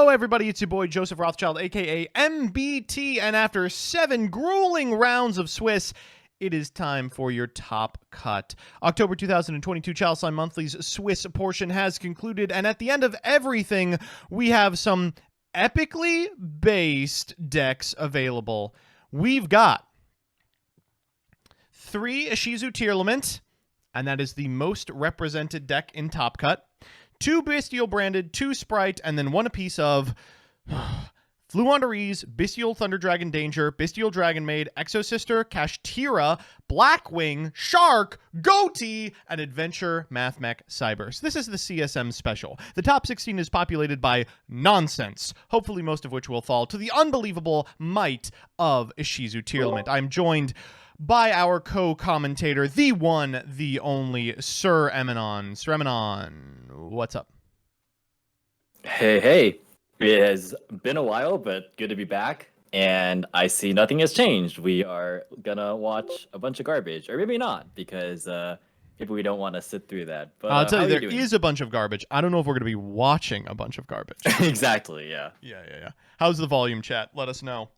Hello, everybody. It's your boy, Joseph Rothschild, a.k.a. MBT, and after 7 grueling rounds of Swiss, it is time for your top cut. October 2022 Chalislime Monthly's Swiss portion has concluded, and at the end of everything, we have some epically based decks available. We've got 3 Ishizu Tearlament, and that is the most represented deck in Top Cut. 2 Bestial branded, 2 Sprite, and then 1 apiece of Fluondereeze, Bestial Thunder Dragon Danger, Bestial Dragon Maid, Exo Sister, Kashtira, Blackwing, Shark, Goatee, and Adventure Math Mech Cybers. This is the CSM special. The top 16 is populated by nonsense, hopefully most of which will fall to the unbelievable might of Ishizu Tearlament. I'm joined by our co-commentator, the one, the only, Sir Eminon. Sir Eminon, what's up? Hey. It has been a while, but good to be back. And I see nothing has changed. We are gonna watch a bunch of garbage. Or maybe not, because maybe we don't want to sit through that. But I'll tell you, there is a bunch of garbage. I don't know if we're going to be watching a bunch of garbage. Exactly, yeah. Yeah. How's the volume, chat? Let us know.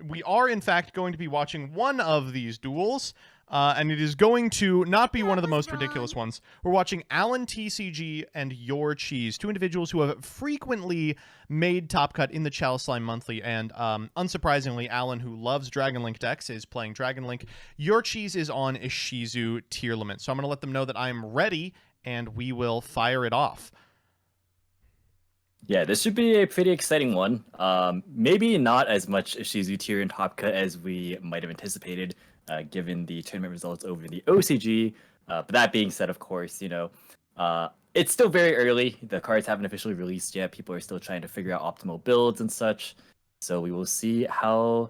We are, in fact, going to be watching one of these duels, and it is going to not be one of the most ridiculous ones. We're watching Alan TCG and Your Cheese, 2 individuals who have frequently made Top Cut in the Chalislime Monthly, and unsurprisingly, Alan, who loves Dragon Link decks, is playing Dragon Link. Your Cheese is on Ishizu Tearlament, so I'm going to let them know that I'm ready, and we will fire it off. Yeah, this should be a pretty exciting one. Maybe not as much Ishizu tier in Top Cut as we might have anticipated, given the tournament results over the OCG. But that being said, of course, it's still very early. The cards haven't officially released yet. People are still trying to figure out optimal builds and such. So we will see how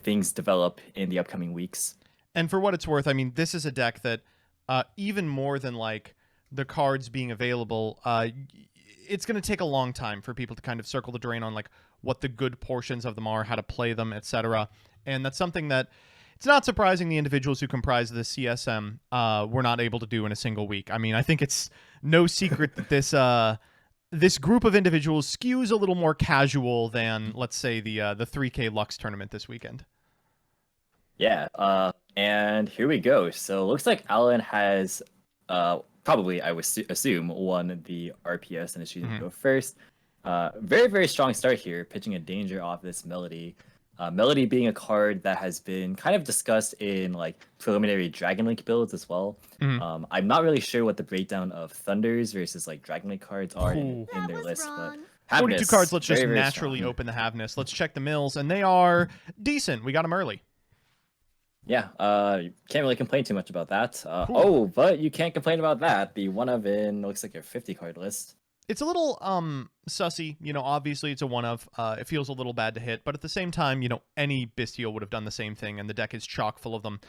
things develop in the upcoming weeks. And for what it's worth, I mean, this is a deck that even more than like the cards being available, it's going to take a long time for people to kind of circle the drain on like what the good portions of them are, how to play them, etc. And that's something that it's not surprising the individuals who comprise the CSM were not able to do in a single week. I mean, I think it's no secret that this group of individuals skews a little more casual than, let's say, the 3K Lux tournament this weekend. Yeah, and here we go. So it looks like Alan has probably, I would assume, won the RPS and is choosing to go first. Very, very strong start here, pitching a danger off this Melody. Melody being a card that has been kind of discussed in like preliminary Dragon Link builds as well. I'm not really sure what the breakdown of Thunders versus like Dragon Link cards are in their list, but 42 cards, let's just naturally open the Havness. Let's check the mills, and they are decent. We got them early. Yeah, you can't really complain too much about that. Oh, but you can't complain about that. The one of in looks like a 50 card list. It's a little sussy, obviously it's a one of. It feels a little bad to hit, but at the same time, any Bestial would have done the same thing, and the deck is chock full of them.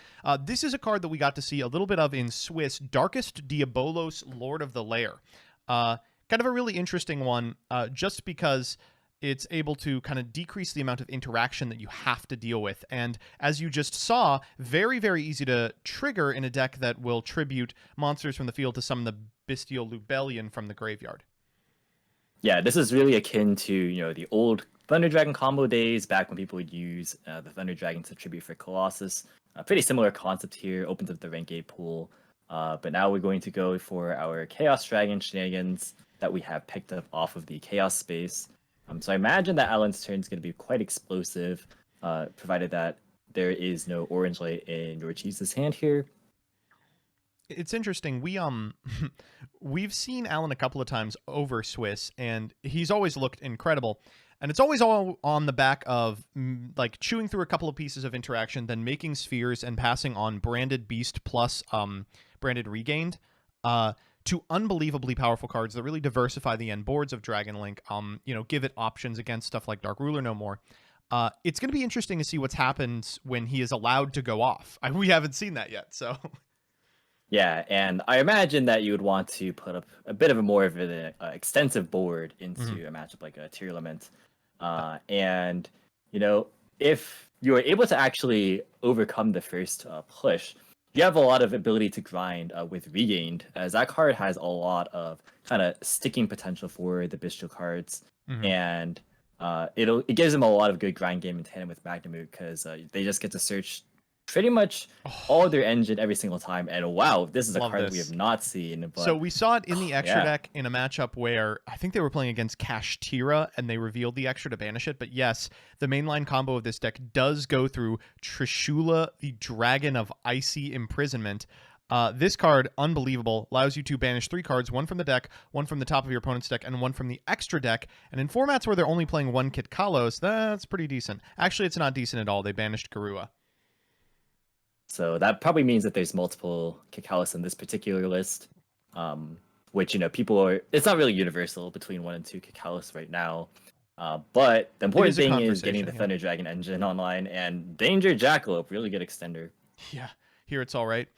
This is a card that we got to see a little bit of in Swiss, Darkest Diabolos, Lord of the Lair. Kind of a really interesting one, just because it's able to kind of decrease the amount of interaction that you have to deal with. And as you just saw, very, very easy to trigger in a deck that will tribute monsters from the field to summon the Bestial Lubellion from the graveyard. Yeah, this is really akin to, the old Thunder Dragon combo days, back when people would use the Thunder Dragon to tribute for Colossus. A pretty similar concept here, opens up the rank 8 pool. But now we're going to go for our Chaos Dragon shenanigans that we have picked up off of the Chaos space. So I imagine that Alan's turn is going to be quite explosive, provided that there is no orange light in Your Cheese's hand here. It's interesting. We've seen Alan a couple of times over Swiss, and he's always looked incredible. And it's always all on the back of like chewing through a couple of pieces of interaction, then making spheres and passing on Branded Beast plus Branded Regained. To unbelievably powerful cards that really diversify the end boards of Dragon Link, give it options against stuff like Dark Ruler no more. It's going to be interesting to see what's happened when he is allowed to go off. We haven't seen that yet, so... Yeah, and I imagine that you would want to put up a bit of more of an extensive board into a matchup like a Tearlament. And, if you are able to actually overcome the first push, you have a lot of ability to grind with Regained, as that card has a lot of kind of sticking potential for the bestial cards, and it gives them a lot of good grind game in tandem with Magnemute because they just get to search pretty much all their engine every single time. And wow, this is a Love card that we this. have not seen. But So we saw it in the extra yeah. deck in a matchup where I think they were playing against Kashtira and they revealed the extra to banish it. But yes, the mainline combo of this deck does go through Trishula, the Dragon of Icy Imprisonment. This card, unbelievable, allows you to banish 3 cards, 1 from the deck, 1 from the top of your opponent's deck, and 1 from the extra deck. And in formats where they're only playing 1 Kit Kalos, that's pretty decent. Actually, it's not decent at all. They banished Garua. So that probably means that there's multiple Kikalis in this particular list, which, people are, it's not really universal between 1 and 2 Kikalis right now. But the important thing is getting the Thunder Dragon engine online, and Danger Jackalope, really good extender. Yeah, here it's all right.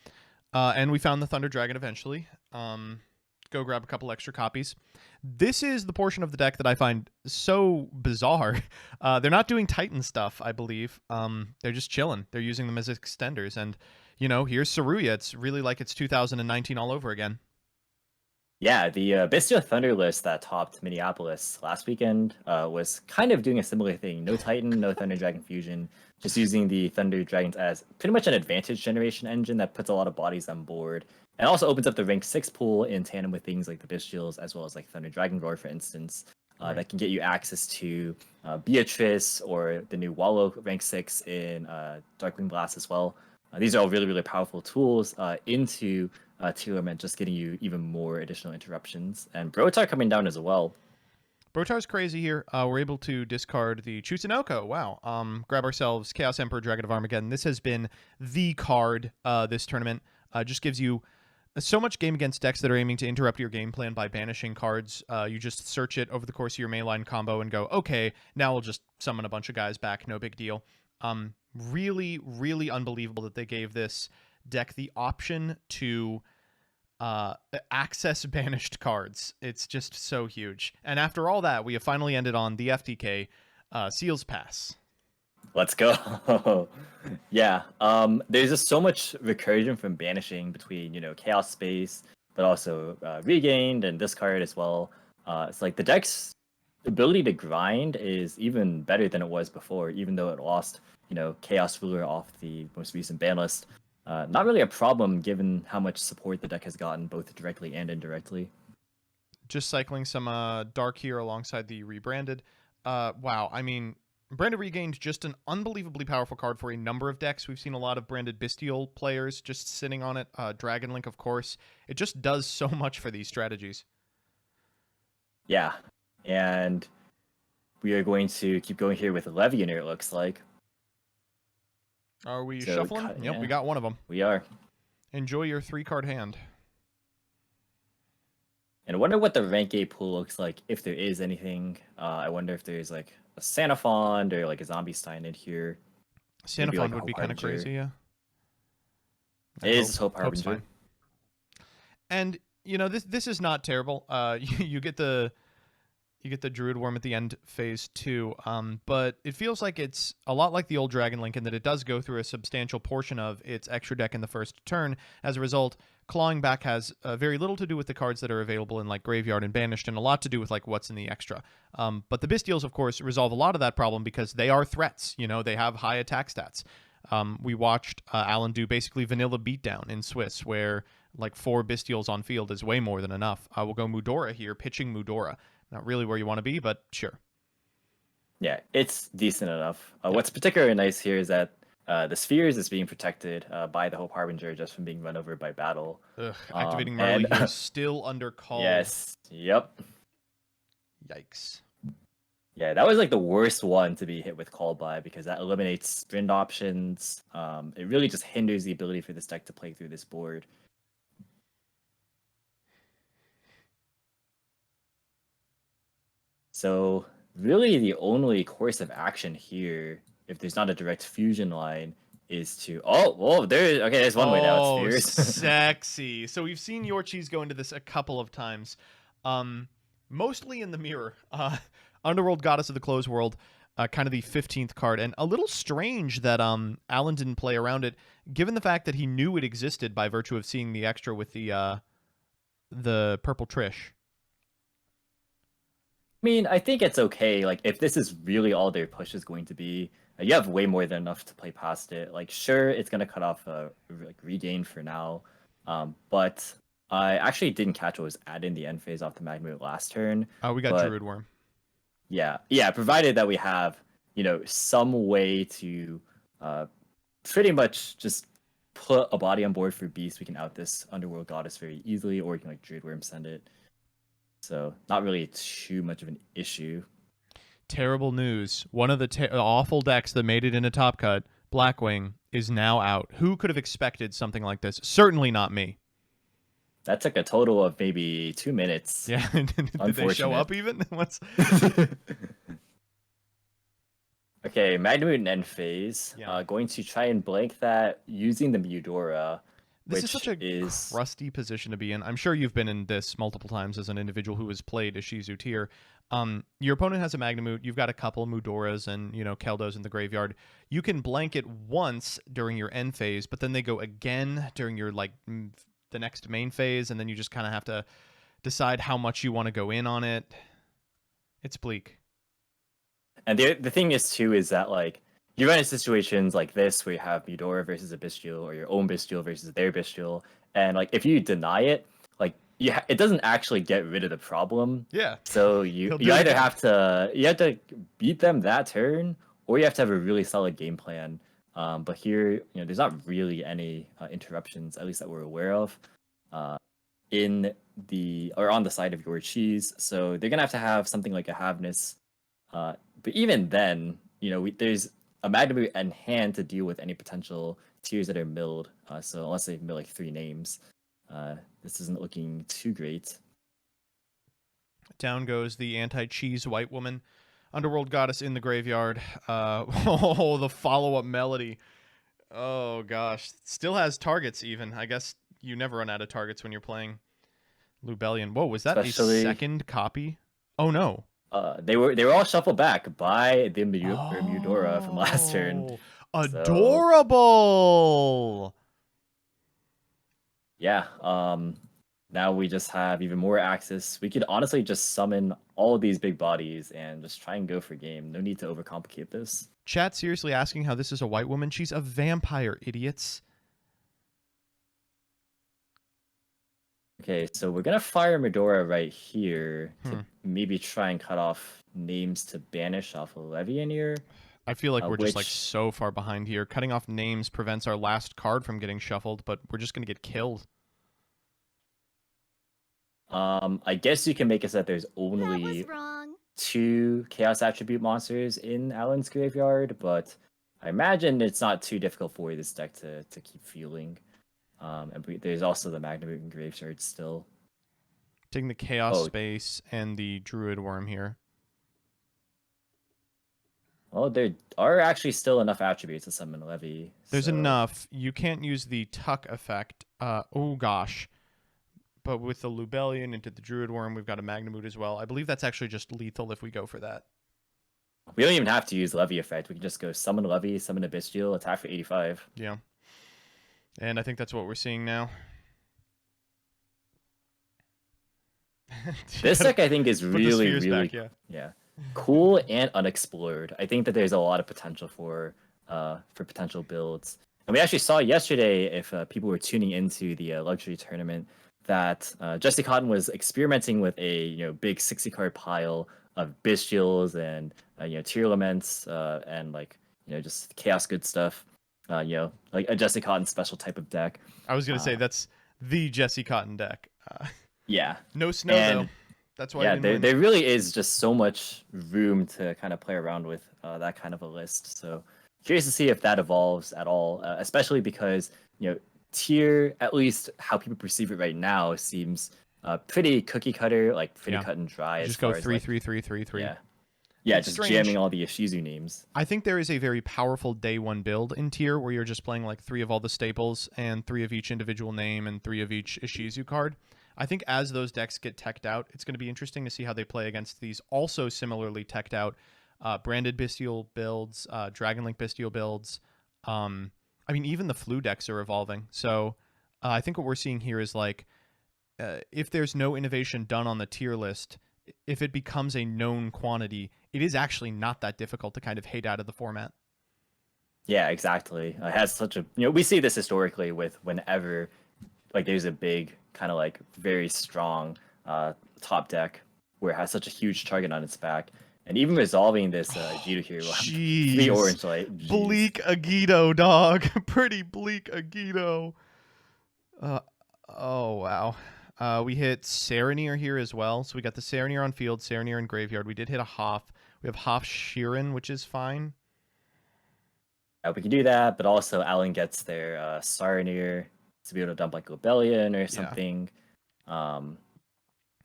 And we found the Thunder Dragon eventually. Go grab a couple extra copies. This is the portion of the deck that I find so bizarre. They're not doing Titan stuff, I believe. They're just chilling. They're using them as extenders. And, here's Saruya. It's really like it's 2019 all over again. Yeah, the Bestial Thunder list that topped Minneapolis last weekend was kind of doing a similar thing. No Titan, no Thunder Dragon Fusion, just using the Thunder Dragons as pretty much an advantage generation engine that puts a lot of bodies on board. And also opens up the rank 6 pool in tandem with things like the Bestials, as well as like Thunder Dragon Roar, for instance, that can get you access to Beatrice or the new Wallow rank 6 in Darkwing Blast as well. These are all really, really powerful tools into Tearlament, just getting you even more additional interruptions. And Brotar coming down as well. Brotar's crazy here. We're able to discard the Chutsunoko. Wow. Grab ourselves Chaos Emperor, Dragon of Armageddon. This has been the card this tournament. Just gives you so much game against decks that are aiming to interrupt your game plan by banishing cards. You just search it over the course of your mainline combo and go, okay, now we'll just summon a bunch of guys back. No big deal. Really, really unbelievable that they gave this deck the option to access banished cards. It's just so huge. And after all that, we have finally ended on the FTK Seals Pass. Let's go. Yeah. There's just so much recursion from banishing between, Chaos Space, but also Regained and discard as well. It's like the deck's ability to grind is even better than it was before, even though it lost, Chaos Ruler off the most recent ban list. Not really a problem given how much support the deck has gotten, both directly and indirectly. Just cycling some Dark here alongside the rebranded. Wow, I mean, Branded Regained, just an unbelievably powerful card for a number of decks. We've seen a lot of Branded Bestial players just sitting on it. Dragon Link, of course. It just does so much for these strategies. Yeah, and we are going to keep going here with Levianer, it looks like. Are we shuffling? Yep, yeah. We got one of them. We are. Enjoy your 3-card hand. And I wonder what the rank 8 pool looks like, if there is anything. I wonder if there's like a Sanafond or like a Zombie Stein in here. Sanafond like would be kind of crazy, yeah. It is Hope Harbinger. And this is not terrible. You get the Druid Worm at the end phase 2, but it feels like it's a lot like the old Dragon Link in that it does go through a substantial portion of its extra deck in the first turn. As a result, clawing back has very little to do with the cards that are available in like Graveyard and Banished, and a lot to do with like what's in the extra. But the Bestials, of course, resolve a lot of that problem because they are threats. They have high attack stats. We watched Alan do basically vanilla beatdown in Swiss, where like 4 Bestials on field is way more than enough. We'll go Mudora here, pitching Mudora. Not really where you want to be, but sure. Yeah, it's decent enough. What's particularly nice here is that the Spheres is being protected by the Hope Harbinger just from being run over by battle. Activating Marley here, still under call. Yes, yep. Yikes. Yeah, that was like the worst one to be hit with call by because that eliminates sprint options. It really just hinders the ability for this deck to play through this board. So really the only course of action here, if there's not a direct fusion line, is to there's one way now. It's Spheres. Sexy. So we've seen Your Cheese go into this a couple of times. Mostly in the mirror. Underworld Goddess of the Closed World. kind of the 15th card, and a little strange that Alan didn't play around it, given the fact that he knew it existed by virtue of seeing the extra with the purple Trish. I mean, I think it's okay. Like, if this is really all their push is going to be, you have way more than enough to play past it. Like, sure, it's gonna cut off like regain for now, but I actually didn't catch what was added in the end phase off the Magma last turn. Oh, we got But Druid Worm. yeah, provided that we have some way to pretty much just put a body on board for Beast, we can out this Underworld Goddess very easily, or you can like Druid Worm send it. So not really too much of an issue. Terrible news. One of the awful decks that made it into Top Cut, Blackwing, is now out. Who could have expected something like this? Certainly not me. That took a total of maybe 2 minutes. Yeah, did they show up even? What's... Okay, Magnemute end phase. Yeah. Going to try and blank that using the Eudora. This is such a crusty position to be in. I'm sure you've been in this multiple times as an individual who has played a Shizu tier. Your opponent has a Magnemute. You've got a couple Mudoras and Keldos in the graveyard. You can blank it once during your end phase, but then they go again during your the next main phase, and then you just kind of have to decide how much you want to go in on it. It's bleak. And the thing is too is that like you run into situations like this where you have Eudora versus a Bestial or your own Bestial versus their Bestial, and like if you deny it, like it doesn't actually get rid of the problem. Yeah. So you either have to beat them that turn, or you have to have a really solid game plan. But here, there's not really any interruptions, at least that we're aware of, in on the side of your cheese. So they're gonna have something like a Havness. But even then, there's a Magnemute in hand to deal with any potential tiers that are milled. So unless they mill like 3 names, this isn't looking too great. Down goes the anti-cheese white woman. Underworld Goddess in the graveyard. Oh, the follow-up melody. Oh, gosh. Still has targets, even. I guess you never run out of targets when you're playing Lubellion. Whoa, was that a second copy? Oh, no. They were all shuffled back by the Mudora from last turn. Adorable! So, yeah, now we just have even more access. We could honestly just summon all of these big bodies and just try and go for game. No need to overcomplicate this. Chat seriously asking how this is a white woman. She's a vampire, idiots. Okay, so we're gonna fire Medora right here to maybe try and cut off names to banish off of Levian here. I feel like we're just like so far behind here. Cutting off names prevents our last card from getting shuffled, but we're just gonna get killed. I guess you can make it so that there's only 2 Chaos Attribute monsters in Alan's graveyard, but I imagine it's not too difficult for this deck to keep fueling. And there's also the Magnemute and Graveshard still. Taking the Chaos Space and the Druid Worm here. Well, there are actually still enough attributes to summon Levy. There's enough. You can't use the Tuck effect. Oh, gosh. But with the Lubellion into the Druid Worm, we've got a Magnemute as well. I believe that's actually just lethal if we go for that. We don't even have to use Levy effect. We can just go summon Levy, summon a Bestial, attack for 85. Yeah. And I think that's what we're seeing now. This deck, I think, is really back, cool and unexplored. I think that there's a lot of potential for potential builds. And we actually saw yesterday, if people were tuning into the luxury tournament, that Jesse Cotton was experimenting with a big 60-card pile of Bestials and Tier Laments and just chaos good stuff. Like a Jesse Cotton special type of deck. I was gonna say that's the Jesse Cotton deck. Yeah. No snow though. That's why. Yeah, there really is just so much room to kind of play around with that kind of a list. So curious to see if that evolves at all, especially because tier, at least how people perceive it right now, seems pretty cookie cutter, like pretty cut and dry. Just go 3-3-3-3-3. Yeah, just jamming all the Ishizu names. I think there is a very powerful day 1 build in tier where you're just playing like 3 of all the staples and 3 of each individual name and 3 of each Ishizu card. I think as those decks get teched out, it's going to be interesting to see how they play against these also similarly teched out branded bestial builds, Dragonlink bestial builds. I mean, even the flu decks are evolving. So I think what we're seeing here is like, if there's no innovation done on the tier list, if it becomes a known quantity, it is actually not that difficult to kind of hate out of the format. Yeah, exactly. It has such a we see this historically with whenever like there's a big kind of like very strong top deck where it has such a huge target on its back, and even resolving this Jito here will have three Jeez. orange light. Jeez. Bleak Agito, dog. Pretty bleak Agito. Oh, wow. We hit Serenir here as well. So we got the Serenir on field, Serenir in graveyard. We did hit a Hoff. We have Hoff Sheeran, which is fine. We can do that, but also Alan gets their Saronir to be able to dump like Lobelian or something.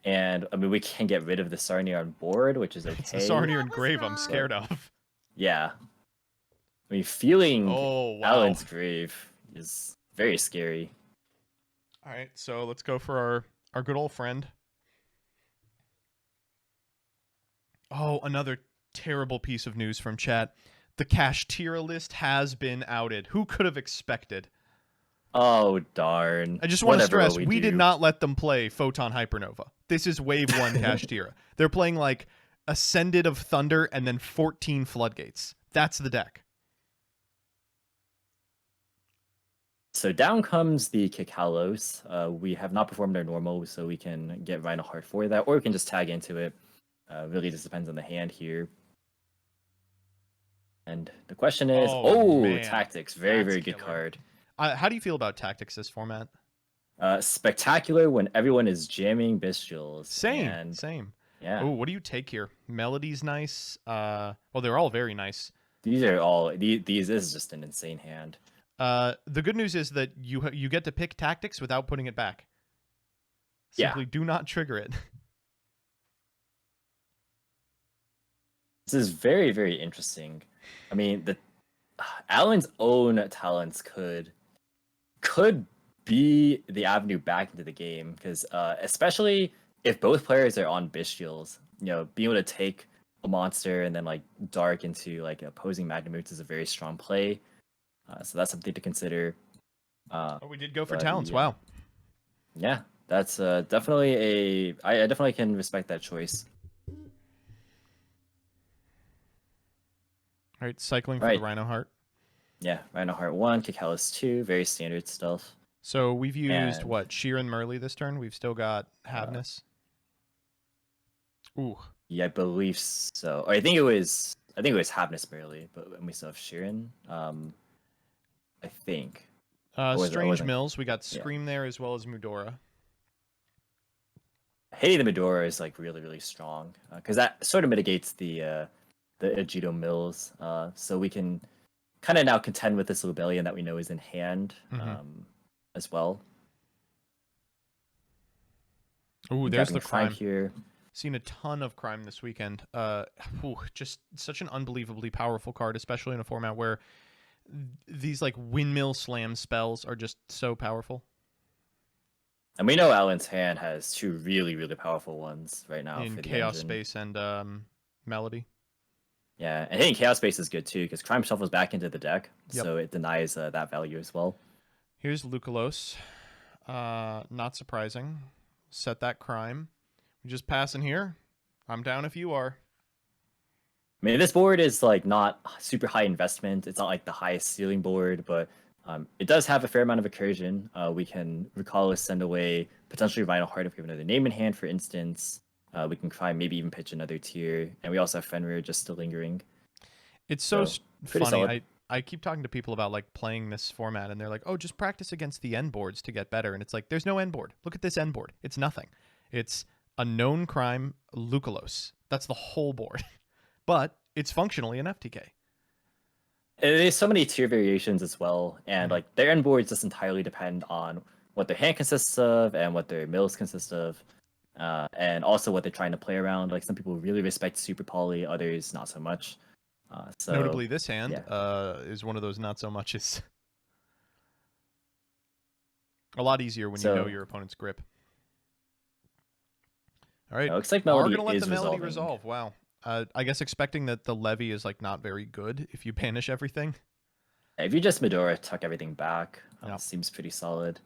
And I mean, we can get rid of the Saronir on board, which is okay. It's the Serenir in grave I'm scared of. Yeah. I mean, feeling wow. Alan's grave is very scary. All right, so let's go for our good old friend. Oh, another terrible piece of news from chat. The cash tier list has been outed. Who could have expected? Oh, darn. I just want to stress, we did not let them play Photon Hypernova. This is Wave 1 Kashtira. They're playing like Ascended of Thunder and then 14 Floodgates. That's the deck. So down comes the Kikalos. We have not performed our normal, so we can get Rhinoheart for that, or we can just tag into it. Really just depends on the hand here. And the question is, Tactics. Very, very good card. How do you feel about Tactics this format? Spectacular when everyone is jamming Bestials. Same. Yeah. Oh, what do you take here? Melody's nice. Well, they're all very nice. These are all. This is just an insane hand. The good news is that you get to pick Tactics without putting it back. Simply do not trigger it. This is very, very interesting. I mean, Alan's own talents could be the avenue back into the game, because especially if both players are on Bestials, being able to take a monster and then like dark into like opposing Magnamoots is a very strong play. So that's something to consider. We did go for talents. Yeah. Wow. Yeah, that's definitely I definitely can respect that choice. All right, cycling for the Rhinoheart. Yeah, Rhinoheart 1, Kikalos 2, very standard stuff. So we've used what? Sheeran Merly this turn. We've still got Havness. Ooh. Yeah, I believe so. Or I think it was Havness Merly, but we still have Sheeran. I think. Strange Mills. We got Scream there as well as Mudora. Hitting the Mudora is like really, really strong, because that sort of mitigates the Agito Mills. So we can kind of now contend with this Lobelian that we know is in hand as well. Ooh, there's the crime here. Seen a ton of crime this weekend. Just such an unbelievably powerful card, especially in a format where these like windmill slam spells are just so powerful. And we know Alan's hand has two really, really powerful ones right now in for the Chaos engine. Space and Melody. Yeah, and hitting Chaos Space is good too, because Crime shuffles back into the deck, so it denies that value as well. Here's Lucalos. Not surprising. Set that Crime. We just passing here. I'm down if you are. I mean, this board is like not super high investment. It's not like the highest ceiling board, but it does have a fair amount of recursion. We can recall send away potentially Rhinoheart if we have another name in hand, for instance. We can try maybe even pitch another tier, and we also have Fenrir just still lingering. It's so funny. I keep talking to people about like playing this format, and they're like, "Oh, just practice against the end boards to get better." And it's like, there's no end board. Look at this end board. It's nothing. It's a known Crime Lucalos. That's the whole board, but it's functionally an FTK. There's so many tier variations as well, and like their end boards just entirely depend on what their hand consists of and what their mills consist of. And also what they're trying to play around. Like some people really respect Super Poly, others not so much. So notably, this hand is one of those not so muches. A lot easier when you know your opponent's grip. All right, it looks like Melody we're gonna let is the Melody resolve. Wow. I guess expecting that the levy is like not very good if you banish everything. If you just Medora, tuck everything back, Yep. seems pretty solid.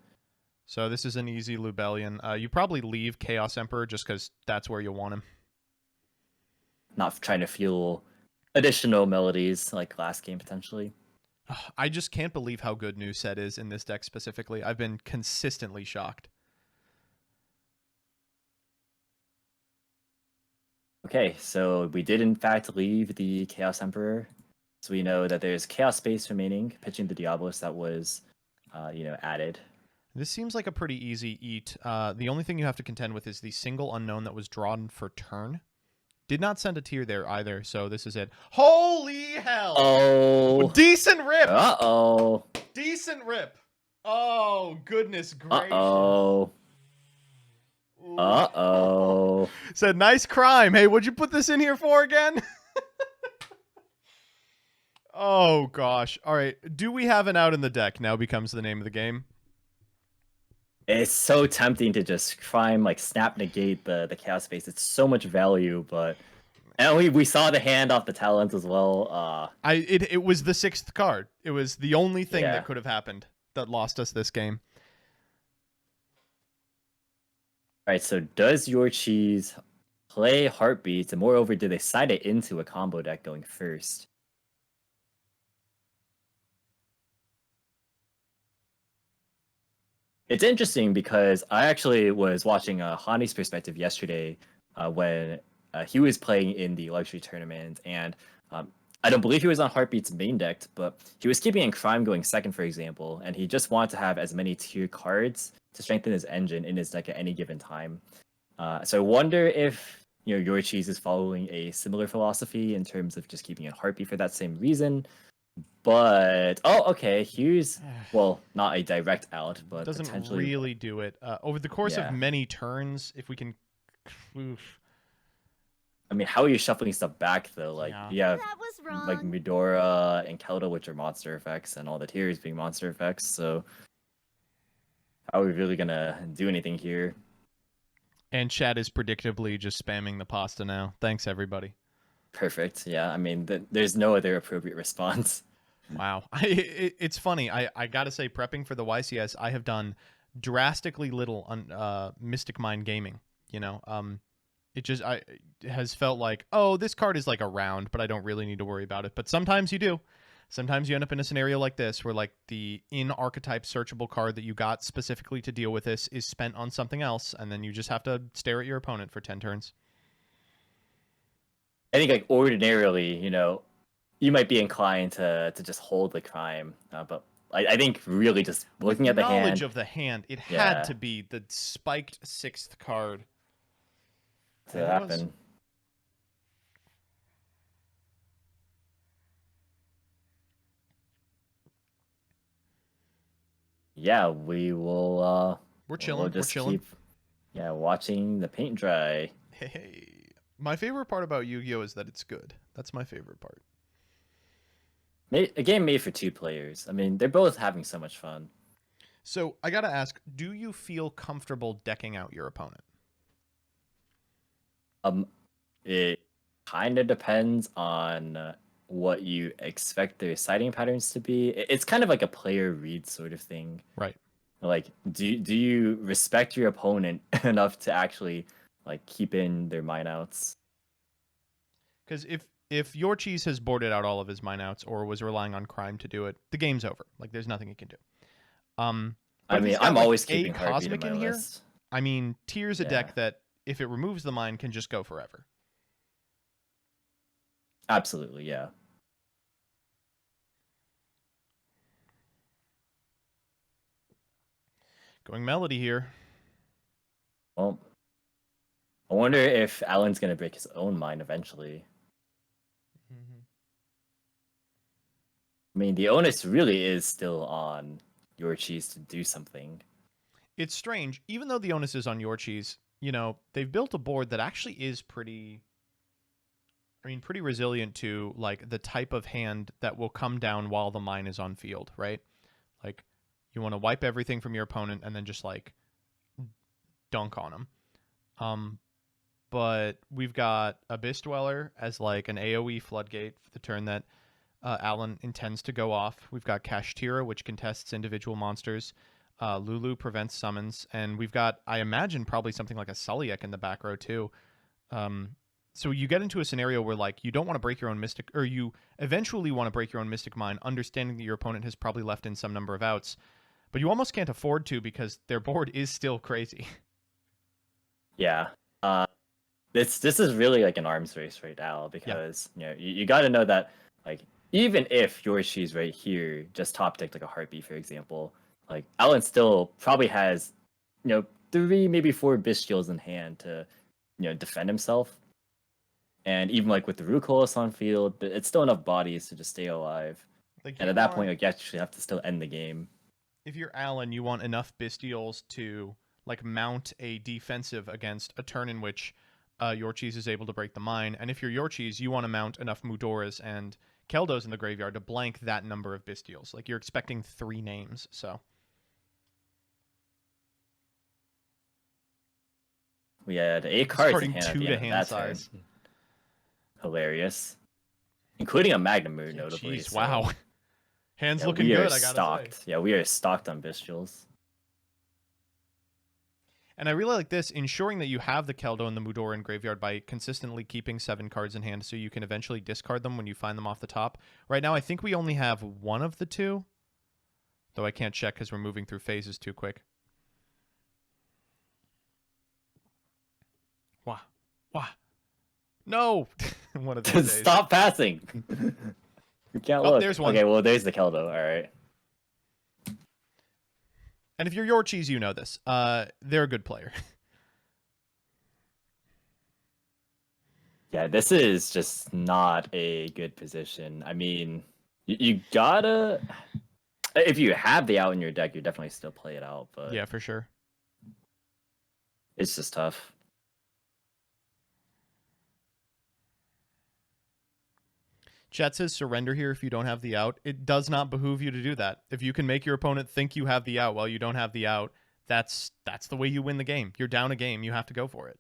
So this is an easy Lubellion. You probably leave Chaos Emperor just because that's where you want him. Not trying to fuel additional melodies like last game potentially. I just can't believe how good New Set is in this deck specifically. I've been consistently shocked. Okay, so we did in fact leave the Chaos Emperor. So we know that there's Chaos Space remaining, pitching the Diablos that was, added. This seems like a pretty easy eat. The only thing you have to contend with is the single unknown that was drawn for turn. Did not send a tier there either, so this is it. Holy hell! Oh! Decent rip! Uh-oh! Decent rip! Oh, goodness gracious. Uh-oh! Uh-oh! Said, nice crime. Hey, what'd you put this in here for again? Oh, gosh. All right. Do we have an out in the deck now becomes the name of the game? It's so tempting to just crime, like, snap negate the Chaos Space. It's so much value, but... And we saw the hand off the talents as well. It was the 6th card. It was the only thing Yeah. that could have happened that lost us this game. Alright, so does your cheese play Heartbeats? And moreover, did they side it into a combo deck going first? It's interesting because I actually was watching Hani's perspective yesterday when he was playing in the luxury tournament, and I don't believe he was on Heartbeat's main deck, but he was keeping in Crime going second, for example, and he just wanted to have as many tier cards to strengthen his engine in his deck at any given time. So I wonder if your cheese is following a similar philosophy in terms of just keeping in Heartbeat for that same reason. But okay, here's not a direct out, but doesn't potentially really do it. Over the course Yeah. of many turns, if we can. Oof. I mean, how are you shuffling stuff back though? Like Yeah. you have That was wrong. like Medora and Kelda, which are monster effects, and all the tiers being monster effects. So how are we really gonna do anything here? And Chad is predictably just spamming the pasta now. Thanks, everybody. Perfect. Yeah, I mean, there's no other appropriate response. Wow. It's funny. I got to say, prepping for the YCS, I have done drastically little on Mystic Mind gaming. It has felt like, oh, this card is like a round, but I don't really need to worry about it. But sometimes you do. Sometimes you end up in a scenario like this where like the in-archetype searchable card that you got specifically to deal with this is spent on something else, and then you just have to stare at your opponent for 10 turns. I think like ordinarily, you might be inclined to just hold the crime, but I think really just looking at the hand. Knowledge of the hand, it had to be the spiked 6th card. To happen. Yeah, we will. We're chilling. We'll just We're chilling. keep, watching the paint dry. Hey, my favorite part about Yu-Gi-Oh is that it's good. That's my favorite part. A game made for 2 players. I mean, they're both having so much fun. So I gotta ask, do you feel comfortable decking out your opponent? It kind of depends on what you expect their sighting patterns to be. It's kind of like a player read sort of thing. Right. Like, do you respect your opponent enough to actually like keep in their mine outs? Because if your cheese has boarded out all of his mine outs or was relying on crime to do it, the game's over. Like there's nothing he can do. I mean, I'm always keeping a Heartbeat cosmic in my in here. list. I mean, Tier's a Yeah. deck that if it removes the mine can just go forever. Absolutely, yeah. Going Melody here. Well, I wonder if Alan's gonna break his own mind eventually. I mean, the onus really is still on your cheese to do something. It's strange. Even though the onus is on your cheese, they've built a board that actually is pretty resilient to like the type of hand that will come down while the mine is on field, right? Like you want to wipe everything from your opponent and then just like dunk on them. but we've got Abyss Dweller as like an AoE floodgate for the turn that Alan intends to go off. We've got Kashtira, which contests individual monsters. Lulu prevents summons, and we've got, I imagine, probably something like a Sulliek in the back row too. So you get into a scenario where like you don't want to break your own Mystic, or you eventually want to break your own Mystic Mine, understanding that your opponent has probably left in some number of outs, but you almost can't afford to because their board is still crazy. Yeah. This is really like an arms race right now because you got to know that like even if Yorshi's right here just top decked like a Heartbeat, for example, like Alan still probably has 3 maybe 4 Bystials in hand to defend himself. And even like with the Rukolos on field, it's still enough bodies to just stay alive. Like, and at that point, like, you actually have to still end the game. If you're Alan, you want enough Bystials to like mount a defensive against a turn in which Yorchis is able to break the mine. And if you're Yorchis, you want to mount enough Mudoras and Keldos in the graveyard to blank that number of Bystials. Like, you're expecting 3 names, so. We had 8 cards in hand at 2 the to end hand of that size. turn. Hilarious. Including a Magnum Moon, notably. Jeez, wow. Hands yeah, looking good, I gotta stocked. say. Yeah, we are stocked on Bystials. And I really like this, ensuring that you have the Keldo and the Mudora in graveyard by consistently keeping 7 cards in hand so you can eventually discard them when you find them off the top. Right now, I think we only have 1 of the 2. Though I can't check because we're moving through phases too quick. Wah. Wah. No! One of these days. Stop passing! You can't look. There's one. Okay, well, there's the Keldo. All right. And if you're Yorchis, you know this. They're a good player. Yeah, this is just not a good position. I mean, you gotta... If you have the out in your deck, you definitely still play it out, but... Yeah, for sure. It's just tough. Chat says surrender here if you don't have the out. It does not behoove you to do that. If you can make your opponent think you have the out while you don't have the out, that's the way you win the game. You're down a game. You have to go for it.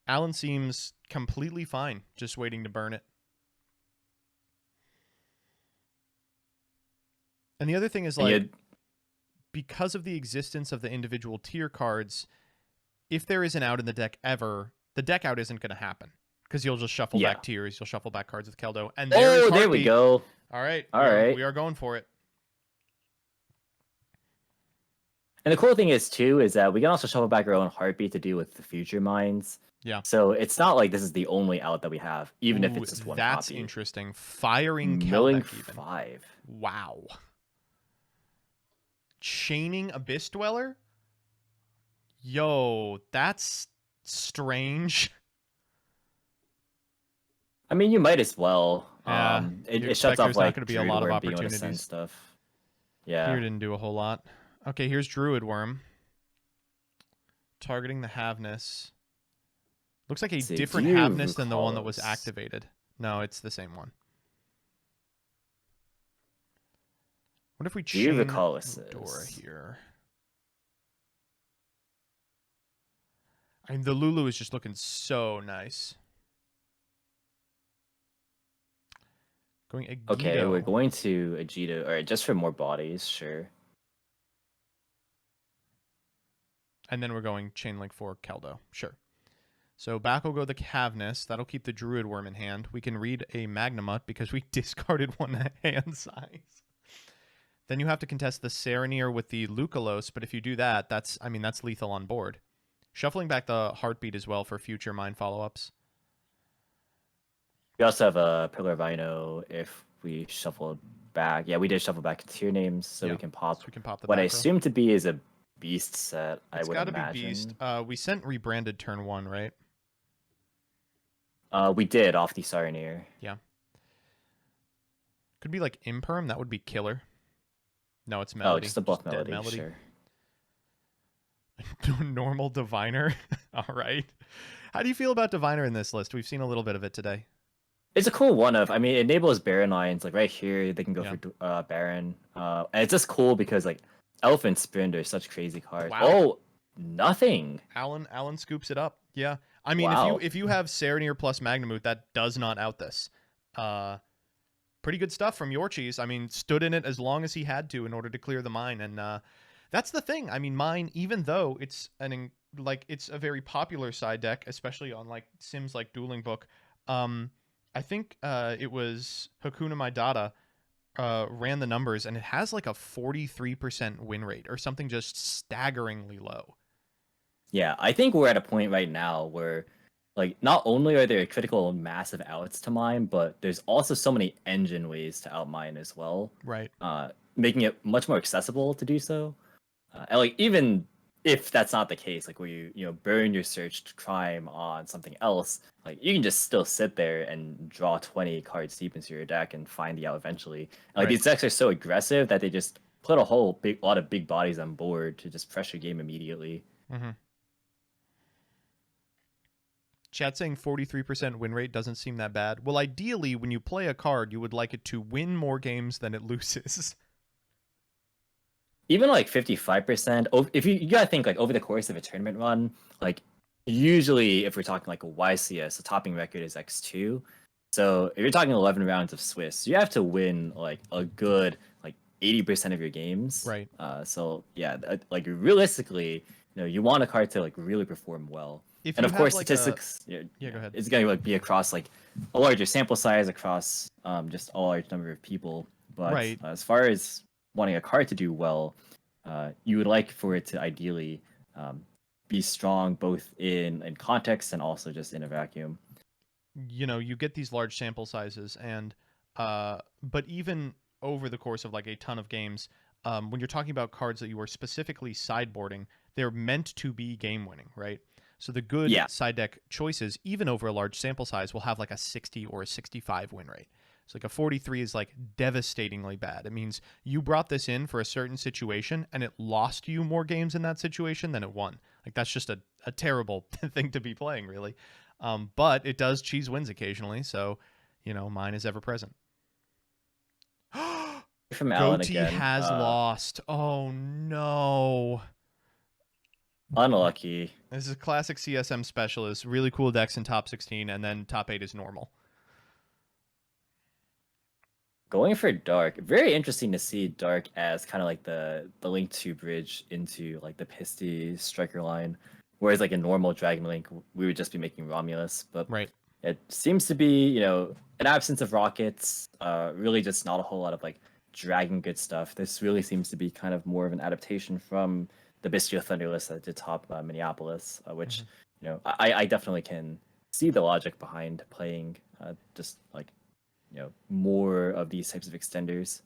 Alan seems completely fine, just waiting to burn it. And the other thing is, like, because of the existence of the individual tier cards, if there is an out in the deck ever, the deck out isn't going to happen because you'll just shuffle back tiers, you'll shuffle back cards with Keldo, and there we go. All right, we are going for it. And the cool thing is too is that we can also shuffle back our own Heartbeat to deal with the future mines. Yeah. So it's not like this is the only out that we have, even if it's just one. That's copy. Interesting. Firing Milling Kelbeck even. 5. Wow. Chaining Abyss Dweller. Yo, that's strange. I mean, you might as well. Yeah, it shuts off like not going to be a lot of opportunities. Stuff. Yeah. Here didn't do a whole lot. Okay, here's Druid Worm. Targeting the Havness. Looks like a different Havness than the one that was activated. No, it's the same one. What if we chain Dora here? I mean, the Lulu is just looking so nice. Going Agido. Okay, we're going to Agido. All right, just for more bodies, sure. And then we're going Chainlink for Keldo. Sure. So back will go the Havness. That'll keep the Druid Worm in hand. We can read a Magnamut because we discarded 1 hand size. Then you have to contest the Serenir with the Lucalos, but if you do that, that's lethal on board. Shuffling back the Heartbeat as well for future mine follow-ups. We also have a Pillar of Ino if we shuffle back. Yeah, we did shuffle back tier names, so we can pop. So we can pop the what I assume to be is a Beast set. It's got to be Beast. We sent rebranded turn 1, right? We did off the Serenir. Yeah. Could be like Imperm. That would be killer. No, it's Melody. Oh, just a bluff Melody. Sure. Normal Diviner. All right. How do you feel about Diviner in this list? We've seen a little bit of it today. It's a cool one of. I mean, it enables Baron lines. Like right here, they can go for Baron. And it's just cool because like Elephant Sprinter, such crazy cards. Wow. Oh, nothing. Alan scoops it up. Yeah. I mean, Wow. if you have Serenir plus Magnemute, that does not out this. Pretty good stuff from Yorchis. I mean, stood in it as long as he had to in order to clear the mine, and that's the thing. I mean, mine, even though it's it's a very popular side deck, especially on like sims like Dueling Book. I think it was Hakuna Maidata ran the numbers, and it has like a 43% win rate or something just staggeringly low. Yeah, I think we're at a point right now where, like, not only are there critical massive outs to mine, but there's also so many engine ways to outmine as well, Right. making it much more accessible to do so. And like even if that's not the case, like where you burn your searched crime on something else, like you can just still sit there and draw 20 cards deep into your deck and find the out eventually. And, like Right. these decks are so aggressive that they just put a lot of big bodies on board to just pressure game immediately. Mm-hmm. Chat saying 43% win rate doesn't seem that bad. Well, ideally, when you play a card, you would like it to win more games than it loses. Even like 55%, if you gotta think like over the course of a tournament run, like usually if we're talking like a YCS, the topping record is X2. So if you're talking 11 rounds of Swiss, you have to win like a good like 80% of your games. Right. So yeah, like realistically, you want a card to like really perform well. If And you of have course, like statistics, go ahead. it's gonna like be across like a larger sample size across just a large number of people. But Right. as far as wanting a card to do well, you would like for it to ideally be strong both in context and also just in a vacuum. You get these large sample sizes, and but even over the course of like a ton of games, when you're talking about cards that you are specifically sideboarding, they're meant to be game winning, right? So the good Yeah, side deck choices, even over a large sample size, will have like a 60 or a 65 win rate. So like a 43 is like devastatingly bad. It means you brought this in for a certain situation and it lost you more games in that situation than it won. Like that's just a terrible thing to be playing, really. But it does cheese wins occasionally, so mine is ever present. from Alan Goatee again. has lost. Oh no. Unlucky. This is a classic CSM specialist. Really cool decks in top 16, and then top 8 is normal. Going for Dark. Very interesting to see Dark as kind of like the Link 2 bridge into like the Pisty striker line. Whereas like a normal Dragon Link, we would just be making Romulus. But Right. it seems to be, an absence of rockets, really just not a whole lot of like dragon good stuff. This really seems to be kind of more of an adaptation from the Bistio Thunderlist that did top Minneapolis, which, I definitely can see the logic behind playing just like more of these types of extenders.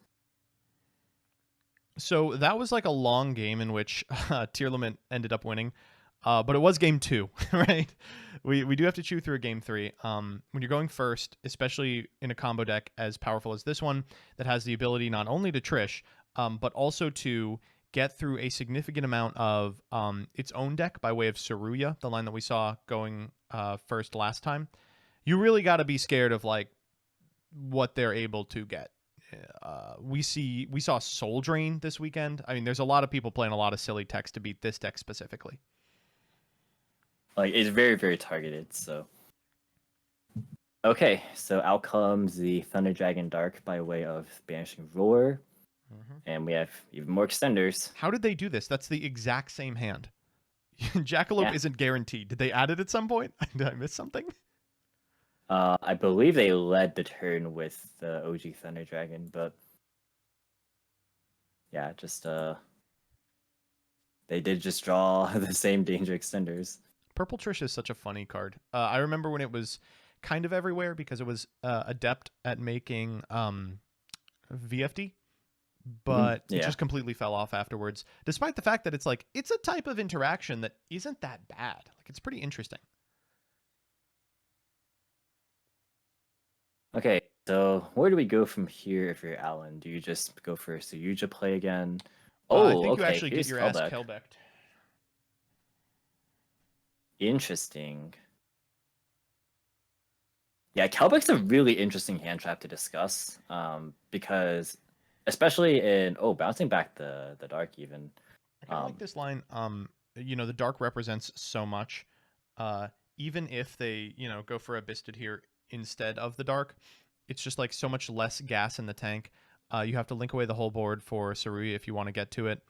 So that was like a long game in which Tier Limit ended up winning. But it was game 2, right? We do have to chew through a game 3. When you're going first, especially in a combo deck as powerful as this one, that has the ability not only to Trish, but also to get through a significant amount of its own deck by way of Saruya, the line that we saw going first last time. You really got to be scared of like what they're able to get. We saw Soul Drain this weekend. I mean, there's a lot of people playing a lot of silly techs to beat this deck specifically. Like it's very, very targeted. So okay, so out comes the Thunder Dragon Dark by way of banishing Roar, and we have even more extenders. How did they do this? That's the exact same hand. Jackalope isn't guaranteed. Did they add it at some point? Did I miss something? I believe they led the turn with the OG Thunder Dragon, but yeah, just they did just draw the same danger extenders. Purple Trish is such a funny card. I remember when it was kind of everywhere because it was adept at making VFD, but it just completely fell off afterwards. Despite the fact that it's a type of interaction that isn't that bad. Like it's pretty interesting. Okay, so where do we go from here if you're Alan? Do you just go for Sayuja play again? I think Okay, you actually get here's your ass Kelbeck. Kelbecked. Interesting. Yeah, Kelbeck's a really interesting hand trap to discuss because especially in bouncing back the dark even. I kind of like this line. The dark represents so much. Uh, Even if they, go for a Bisted here instead of the dark, it's just like so much less gas in the tank. You have to link away the whole board for Saruya if you want to get to it.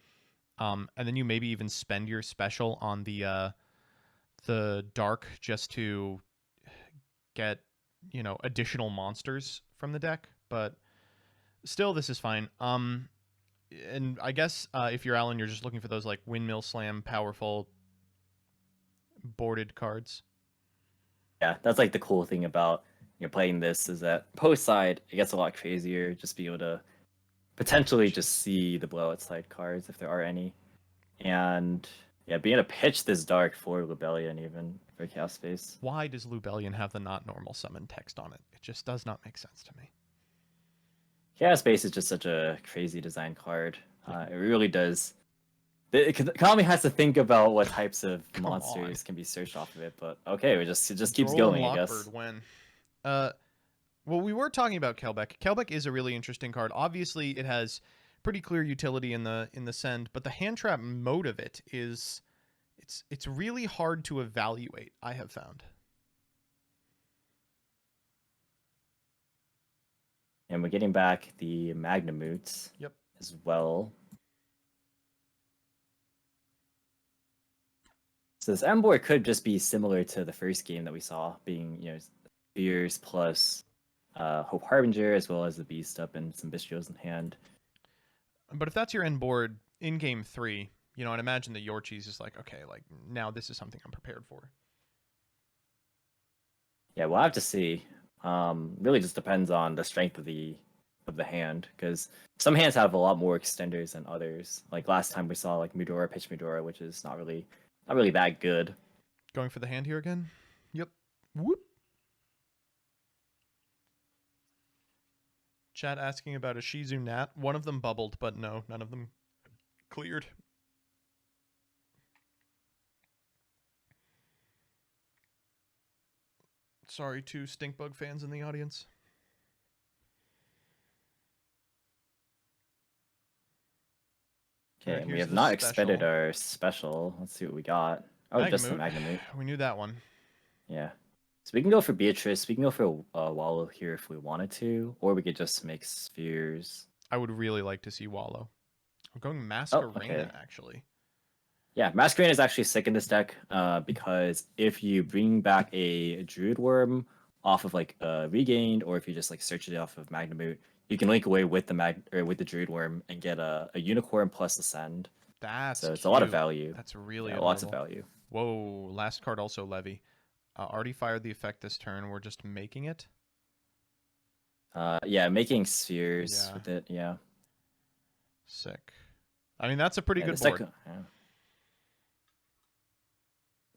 And then you maybe even spend your special on the dark just to get, additional monsters from the deck. But still, this is fine. And I guess if you're Alan, you're just looking for those like windmill slam, powerful boarded cards. Yeah, that's like the cool thing about playing this is that post side it gets a lot crazier. Just be able to potentially just see the blowout side cards if there are any, and yeah, being able to pitch this dark for Rebellion even for Chaos Space. Why does Lubellion have the not normal summon text on it? It just does not make sense to me. Chaos Space is just such a crazy design card. It really does. Konami has to think about what types of monsters can be searched off of it, but okay, it just keeps going, I guess. When, well, we were talking about Kelbeck. Kelbeck is a really interesting card. Obviously, it has pretty clear utility in the send, but the hand trap mode of it is it's really hard to evaluate, I have found. And we're getting back the Magnamoots as well. So this M board could just be similar to the first game that we saw, being Spheres plus Hope Harbinger as well as the Beast up and some Bystials in hand. But if that's your end board in game 3, I'd imagine that your cheese is like, okay, like now this is something I'm prepared for. Yeah, we'll have to see. Really just depends on the strength of the hand, because some hands have a lot more extenders than others. Like last time we saw like Mudora pitch Mudora, which is not really that good. Going for the hand here again. Yep. Whoop. Chat asking about a Shizu Nat. One of them bubbled, but no, none of them cleared. Sorry to Stinkbug fans in the audience. Okay, and we have not expended our special. Let's see what we got. Oh, Magnamoot. just the Magnamoot. We knew that one. Yeah. So we can go for Beatrice. We can go for Wallow here if we wanted to, or we could just make Spheres. I would really like to see Wallow. I'm going Masquerena, actually. Yeah, Masquerena is actually sick in this deck because if you bring back a Druid Worm off of like Regained, or if you just like search it off of Magnamoot, you can link away with the Druid Worm and get a Unicorn plus Ascend. So it's a lot of value. That's really lots of value. Whoa, last card also Levy. Already fired the effect this turn. We're just making it. Yeah, making Spheres with it. Yeah. Sick. I mean, that's a pretty good board.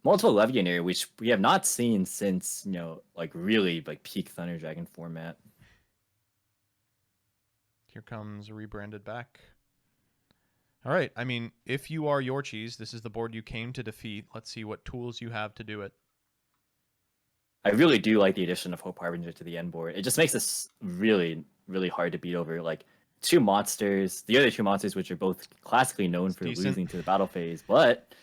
Multiple Legionnaire, which we have not seen since like really like peak Thunder Dragon format. Here comes a rebranded back. All right. I mean, if you are your cheese, this is the board you came to defeat. Let's see what tools you have to do it. I really do like the addition of Hope Harbinger to the end board. It just makes this really, really hard to beat over. Like two monsters, the other two monsters, which are both classically known for losing to the battle phase, but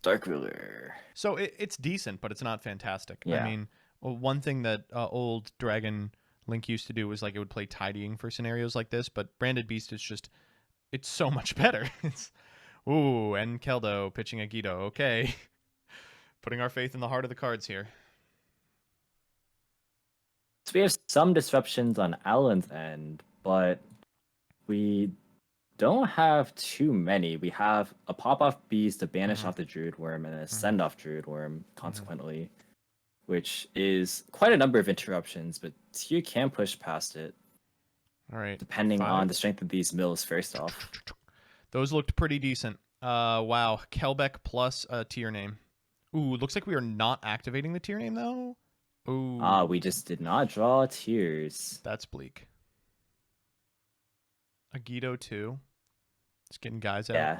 Dark Ruler. So it's decent, but it's not fantastic. Yeah. I mean, one thing that old Dragon Link used to do was like it would play tidying for scenarios like this, but Branded Beast is just, it's so much better. Ooh, and Keldo pitching a Guido. Okay. Putting our faith in the heart of the cards here. So we have some disruptions on Alan's end, but we don't have too many. We have a pop-off Beast to banish off the Druid Worm and a send-off Druid Worm, consequently, which is quite a number of interruptions, but you can push past it. All right. Depending on the strength of these mills, first off. Those looked pretty decent. Wow. Kelbeck plus a tier name. Ooh, looks like we are not activating the tier name, though. Ooh. We just did not draw tiers. That's bleak. A Guido, too. Just getting guys out. Yeah.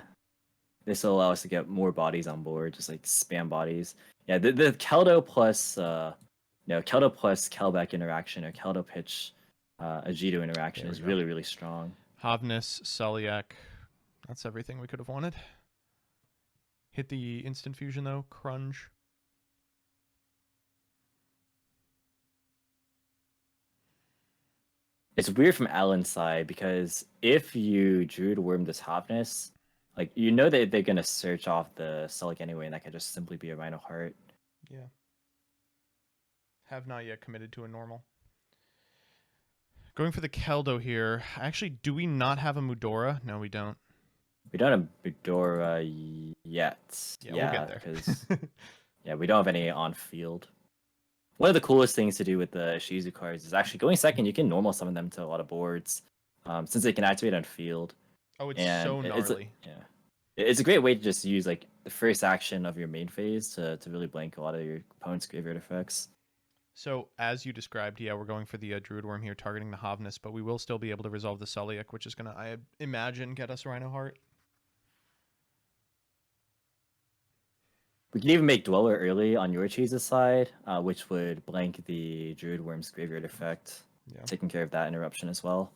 This will allow us to get more bodies on board, just like spam bodies. Yeah, the Keldo plus Keldo plus Kelbeck interaction or Keldo pitch Ajito interaction There we is go. really strong. Havnis, Celiac. That's everything we could have wanted. Hit the instant fusion though. Crunch. It's weird from Alan's side because if you Druid Worm this Hopness, like you know that they're gonna search off the Celic anyway, and that could just simply be a Rhino Heart. Yeah. Have not yet committed to a normal. Going for the Keldo here. Actually, do we not have a Mudora? No, we don't. We don't have Bedora yet. Yeah, we'll get there. Because yeah, we don't have any on field. One of the coolest things to do with the Shizu cards is actually going second. You can normal summon them to a lot of boards, since they can activate on field. Oh, it's And so gnarly. It's a great way to just use like the first action of your main phase to really blank a lot of your opponent's graveyard effects. So, as you described, yeah, we're going for the Druid Worm here, targeting the Havnis, but we will still be able to resolve the Celiac, which is going to, I imagine, get us Rhino Heart. We can even make Dweller early on your cheese's side, which would blank the Druid Worm's graveyard effect, taking care of that interruption as well.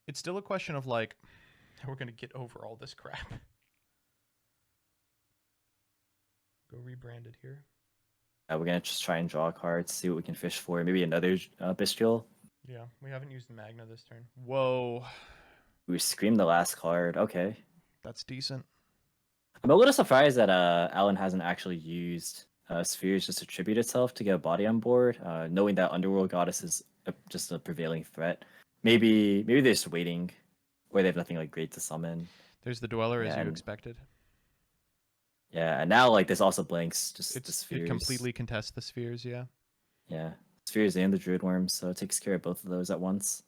It's still a question of, like, how we're going to get over all this crap. Go rebranded here. We're going to just try and draw cards, see what we can fish for. Maybe another Bestial. Yeah, we haven't used the Magna this turn. Whoa. We screamed the last card. Okay. That's decent. I'm a little surprised that Alan hasn't actually used Spheres just to tribute itself to get a body on board, knowing that Underworld Goddess is just a prevailing threat. Maybe they're just waiting, or they have nothing like great to summon. There's the Dweller, as you expected. Yeah, and now like this also blanks just the Spheres. It completely contests the Spheres, yeah. Yeah, Spheres and the Druid Worm, so it takes care of both of those at once.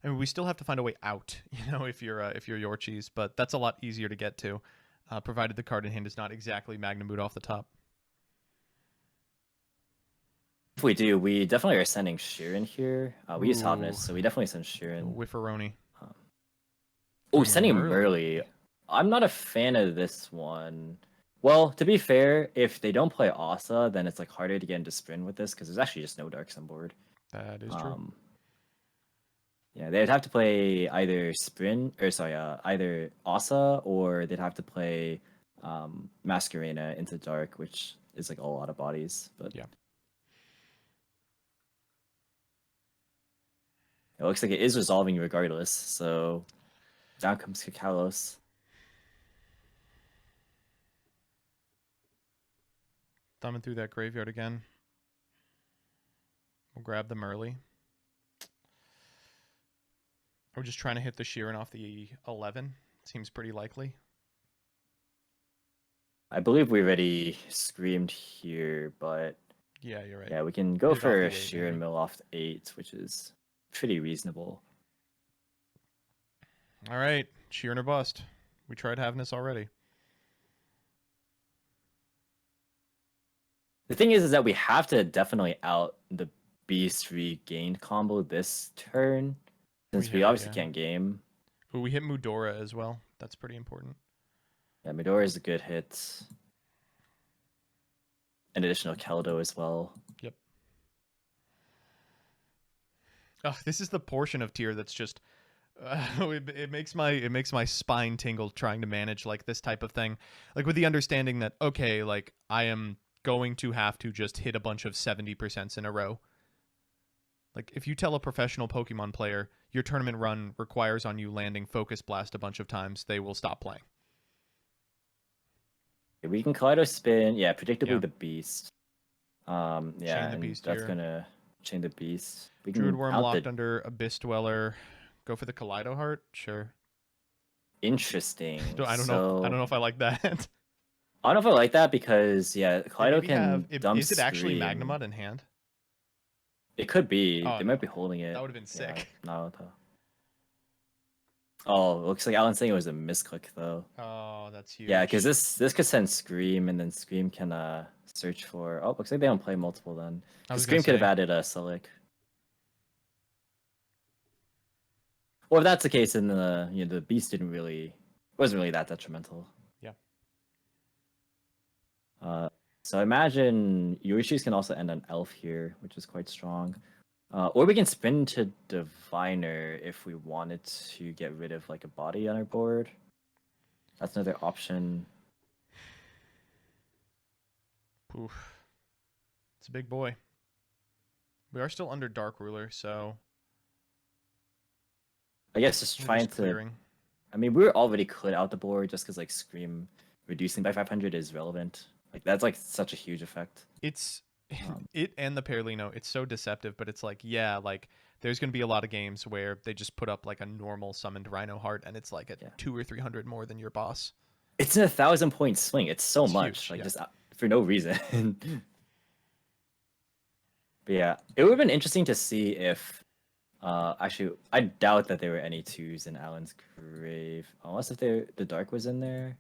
I mean, we still have to find a way out, if you're your cheese, but that's a lot easier to get to, provided the card in hand is not exactly Magnum Boot off the top. If we do, we definitely are sending Sheeran here. We use Hotness, so we definitely send Sheeran. Whifferoni. Sending him early. I'm not a fan of this one. Well, to be fair, if they don't play Asa, then it's like harder to get into Sprint with this because there's actually just no Darks on board. That is true. Yeah, they'd have to play either either Asa or they'd have to play Masquerena into Dark, which is like a lot of bodies. But yeah, it looks like it is resolving regardless. So down comes Kakalos. Thumbing through that graveyard again. We'll grab them early. We're just trying to hit the Sheeran off the 11. Seems pretty likely. I believe we already screamed here, but yeah, you're right. Yeah, we can go for Sheeran mill off the 8, which is pretty reasonable. All right, Sheeran or bust. We tried having this already. The thing is that we have to definitely out the Beast regained combo this turn. Since we obviously can't game. Ooh, we hit Mudora as well. That's pretty important. Yeah, Mudora is a good hit. An additional Keldo as well. Yep. Oh, this is the portion of tier that's just it makes my spine tingle trying to manage like this type of thing. Like with the understanding that okay, like I am going to have to just hit a bunch of 70% in a row. Like, if you tell a professional Pokemon player your tournament run requires on you landing Focus Blast a bunch of times, they will stop playing. We can Kaleido Spin. Yeah, predictably the Beast. Yeah, chain the Beast that's here. Gonna chain the Beast. We Druid Worm locked under Abyss Dweller. Go for the Kaleido Heart? Sure. Interesting. I don't know if I like that. I don't know if I like that because, Kaleido can dump Is it actually Magnemud in hand? It could be. They might be holding it. That would have been sick. No. Oh, looks like Alan's saying it was a misclick though. Oh, that's huge. Yeah, because this could send Scream, and then Scream can search for. Oh, looks like they don't play multiple then. Scream could have added a Celic. Well, if that's the case, then the Beast wasn't really that detrimental. Yeah. So I imagine Yoshi's can also end on Elf here, which is quite strong. Or we can spin to Diviner if we wanted to get rid of like a body on our board. That's another option. Oof. It's a big boy. We are still under Dark Ruler, so I guess just we're trying just to. clearing. I mean, we were already cleared out the board just because like Scream reducing by 500 is relevant. Like that's like such a huge effect. It's Um, it and the Perlino. It's so deceptive, but it's like, yeah, like there's gonna be a lot of games where they just put up like a normal summoned Rhino Heart, and it's like at Yeah. 200 or 300 more than your boss. It's an 1,000 point swing. It's so It's much, huge. like Yeah. just for no reason. But yeah, it would have been interesting to see if. Actually, I doubt that there were any twos in Alan's grave, unless if the dark was in there,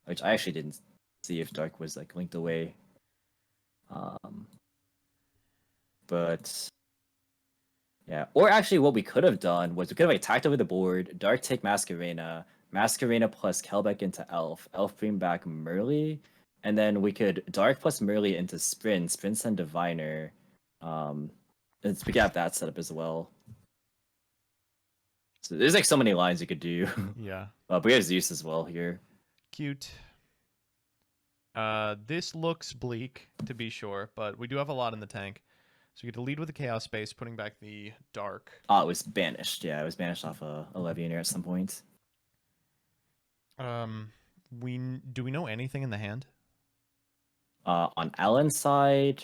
which I actually didn't see if dark was like linked away. But yeah, or actually, what we could have done was we could have like attacked over the board, dark take Masquerena, Masquerena plus Kelbeck into Elf, Elf bring back Merly, and then we could dark plus Merly into Sprint, Sprint send Diviner. We could have that set up as well. So there's like so many lines you could do. Yeah. But we have Zeus as well here. Cute. This looks bleak, to be sure, but we do have a lot in the tank. So we get to lead with the Chaos Space, putting back the Dark. Oh, it was banished. Yeah, it was banished off a Levianeer at some point. Do we know anything in the hand? On Alan's side,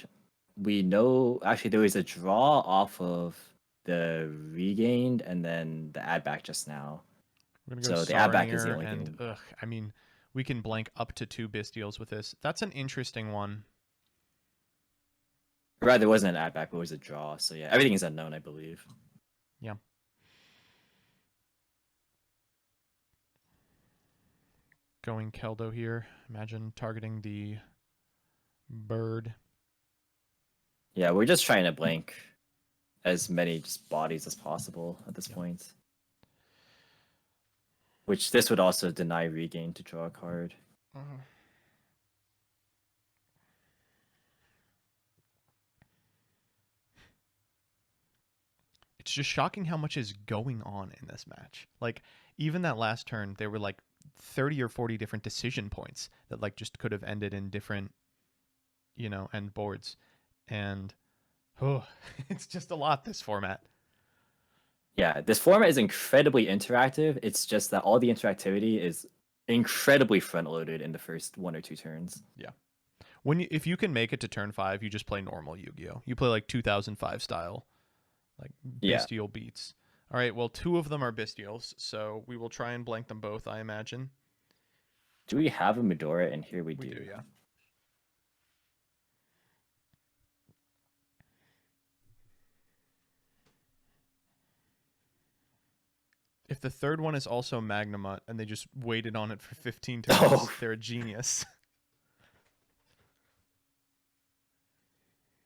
we know actually there was a draw off of the regained and then the add back just now. We're gonna go So the add back is the Sauringer only and thing. I mean, we can blank up to 2 Bystials with this. That's an interesting one. Right, there wasn't an add back, but it was a draw. So yeah, everything is unknown, I believe. Yeah. Going Keldo here. Imagine targeting the bird. Yeah, we're just trying to blank as many just bodies as possible at this point. Which this would also deny regain to draw a card. It's just shocking how much is going on in this match. Like, even that last turn, there were like 30 or 40 different decision points that like just could have ended in different, end boards. And it's just a lot, this format. Yeah, this format is incredibly interactive. It's just that all the interactivity is incredibly front-loaded in the first 1 or 2 turns. Yeah. If you can make it to turn 5, you just play normal Yu-Gi-Oh. You play like 2005 style, like bestial beats. All right, well, 2 of them are bestials, so we will try and blank them both, I imagine. Do we have a Medora in here? We We do. do, yeah. If the third one is also Magnamut and they just waited on it for 15 turns, they're a genius.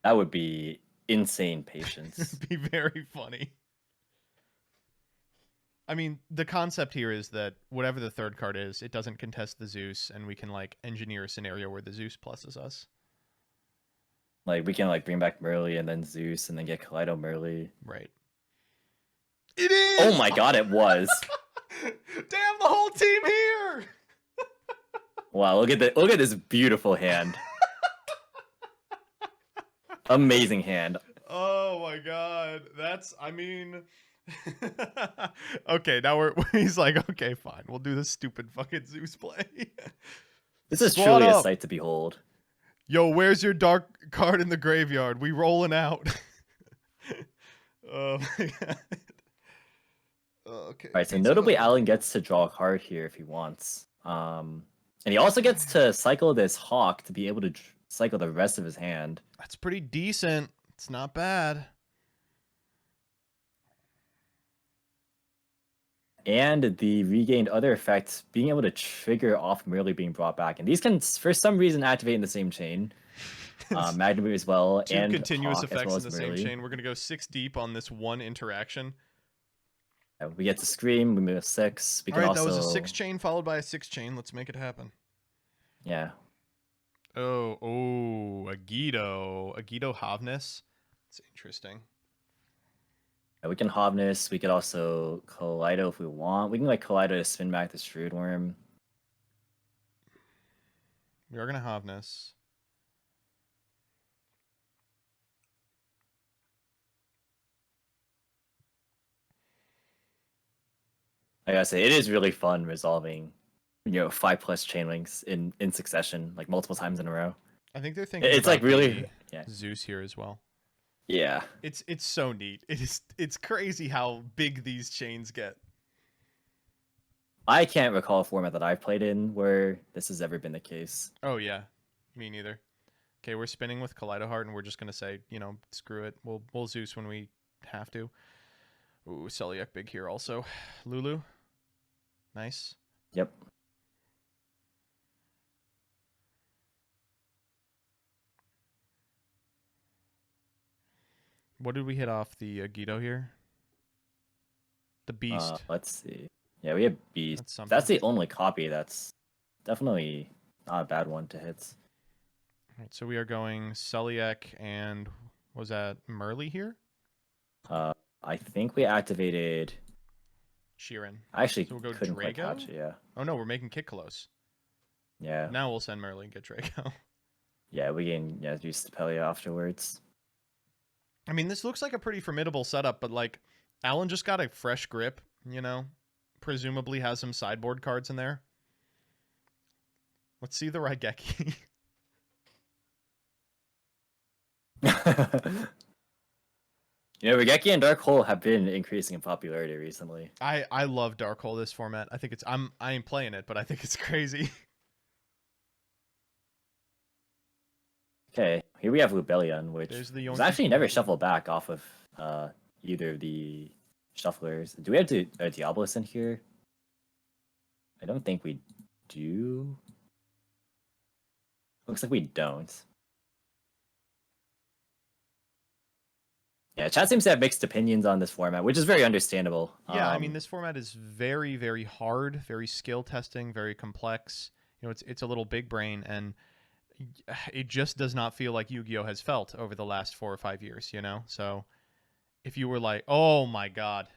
That would be insane patience. It'd be very funny. I mean, the concept here is that whatever the third card is, it doesn't contest the Zeus, and we can like engineer a scenario where the Zeus pluses us. Like we can like bring back Merly and then Zeus and then get Kaleido Merly. Right. It is. Oh my god, it was. Damn, the whole team here. Wow, look at this beautiful hand. Amazing hand. Oh my god. Okay, now he's like, okay, fine. We'll do this stupid fucking Zeus play. This is truly a sight to behold. Yo, where's your dark card in the graveyard? We rolling out. Oh my god. Okay. All right, so notably Alan gets to draw a card here if he wants. And he also gets to cycle this Hawk to be able to cycle the rest of his hand. That's pretty decent. It's not bad. And the regained other effects being able to trigger off merely being brought back. And these can, for some reason, activate in the same chain. Magnum as well. 2 and continuous Hawk effects well in the Merly. same chain. We're going to go 6 deep on this one interaction. We get to Scream. We move 6. We All can right, also... that was a 6 chain followed by a 6 chain. Let's make it happen. Yeah. A Guido Havness. It's interesting. Yeah, we can Hovness. We could also Kaleido if we want. We can like Kaleido to spin back the Shrewd Worm. We are gonna Havness. I gotta say, it is really fun resolving, 5+ chain links in succession, like multiple times in a row. I think they're thinking It's about like really, Zeus here as well. yeah. It's so neat. It's crazy how big these chains get. I can't recall a format that I've played in where this has ever been the case. Oh yeah, me neither. Okay, we're spinning with Kaleido Heart, and we're just gonna say, screw it. We'll Zeus when we have to. Ooh, Celiac big here also. Lulu, nice. Yep. What did we hit off the Guido here? The Beast. Let's see. Yeah, we have Beast. That's the only copy. That's definitely not a bad one to hit. All right, so we are going Celiac and was that Merly here? I think we activated Sheeran. I actually so we'll go couldn't quite Drago? catch it, yeah. Oh no, we're making Kitkalos. Yeah. Now we'll send Merly and get Drago. Yeah, we can do Stapelia afterwards. I mean, this looks like a pretty formidable setup, but like Alan just got a fresh grip, presumably has some sideboard cards in there. Let's see the Raigeki. Raigeki and Dark Hole have been increasing in popularity recently. I love Dark Hole this format. I think I ain't playing it, but I think it's crazy. Okay, here we have Lubellion, which was actually never shuffled back off of either of the shufflers. Do we have Diablos in here? I don't think we do. Looks like we don't. Yeah, chat seems to have mixed opinions on this format, which is very understandable. Yeah, I mean, this format is very, very hard, very skill testing, very complex. It's a little big brain, and it just does not feel like Yu-Gi-Oh has felt over the last 4 or 5 years. So if you were like, oh my god,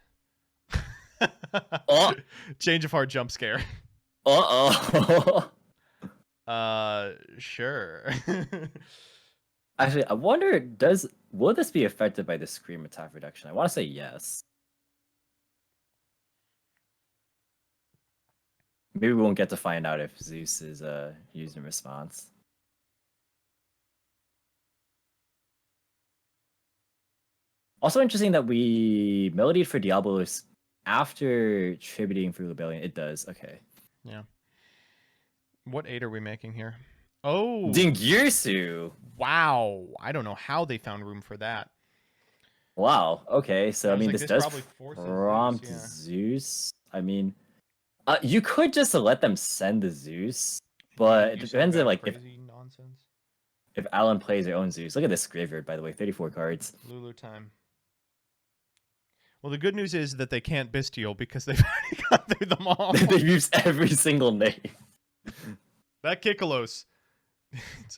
change of heart jump scare. Sure. Actually, I wonder, will this be affected by the Scream attack reduction? I want to say yes. Maybe we won't get to find out if Zeus is used in response. Also interesting that we melodied for Diablos after tributing for Rebellion. It does, okay. Yeah. What 8 are we making here? Oh! Dingirsu! Wow! I don't know how they found room for that. Wow, okay, so I mean, like, this does prompt Zeus. I mean, you could just let them send the Zeus, but it depends on like if Alan plays their own Zeus. Look at this graveyard, by the way, 34 cards. Lulu time. Well, the good news is that they can't Bestial because they've already gone through them all. They've used every single name. That Kitkalos.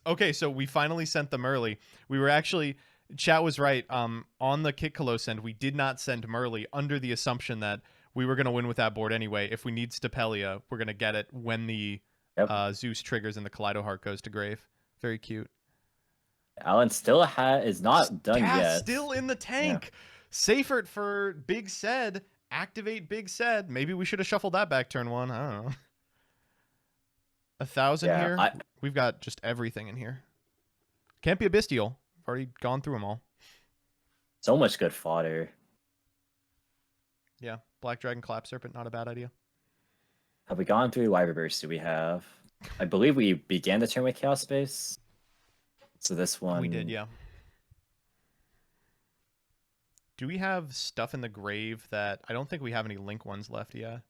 Okay, so we finally sent them early. We were actually... Chat was right. On the Kitkalos end, we did not send Merly under the assumption that we were going to win with that board anyway. If we need Stapelia, we're going to get it when the Zeus triggers and the Kaleido Heart goes to grave. Very cute. Alan still is not done yet. Still in the tank. Yeah. Safert for Big Sed. Activate Big Sed. Maybe we should have shuffled that back turn 1. I don't know. 1,000 here. We've got just everything in here. Can't be a Bestial. I've already gone through them all. So much good fodder. Yeah. Black Dragon Clap Serpent, not a bad idea. Have we gone through live reverse? Do we have? I believe we began the turn with Chaos Space. So this one... We did, yeah. Do we have stuff in the grave that... I don't think we have any Link ones left yet.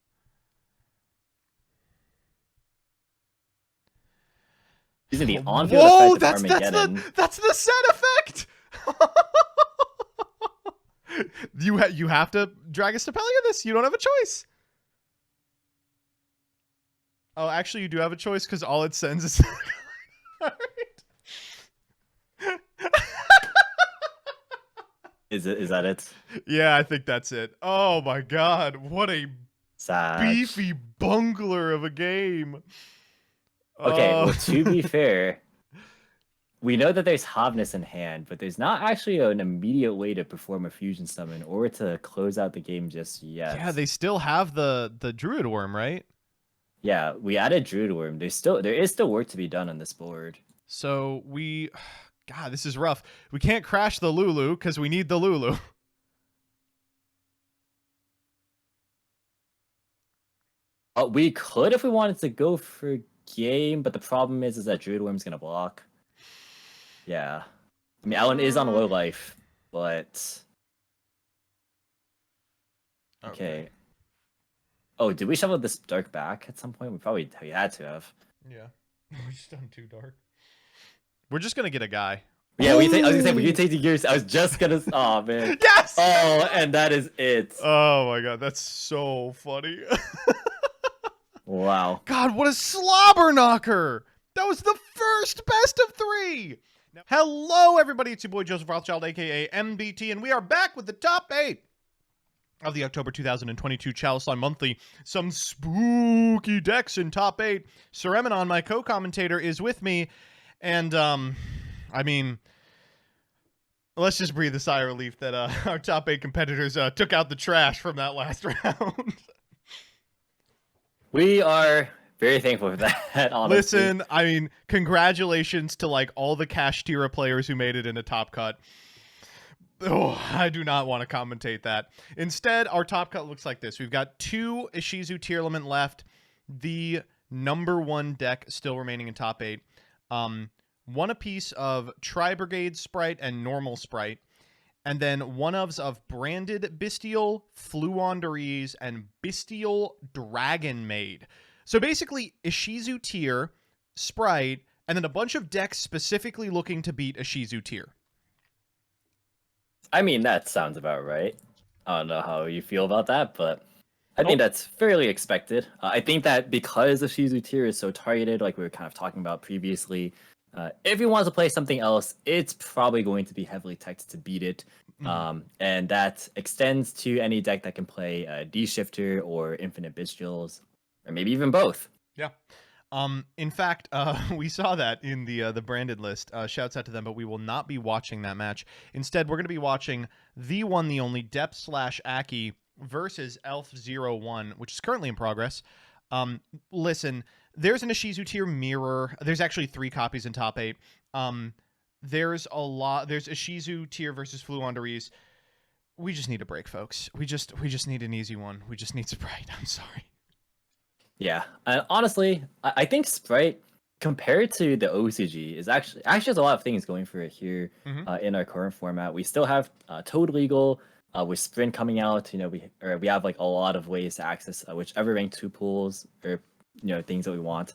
These are the on-field effect of Armageddon. That's the set effect! You have to drag a Stapelia this. You don't have a choice. Oh, actually, you do have a choice because all it sends is... Is that it? Yeah, I think that's it. Oh my god, what a Sad. beefy bungler of a game. Okay, Oh. well, to be fair, we know that there's Havness in hand, but there's not actually an immediate way to perform a fusion summon or to close out the game just Yeah, yet. they still have the Druid Worm, right? Yeah, we added Druid Worm. There is still work to be done on this board. So God, this is rough. We can't crash the Lulu because we need the Lulu. We could if we wanted to go for game, but the problem is that Druid Worm's gonna block. Yeah. I mean, Alan is on low life, but okay. Oh, did we shovel this dark back at some point? We had to have. Yeah. We're just done too dark. We're just gonna get a guy. Yeah, I was gonna say we can take the gears. I was just gonna. Oh man. Yes. Oh, and that is it. Oh my god, that's so funny. Wow. God, what a slobber knocker! That was the first best of 3. Now, hello, everybody. It's your boy Joseph Rothschild, aka MBT, and we are back with the top 8 of the October 2022 Chalislime Monthly. Some spooky decks in top 8. Sereminon, my co-commentator, is with me, and I mean, let's just breathe a sigh of relief that our top 8 competitors took out the trash from that last round. We are very thankful for that, honestly. Listen, I mean, congratulations to like all the Kashtira players who made it into Top Cut. Oh, I do not want to commentate that. Instead, our Top Cut looks like this. We've got 2 Ishizu Tearlament left. The number 1 deck still remaining in top 8. 1 apiece of Tri-Brigade Sprite and Normal Sprite. And then 1/ofs of Branded Bestial, Fluonderese, and Bestial Dragon Maid. So basically, Ishizu tier, Sprite, and then a bunch of decks specifically looking to beat Ishizu tier. I mean, that sounds about right. I don't know how you feel about that, but I think that's fairly expected. I think that because the Shizu tier is so targeted, like we were kind of talking about previously, if you want to play something else, it's probably going to be heavily teched to beat it. And that extends to any deck that can play D-Shifter or Infinite Bestials, or maybe even both. Yeah. In fact, we saw that in the branded list. Shouts out to them, but we will not be watching that match. Instead, we're going to be watching the one, the only Depth/Aki versus Elf01, which is currently in progress. Listen, there's an Ishizu tier mirror. There's actually 3 copies in top 8. There's a lot. There's Ishizu tier versus Fluonderese. We just need a break, folks. We just need an easy one. We just need Sprite. I'm sorry. Yeah, honestly, I think Sprite compared to the OCG is actually has a lot of things going for it here in our current format. We still have Toad Legal with Sprint coming out. You know, we have like a lot of ways to access whichever rank 2 pools or things that we want.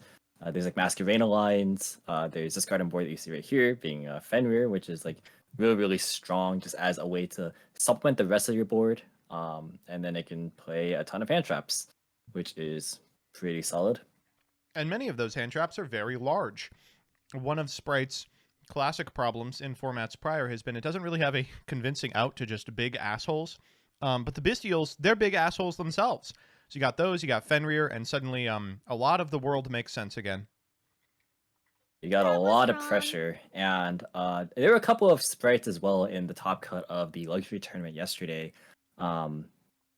There's like Masquerade lines. There's this garden board that you see right here being Fenrir, which is like really strong just as a way to supplement the rest of your board. And then it can play a ton of hand traps, which is pretty solid. And many of those hand traps are very large. One of Sprite's classic problems in formats prior has been it doesn't really have a convincing out to just big assholes. But the Bestials, they're big assholes themselves. So you got those, you got Fenrir, and suddenly a lot of the world makes sense again. You got a lot of pressure, and there were a couple of Sprites as well in the top cut of the luxury tournament yesterday.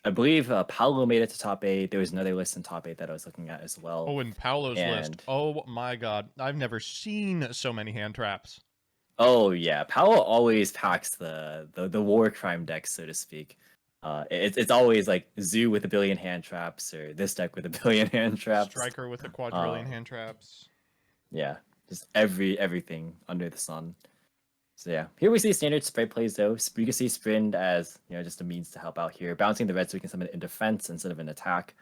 I believe Paolo made it to top 8. There was another list in top 8 that I was looking at as well. Oh, and Paolo's list. Oh my god. I've never seen so many hand traps. Oh yeah, Paolo always packs the war crime deck, so to speak. It's always like Zoo with 1 billion hand traps, or this deck with 1 billion hand traps. Striker with a quadrillion hand traps. Yeah, just everything under the sun. So yeah, here we see standard Sprite plays though. You can see Sprint as just a means to help out here, bouncing the red so we can summon it in defense instead of an attack,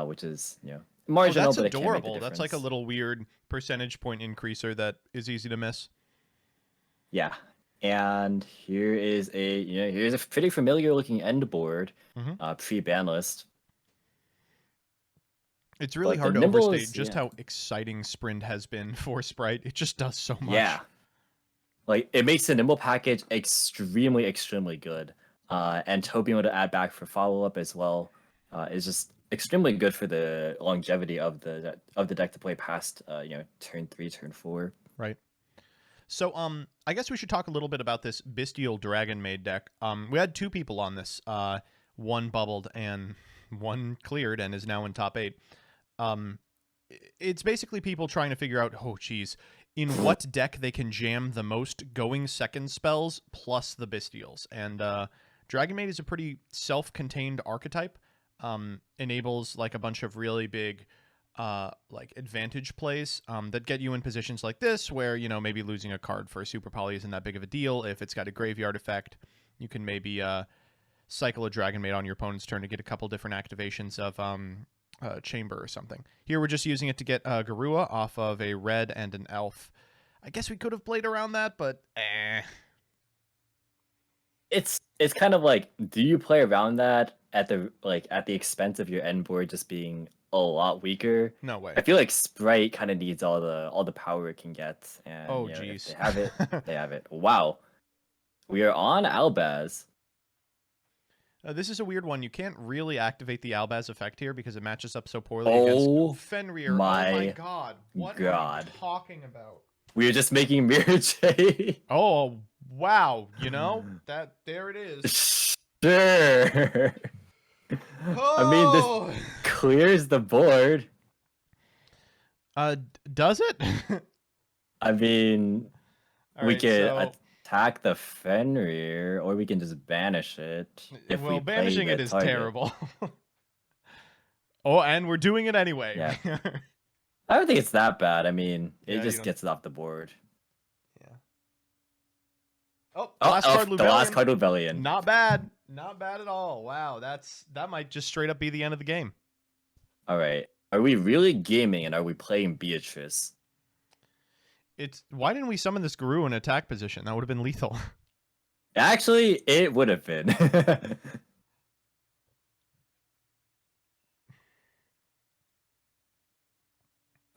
which is marginal. Oh, that's but adorable. That's like a little weird percentage point increaser that is easy to miss. Yeah, and here is here's a pretty familiar looking end board, pre-ban list. It's really hard to overstate just how exciting Sprint has been for Sprite. It just does so much. Yeah. like it makes the nimble package extremely good. And Toad being able to add back for follow up as well is just extremely good for the longevity of the deck to play past turn 3, turn 4. Right. So I guess we should talk a little bit about this Bestial Dragon Maid deck. We had 2 people on this. One bubbled and one cleared and is now in top 8. It's basically people trying to figure out, oh geez, in what deck they can jam the most going second spells plus the Bestials. And Dragon Maid is a pretty self-contained archetype. Enables like a bunch of really big like advantage plays that get you in positions like this where, you know, maybe losing a card for a Super Poly isn't that big of a deal. If it's got a graveyard effect, you can maybe cycle a Dragon Maid on your opponent's turn to get a couple different activations of Chamber or something. Here we're just using it to get Garua off of a red and an elf. I guess we could have played around that, but It's kind of like, do you play around that at the expense of your end board just being a lot weaker? No way. I feel like Sprite kind of needs all the power it can get, and Oh, if geez. they have it, they have it. Wow, we are on Albaz. This is a weird one. You can't really activate the Albaz effect here because it matches up so poorly Oh against Fenrir. my Oh my god. What are God. you talking about? We are just making Mirror J. Oh, wow. You know, there it is. Sure. I mean, Oh! this clears the board. Does it? I mean, All we right, can so, attack the Fenrir, or we can just banish it. If well, we banishing play it the is target. terrible. Oh, and we're doing it anyway. Yeah. I don't think it's that bad. I mean, it Yeah, just gets it off the board. Yeah. Oh, Oh, last card, the last Lubellion. card, Rebellion. Not bad. Not bad at all. Wow, that might just straight up be the end of the game. All right. Are we really gaming, and are we playing Beatrice? Why didn't we summon this Guru in attack position? That would have been lethal. Actually, it would have been.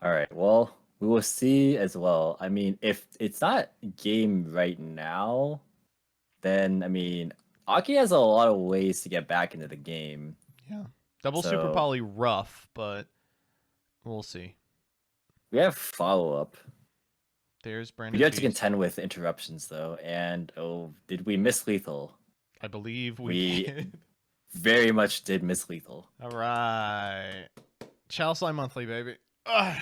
All right. Well, we will see as well. I mean, if it's not game right now, then I mean, Aki has a lot of ways to get back into the game. Yeah. Double Super Poly rough, but we'll see. We have follow up. There's Brandon. We do have to contend with interruptions though, and did we miss lethal? I believe we did. Very much did miss lethal. All right. Chalislime monthly, baby. Ugh.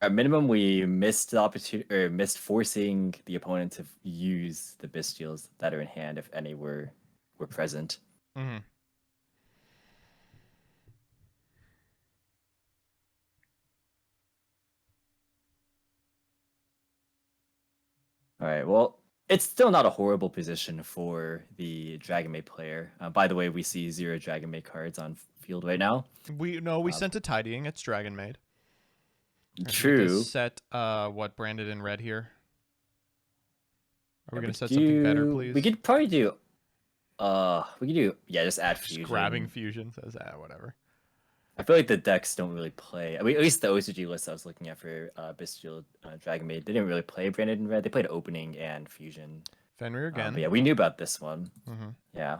At minimum, we missed the opportunity, or missed forcing the opponent to use the Bestials that are in hand, if any were present. Mm-hmm. All right. Well, it's still not a horrible position for the Dragon Maid player. By the way, we see 0 Dragon Maid cards on field right now. We sent a tidying. It's Dragon Maid. True. Set what branded in red here. Are we gonna set something better, please? We could probably do. Just add fusion. Just grabbing fusion says whatever. I feel like the decks don't really play. I mean, at least the OCG list I was looking at for Bestial Dragon Maid, they didn't really play Branded in Red. They played Opening and Fusion. Fenrir again. But yeah, we knew about this one. Mm-hmm. Yeah.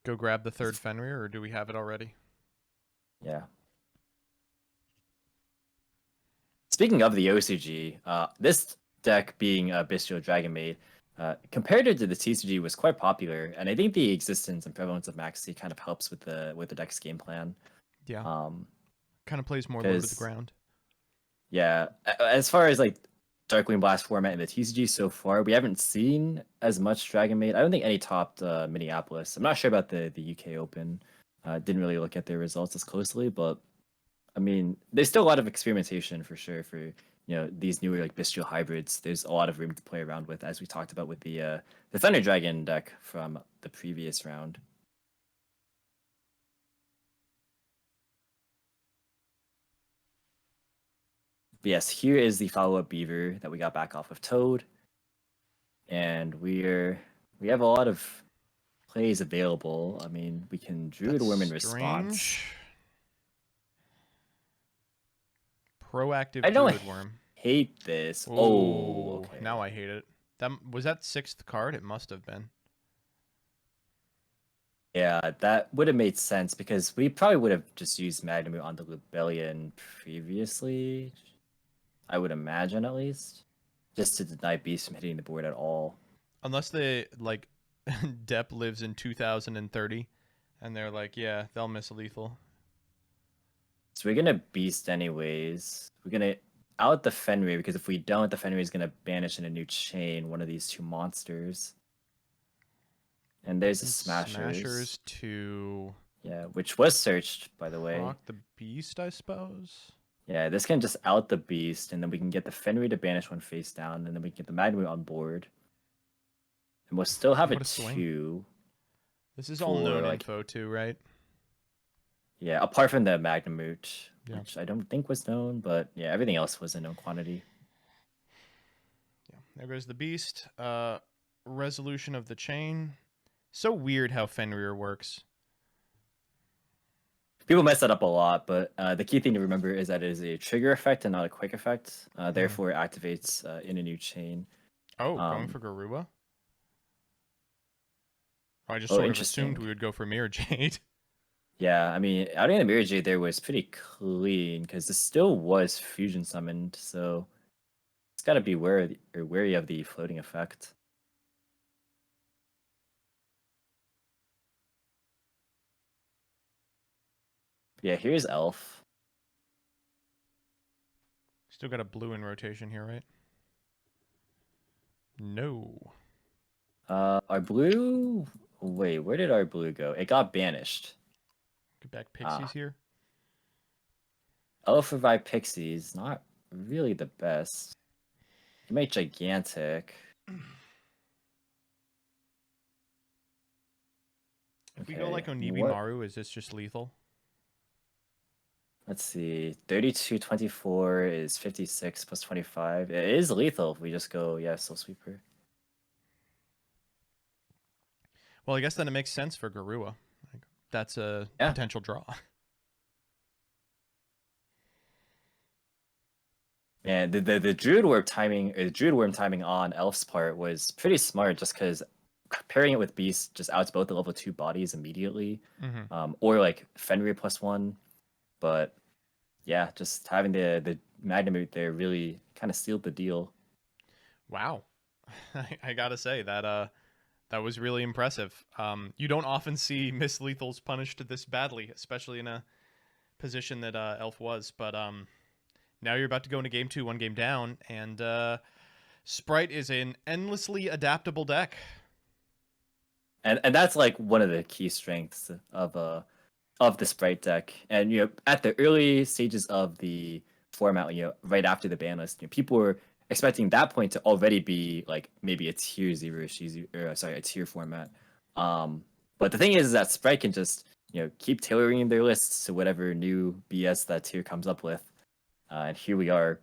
Go grab the third Fenrir, or do we have it already? Yeah. Speaking of the OCG, this deck being Bestial Dragon Maid, compared to the TCG, was quite popular, and I think the existence and prevalence of Maxi kind of helps with the deck's game plan. Yeah. Kind of plays more low to the ground. Yeah. As far as like Darkwing Blast format in the TCG so far, we haven't seen as much Dragon Maid. I don't think any topped Minneapolis. I'm not sure about the UK Open. Didn't really look at their results as closely, but I mean, there's still a lot of experimentation for sure for these newer like Bestial hybrids. There's a lot of room to play around with, as we talked about with the Thunder Dragon deck from the previous round. But yes, here is the follow-up Beaver that we got back off of Toad, and we have a lot of plays available. I mean, we can Druid Worm in response. Proactive Druid Worm. hate this. Oh, Oh, now okay. I hate it. That was that 6th card. It must have been. Yeah, that would have made sense because we probably would have just used Magnum on the Rebellion previously. I would imagine at least. Just to deny Beast from hitting the board at all. Unless they like Depp lives in 2030 and they're like, yeah, they'll miss lethal. So we're gonna Beast anyways. We're gonna out the Fenrir because if we don't, the Fenrir is gonna banish in a new chain one of these two monsters. And there's the And Smashers. Smashers to Yeah, which was searched, by the way. proc the beast, I suppose. Yeah, this can just out the Beast, and then we can get the Fenrir to banish one face down, and then we can get the Magnum on board. And we'll still have a What a swing. 2 This is all for, known like, info too, right? yeah, apart from the Magnamute, Yeah. which I don't think was known, but yeah, everything else was a known quantity. Yeah. There goes the beast. Resolution of the chain. So weird how Fenrir works. People mess that up a lot, but the key thing to remember is that it is a trigger effect and not a quick effect. Therefore, it activates in a new chain. Oh, going for Garuba? I just Oh, sort of interesting. assumed we would go for Mirror Jade. Yeah, I mean, outing the Mirror Jade there was pretty clean because this still was fusion summoned, so it's got to be wary of the floating effect. Yeah, here's Elf. Still got a blue in rotation here, right? No. Our blue. Wait, where did our blue go? It got banished. Get back Pixies here. Elf revive Pixies, not really the best. You make Gigantic. If we go like Onibi what? Maru, is this just lethal? Let's see. 32, 24 is 56 plus 25. It is lethal if we just go, yeah, Soul Sweeper. Well, I guess then it makes sense for Garua. Like, that's a potential draw. And the Druid Worm timing, or the Druid Worm timing on Elf's part was pretty smart just because pairing it with Beast just outs both the level 2 bodies immediately. Or like Fenrir +1. But yeah, just having the Magnamute there really kind of sealed the deal. Wow. I gotta say that that was really impressive. You don't often see Miss Lethals punished this badly, especially in a position that Elf was. But now you're about to go into game 2, 1 game down, and Sprite is an endlessly adaptable deck. And that's like one of the key strengths of the Sprite deck. And you know, at the early stages of the format, you know, right after the ban list, you know, people were expecting that point to already be like maybe a tier 0 or sorry, a tier format. But the thing is that Sprite can just, you know, keep tailoring their lists to whatever new BS that tier comes up with. And here we are.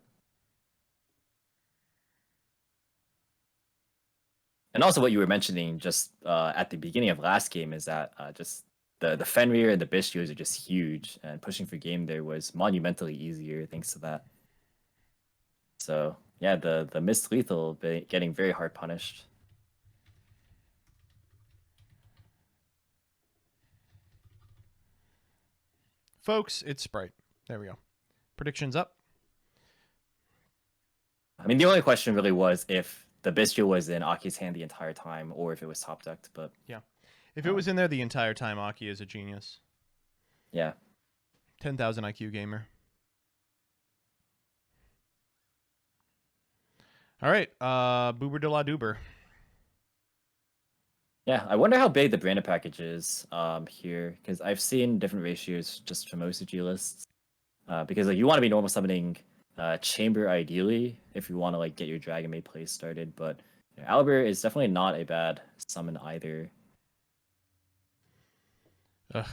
And also what you were mentioning just at the beginning of last game is that just the Fenrir and the Bishios are just huge, and pushing for game there was monumentally easier thanks to that. So yeah, the Mist Lethal getting very hard punished. Folks, it's Sprite. There we go. Predictions up. I mean, the only question really was if the Bistio was in Aki's hand the entire time, or if it was top decked. But yeah, if it was in there the entire time, Aki is a genius. Yeah, 10,000 IQ gamer. All right, Boober de la Doober. Yeah, I wonder how big the branded package is here, because I've seen different ratios just from OCG lists. Because like you want to be normal summoning Chamber ideally if you want to like get your Dragon Maid play started, but you know, Albert is definitely not a bad summon either. Ugh.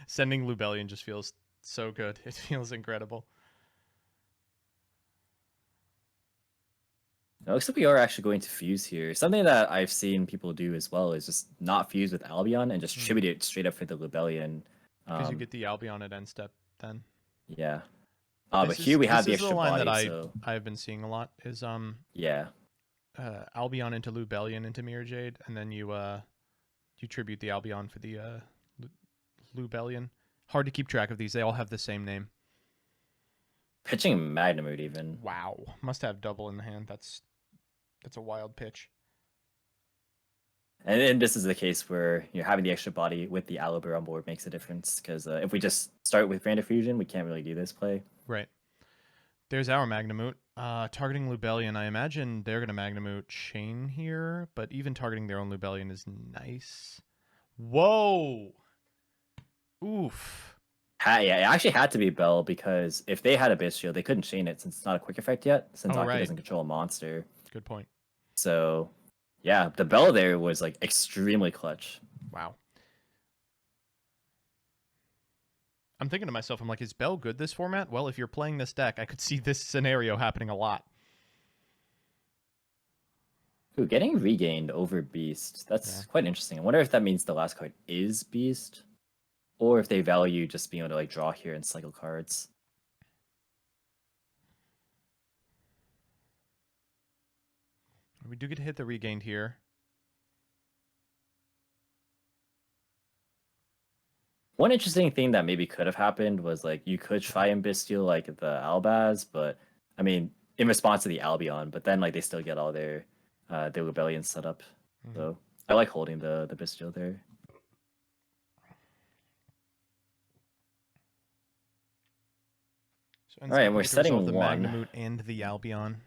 Sending Lubellion just feels so good. It feels incredible. It looks like we are actually going to fuse here. Something that I've seen people do as well is just not fuse with Albion and just tribute it straight up for the Lubellion. Because you get the Albion at end step then. Yeah. But here we have This the is the extra line that body, so I've been seeing a lot is yeah. Albion into Lubellion into Mirror Jade, and then you tribute the Albion for the Lubellion. Hard to keep track of these. They all have the same name. Pitching Magnemute even. Wow, must have double in the hand. That's a wild pitch. And this is the case where having the extra body with the Owlbear on board makes a difference, because if we just start with Brand of Fusion, we can't really do this play. Right. There's our Magnemute. Targeting Lubellion, I imagine they're going to Magnemute Chain here, but even targeting their own Lubellion is nice. Whoa! Oof. Yeah, it actually had to be Bell, because if they had a Base Shield, they couldn't chain it since it's not a quick effect yet, since Aki right. doesn't control a monster. Good point. So, yeah, the Bell there was like extremely clutch. Wow. I'm thinking to myself, I'm like, is Bell good this format? Well, if you're playing this deck, I could see this scenario happening a lot. Ooh, getting regained over Beast. That's quite interesting. I wonder if that means the last card is Beast, or if they value just being able to like draw here and cycle cards. We do get to hit the regained here. One interesting thing that maybe could have happened was like you could try and Bestial like the Albaz, but I mean in response to the Albion, but then like they still get all their Rebellion set up. So I like holding the Bestial there. So all right, and we're setting the one. Magnemute and the Albion.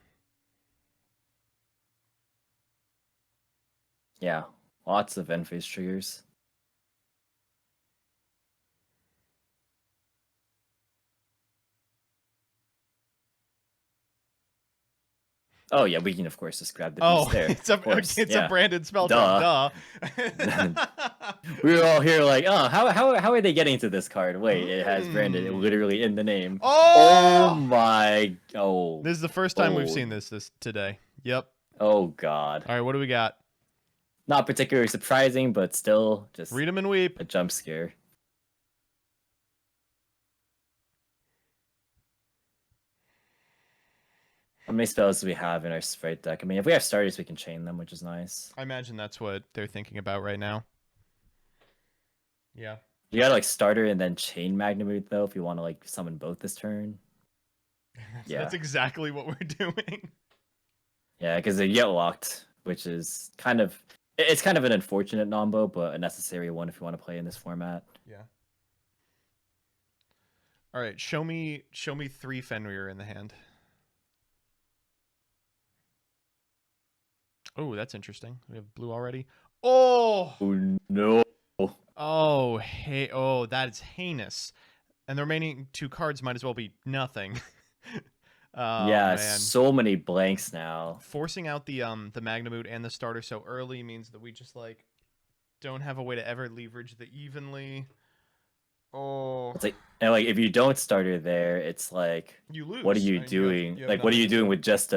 Yeah, lots of end phase triggers. Oh yeah, we can of course just grab the beast there. It's a branded spell duh. We were all here like, oh, how are they getting to this card? Wait, it has branded literally in the name. Oh my! Oh, this is the first time we've seen this today. Yep. Oh god. All right, what do we got? Not particularly surprising, but still just read 'em and weep. A jump scare. How many spells do we have in our Sprite deck? I mean, if we have starters, we can chain them, which is nice. I imagine that's what they're thinking about right now. Yeah. You gotta like starter and then chain Magnemute though, if you want to like summon both this turn. That's exactly what we're doing. Yeah, because they get locked, which is kind of an unfortunate nombo, but a necessary one if you want to play in this format. Yeah. All right, show me 3 Fenrir in the hand. Oh, that's interesting. We have blue already. Oh no. Oh, hey. Oh, that is heinous. And the remaining 2 cards might as well be nothing. Yeah, man. So many blanks now. Forcing out the Magnemute and the starter so early means that we just like don't have a way to ever leverage the evenly. Oh. It's like if you don't starter there, it's like you lose. What are you doing? You have what are you doing with just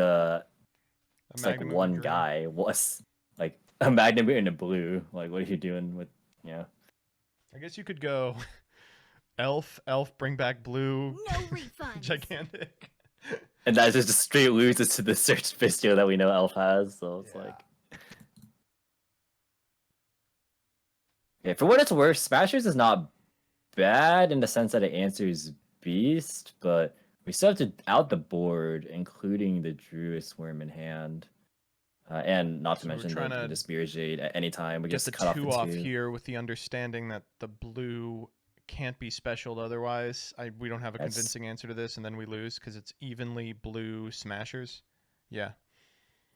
it's like one guy? What's like a Magnemute and a blue? Like what are you doing with I guess you could go elf, bring back blue. No refund. Gigantic. And that just straight loses to the search Bistio that we know elf has, so it's like yeah, for what it's worth, Smashers is not bad in the sense that it answers Beast, but we still have to out the board, including the Druid's Worm in hand. And not to mention the Spirit Jade at any time. We just cut off the 2 here with the understanding that the blue can't be specialed otherwise. We don't have a convincing answer to this, and then we lose because it's evenly blue Smashers. Yeah.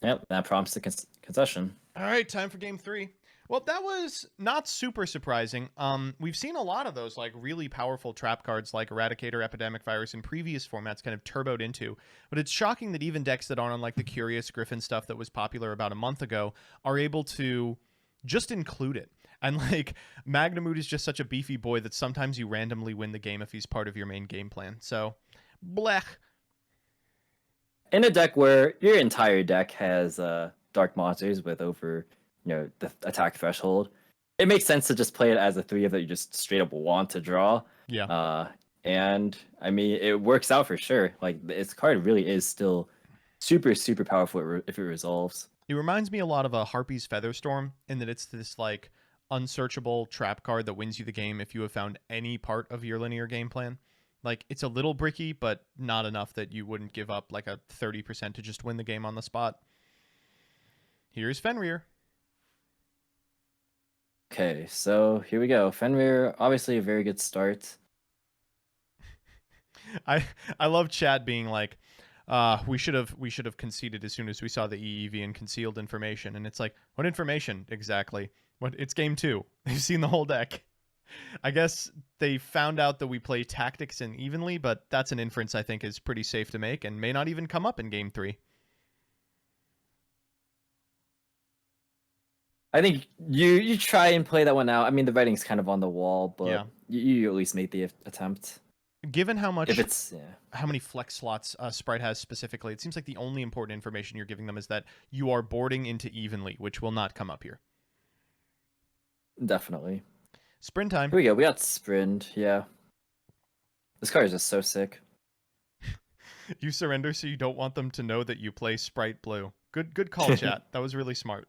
Yep, that prompts the concession. All right, time for game 3. Well, that was not super surprising. We've seen a lot of those like really powerful trap cards like Eradicator, Epidemic Virus in previous formats kind of turboed into. But it's shocking that even decks that aren't on like the Curious Griffin stuff that was popular about a month ago are able to just include it. And like Magnemute is just such a beefy boy that sometimes you randomly win the game if he's part of your main game plan. So, blech. In a deck where your entire deck has dark monsters with over the attack threshold, it makes sense to just play it as a 3 of that you just straight up want to draw. Yeah. And I mean, it works out for sure. Like its card really is still super super powerful if it resolves. It reminds me a lot of a Harpy's Featherstorm in that it's this like unsearchable trap card that wins you the game if you have found any part of your linear game plan. Like it's a little bricky, but not enough that you wouldn't give up like a 30% to just win the game on the spot. Here's Fenrir. Okay, so here we go. Fenrir, obviously a very good start. I love chat being like, we should have conceded as soon as we saw the EEV and concealed information. And it's like, what information exactly? What? It's game 2. They've seen the whole deck. I guess they found out that we play tactics and evenly, but that's an inference I think is pretty safe to make and may not even come up in game 3. I think you try and play that one out. I mean, the writing's kind of on the wall, but Yeah. you at least make the attempt. Given how much, If it's how many flex slots Sprite has specifically, it seems like the only important information you're giving them is that you are boarding into evenly, which will not come up here. definitely. Sprint time. Here we go. We got Sprint. Yeah. This card is just so sick. You surrender so you don't want them to know that you play Sprite Blue. Good call, chat. That was really smart.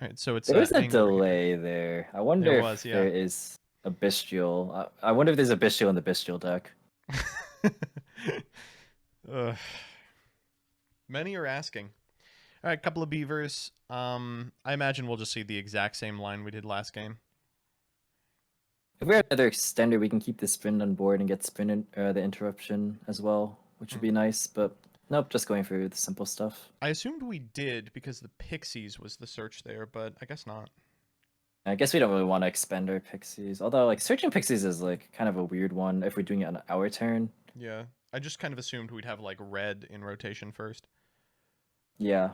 All right, so it's There was a Angler here. delay there. I wonder There if was, yeah. there is a Bestial. I wonder if there's a Bestial in the Bestial deck. Many are asking. All right, couple of beavers. I imagine we'll just see the exact same line we did last game. If we have another extender, we can keep the Sprint on board and get Sprint the interruption as well, which would be nice. But nope, just going for the simple stuff. I assumed we did because the Pixies was the search there, but I guess not. I guess we don't really want to expend our Pixies. Although, like, searching Pixies is, like, kind of a weird one if we're doing it on our turn. Yeah, I just kind of assumed we'd have, like, red in rotation first. Yeah.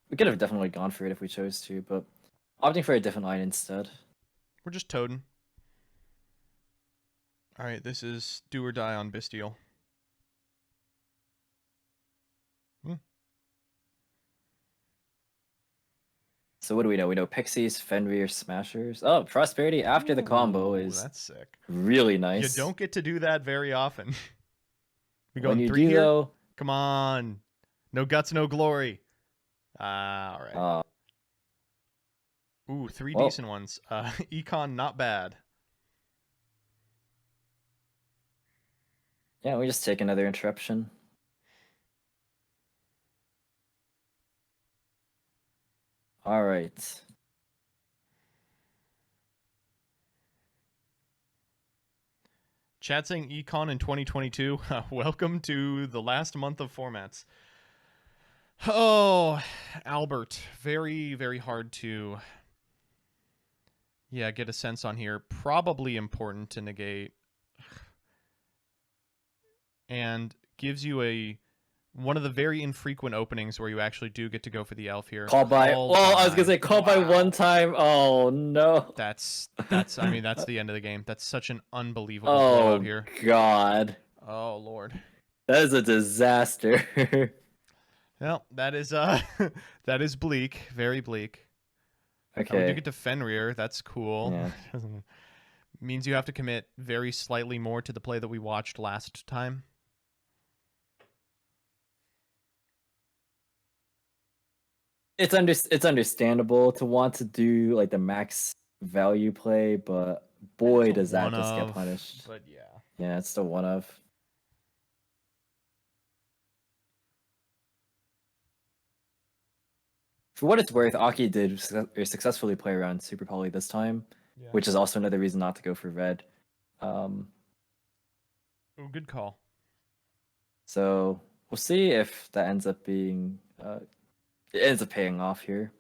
We could have definitely gone for it if we chose to, but opting for a different line instead. We're just toading. All right, this is do or die on Bestial. So what do we know? We know Pixies, Fenrir, Smashers. Oh, Prosperity after the combo is that's sick. really nice. You don't get to do that very often. We when going you 3 do, here? though, Come on. No guts, no glory. All right. Ooh, 3 well, decent ones. Econ, not bad. yeah, we just take another interruption. All right. Chat saying Econ in 2022. Welcome to the last month of formats. Oh, Albert. Very, very hard to get a sense on here. Probably important to negate. And gives you one of the very infrequent openings where you actually do get to go for the elf here. Call by. I was gonna say call by one time. Oh no. That's I mean that's the end of the game. That's such an unbelievable blowout here. God. Oh Lord. That is a disaster. Well, that is that is bleak, very bleak. Okay. We do get to Fenrir. That's cool. Yeah. Means you have to commit very slightly more to the play that we watched last time. It's understandable to want to do like the max value play, but boy does that just get punished. But yeah. Yeah, it's still one of. For what it's worth, Aki did successfully play around Super Poly this time, which is also another reason not to go for red. Oh, good call. So we'll see if that ends up being it ends up paying off here.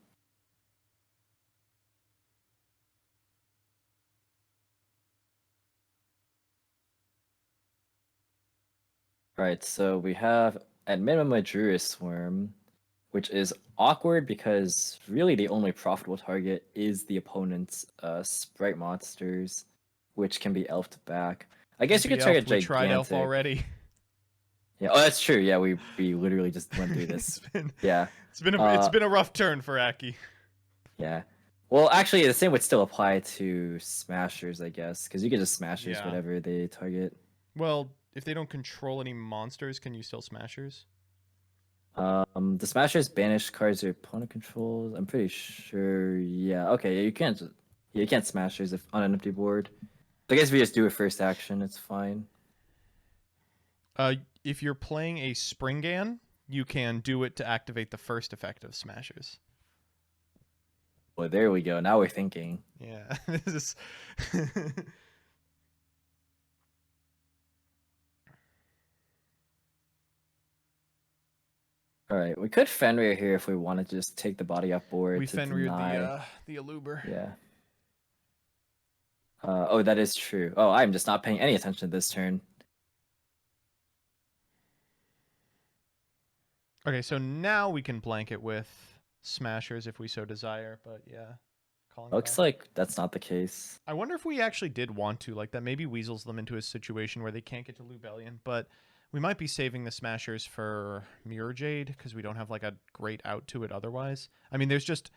Right, so we have at minimum a Druid Swarm, which is awkward because really the only profitable target is the opponent's Sprite monsters, which can be elfed back. I guess you could target Gigantic. We tried elf already. Yeah, oh, that's true. Yeah, we literally just went through this. It's been a rough turn for Aki. Yeah. Well, actually, the same would still apply to smashers, I guess, because you could just smashers Yeah. whatever they target. Well, if they don't control any monsters, can you still smashers? The smashers banish cards your opponent controls. I'm pretty sure. Yeah. Okay. Yeah, you can't. Yeah, you can't smashers if on an empty board. I guess if you just do a first action, it's fine. If you're playing a Springan, you can do it to activate the first effect of smashers. Well, there we go. Now we're thinking. Yeah, this is. All right, we could Fenrir here if we wanted to just take the body off board We to Fenrir deny. the Aluber. Yeah. Oh, that is true. Oh, I'm just not paying any attention this turn. Okay, so now we can blanket with smashers if we so desire, but yeah. Looks like that's not the case. I wonder if we actually did want to, like that maybe weasels them into a situation where they can't get to Lubellion, but we might be saving the smashers for Mirror Jade because we don't have like a great out to it otherwise. I mean, there's just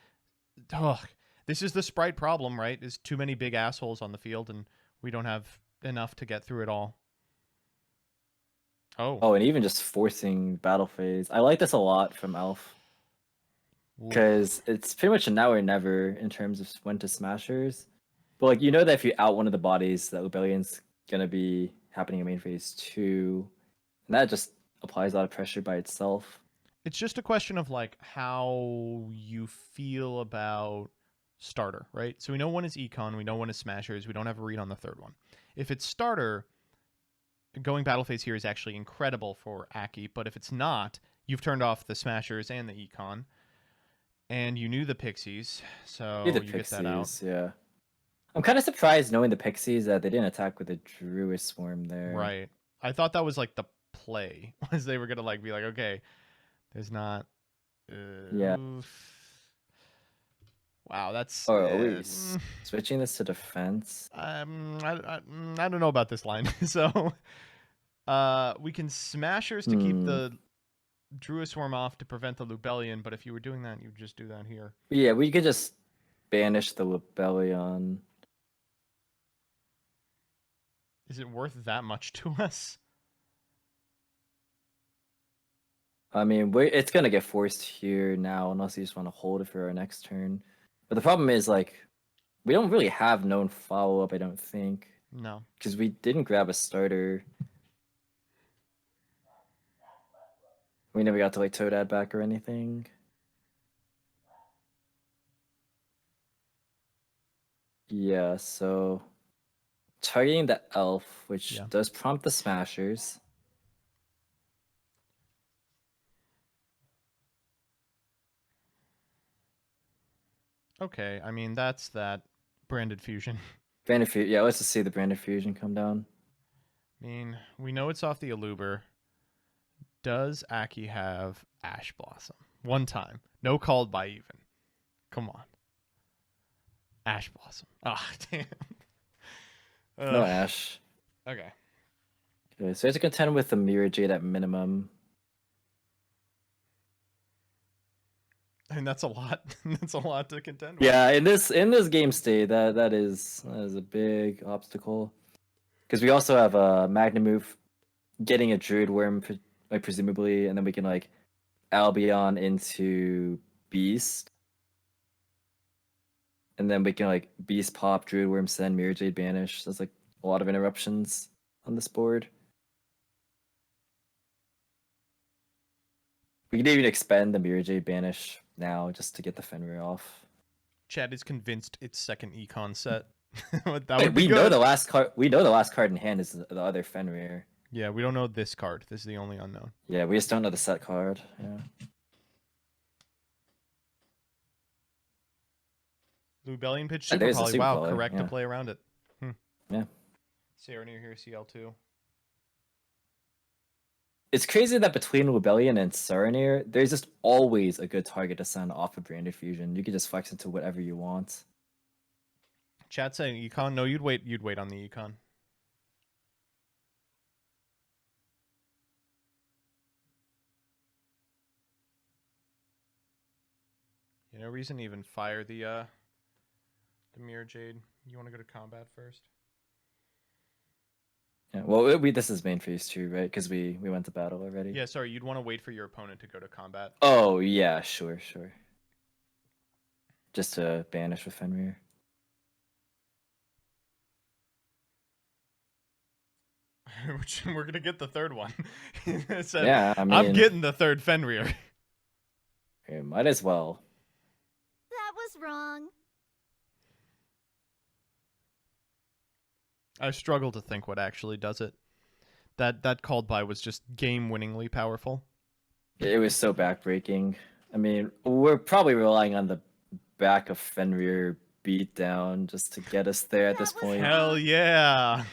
this is the Sprite problem, right? There's too many big assholes on the field and we don't have enough to get through it all. Oh, and even just forcing battle phase. I like this a lot from Elf. Because it's pretty much a now or never in terms of when to smashers. But like you know that if you out one of the bodies, that Lubellion's gonna be happening in main phase 2. And that just applies a lot of pressure by itself. It's just a question of like how you feel about starter, right? So we know one is econ, we know one is smashers, we don't have a read on the third one. If it's starter, going battle phase here is actually incredible for Aki, but if it's not, you've turned off the smashers and the econ. And you knew the pixies, so you get that out. Yeah. I'm kind of surprised knowing the pixies that they didn't attack with a Druid Swarm there. Right. I thought that was like the play, was they were gonna like be like, okay, there's not. Yeah. Wow, that's. Oh, are we switching this to defense? I don't know about this line. So, we can smashers to keep the Druid Swarm off to prevent the Lubellion, but if you were doing that, you'd just do that here. Yeah, we could just banish the Lubellion. Is it worth that much to us? I mean, it's gonna get forced here now, unless you just want to hold it for our next turn. But the problem is, like, we don't really have known follow-up, I don't think. No. Because we didn't grab a starter. We never got to, like, Toadad back or anything. Yeah, so... targeting the elf, which does prompt the smashers. Okay, I mean, that's that branded fusion. Branded fusion, yeah, let's just see the branded fusion come down. I mean, we know it's off the Aluber. Does Aki have Ash Blossom? One time. No called by even. Come on. Ash Blossom. Ah, damn. No Ash. Okay. Okay, so it's a contend with the Mirror Jade at minimum. I mean, that's a lot. That's a lot to contend with. Yeah, in this game state, that is a big obstacle. Because we also have a Magna move, getting a Druid Worm, like presumably, and then we can like Albion into Beast, and then we can like Beast pop, Druid Worm send, Mirror Jade banish. That's like a lot of interruptions on this board. We could even expend the Mirror Jade banish now just to get the Fenrir off. Chad is convinced it's second econ set. We know the last card. We know the last card in hand is the other Fenrir. Yeah, we don't know this card. This is the only unknown. Yeah, we just don't know the set card. Yeah. Lubellion pitch super poly. Wow, poly. Correct to play around it. Yeah. Sarah near here, CL2. It's crazy that between Lubellion and Saranir, there's just always a good target to send off of Branded Fusion. You can just flex into whatever you want. Chat saying econ. No, you'd wait on the econ. No reason to even fire the the Mirror Jade. You want to go to combat first? Yeah, well, this is main phase 2, right? Because we went to battle already. Yeah, sorry. You'd want to wait for your opponent to go to combat. Oh, yeah, sure. Just to banish with Fenrir. We're gonna get the third one. So, Yeah, I mean, I'm getting the third Fenrir. Okay, might as well. That was wrong. I struggle to think what actually does it. That called by was just game-winningly powerful. It was so backbreaking. I mean, we're probably relying on the back of Fenrir beatdown just to get us there at this point. Hell yeah!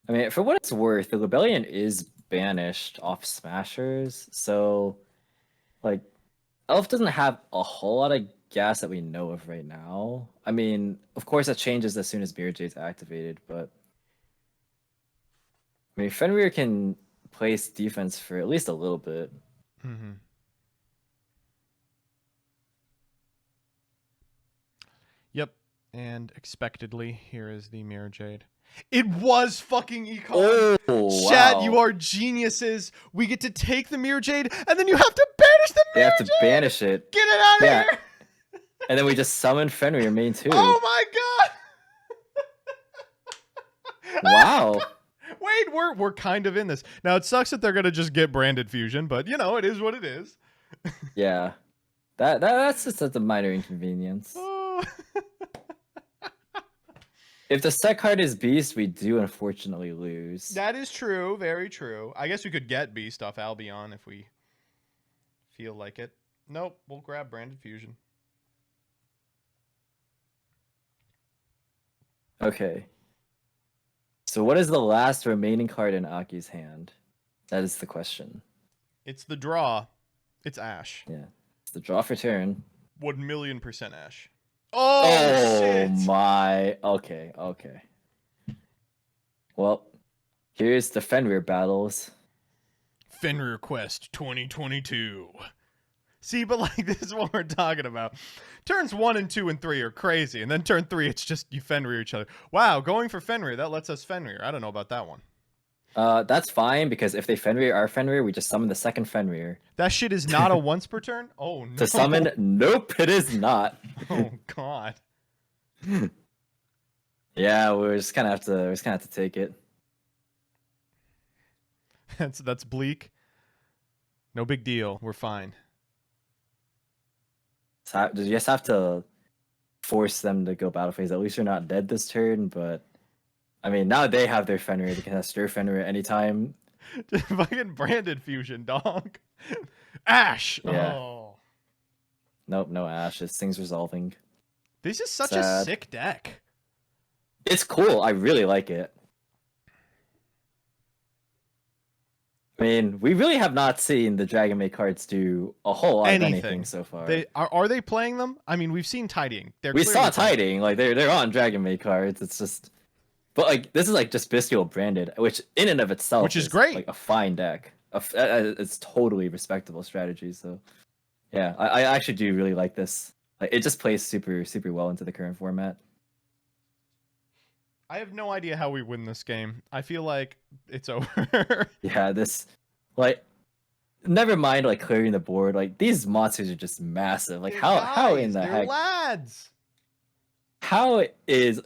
I mean, for what it's worth, the Rebellion is banished off Smashers, so like Elf doesn't have a whole lot of gas that we know of right now. I mean, of course that changes as soon as Mirror Jade's activated, but I mean Fenrir can place defense for at least a little bit. Mm-hmm. Yep, and expectedly, here is the Mirror Jade. It was fucking Econ. Oh, Chat, wow. you are geniuses. We get to take the Mirror Jade, and then you have to banish the They Mirror have to Jade. banish it. Get it out of Yeah. here. And then we just summon Fenrir main 2. Oh my god. Wow. Wait, we're kind of in this. Now, it sucks that they're going to just get branded fusion, but, you know, it is what it is. Yeah. That's just a minor inconvenience. Oh. If the set card is Beast, we do unfortunately lose. That is true. Very true. I guess we could get Beast off Albion if we feel like it. Nope. We'll grab branded fusion. Okay. So what is the last remaining card in Aki's hand? That is the question. It's the draw. It's Ash. Yeah. It's the draw for turn. 1,000,000% Ash. Oh, shit. my. Okay. Well, here's the Fenrir battles. Fenrir Quest 2022. See, but like this is what we're talking about. Turns 1 and 2 and 3 are crazy, and then turn 3 it's just you Fenrir each other. Wow, going for Fenrir, that lets us Fenrir. I don't know about that one. That's fine because if they Fenrir our Fenrir, we just summon the second Fenrir. That shit is not a once per turn? Oh no. To summon? Nope, it is not. Oh god. Yeah, we're just gonna have to take it. That's bleak. No big deal. We're fine. So you just have to force them to go battle phase. At least you're not dead this turn, but I mean now they have their Fenrir. They can have stir Fenrir at any time. Just fucking branded fusion, dog. Ash. Yeah. Oh. Nope, no Ash. This thing's resolving. This is such a Sad. sick deck. It's cool. I really like it. I mean, we really have not seen the Dragon Maid cards do a whole lot of anything so far. They are they playing them? I mean, we've seen Tidying. We saw Tiding, like they're on Dragon Maid cards. It's just, but like this is like just Bestial branded, which in and of itself, Which is great. like a fine deck. It's totally respectable strategy. So, yeah, I actually do really like this. Like it just plays super well into the current format. I have no idea how we win this game. I feel like it's over. Yeah, this, like, never mind like clearing the board. Like these monsters are just massive. Like how in the they're heck? lads. How is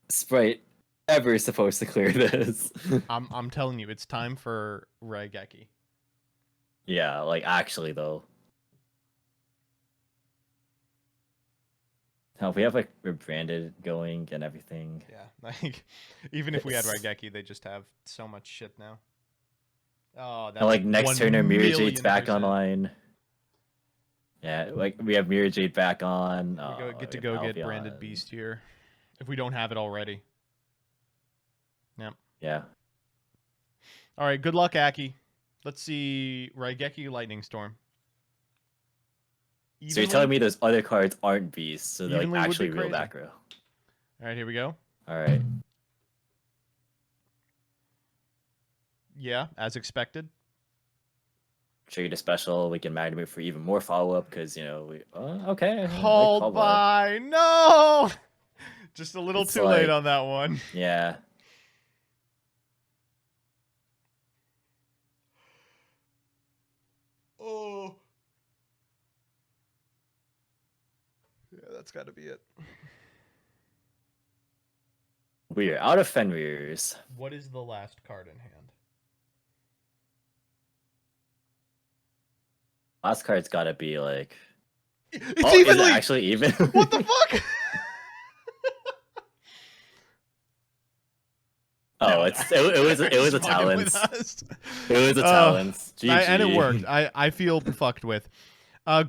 Sprite ever supposed to clear this? I'm telling you, it's time for Raigeki. Yeah, like actually though. Now, if we have like rebranded going and everything. Yeah, like even if we had Raigeki, they just have so much shit now. Oh, that's And like next turn, our Mirror Jade's back 1,000,000%. online. Yeah, like we have Mirror Jade back on. We get to go get branded Beast here, if we don't have it already. Yep. Yeah. All right. Good luck, Aki. Let's see Raigeki Lightning Storm. So you're telling me those other cards aren't beasts, so they're like Evenly would be actually real crazy. back row. All right, here we go. All right. Yeah, as expected. Triggered a special. We can magnum it for even more follow up because okay. Hold by. No! Just a little It's too late like- on that one. Yeah. Oh. Yeah, that's got to be it. We're out of Fenrir's. What is the last card in hand? Last card's got to be like. It's Is it evenly. actually even? What the fuck? Oh, it was a Just fucking talent. with us. It was a talent. And it GG. worked. I feel fucked with.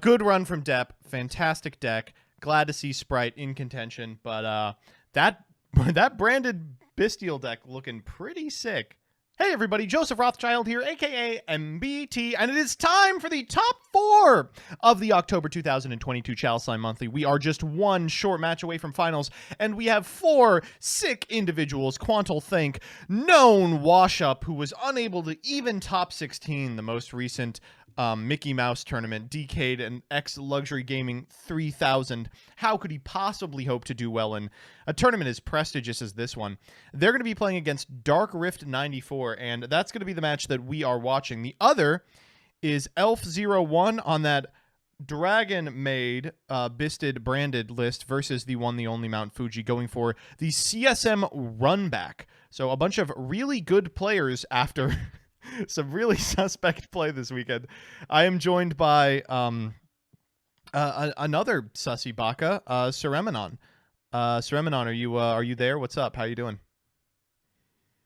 Good run from Depp. Fantastic deck. Glad to see Sprite in contention, but that branded Bestial deck looking pretty sick. Hey everybody, Joseph Rothschild here, aka MBT, and it is time for the top 4 of the October 2022 Chalislime Monthly. We are just one short match away from finals, and we have 4 sick individuals. Quantal Think, known wash-up, who was unable to even top 16, the most recent Mickey Mouse tournament, DK'd an ex-Luxury Gaming 3000. How could he possibly hope to do well in a tournament as prestigious as this one? They're going to be playing against Dark Rift 94, and that's going to be the match that we are watching. The other is Elf01 on that Dragon-made Bisted branded list versus the one, the only Mount Fuji, going for the CSM runback. So a bunch of really good players after... some really suspect play this weekend. I am joined by another sussy baka, Sereminon. Sereminon, are you there? What's up? How you doing?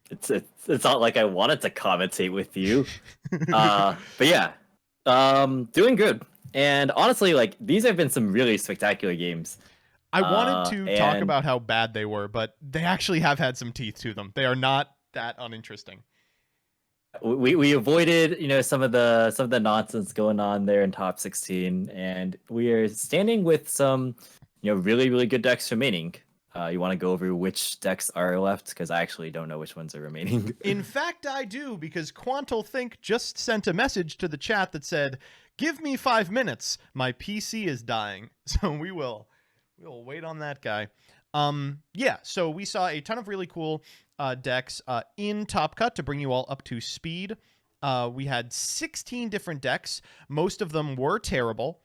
It's not like I wanted to commentate with you, but yeah, doing good. And honestly, like these have been some really spectacular games. I wanted to talk and- about how bad they were, but they actually have had some teeth to them. They are not that uninteresting. We avoided some of the nonsense going on there in top 16, and we are standing with some really really good decks remaining. You want to go over which decks are left, because I actually don't know which ones are remaining. In fact, I do, because Quantal Think just sent a message to the chat that said, "Give me 5 minutes. My PC is dying." So we'll wait on that guy. Yeah, so we saw a ton of really cool decks in Top Cut to bring you all up to speed. We had 16 different decks. Most of them were terrible.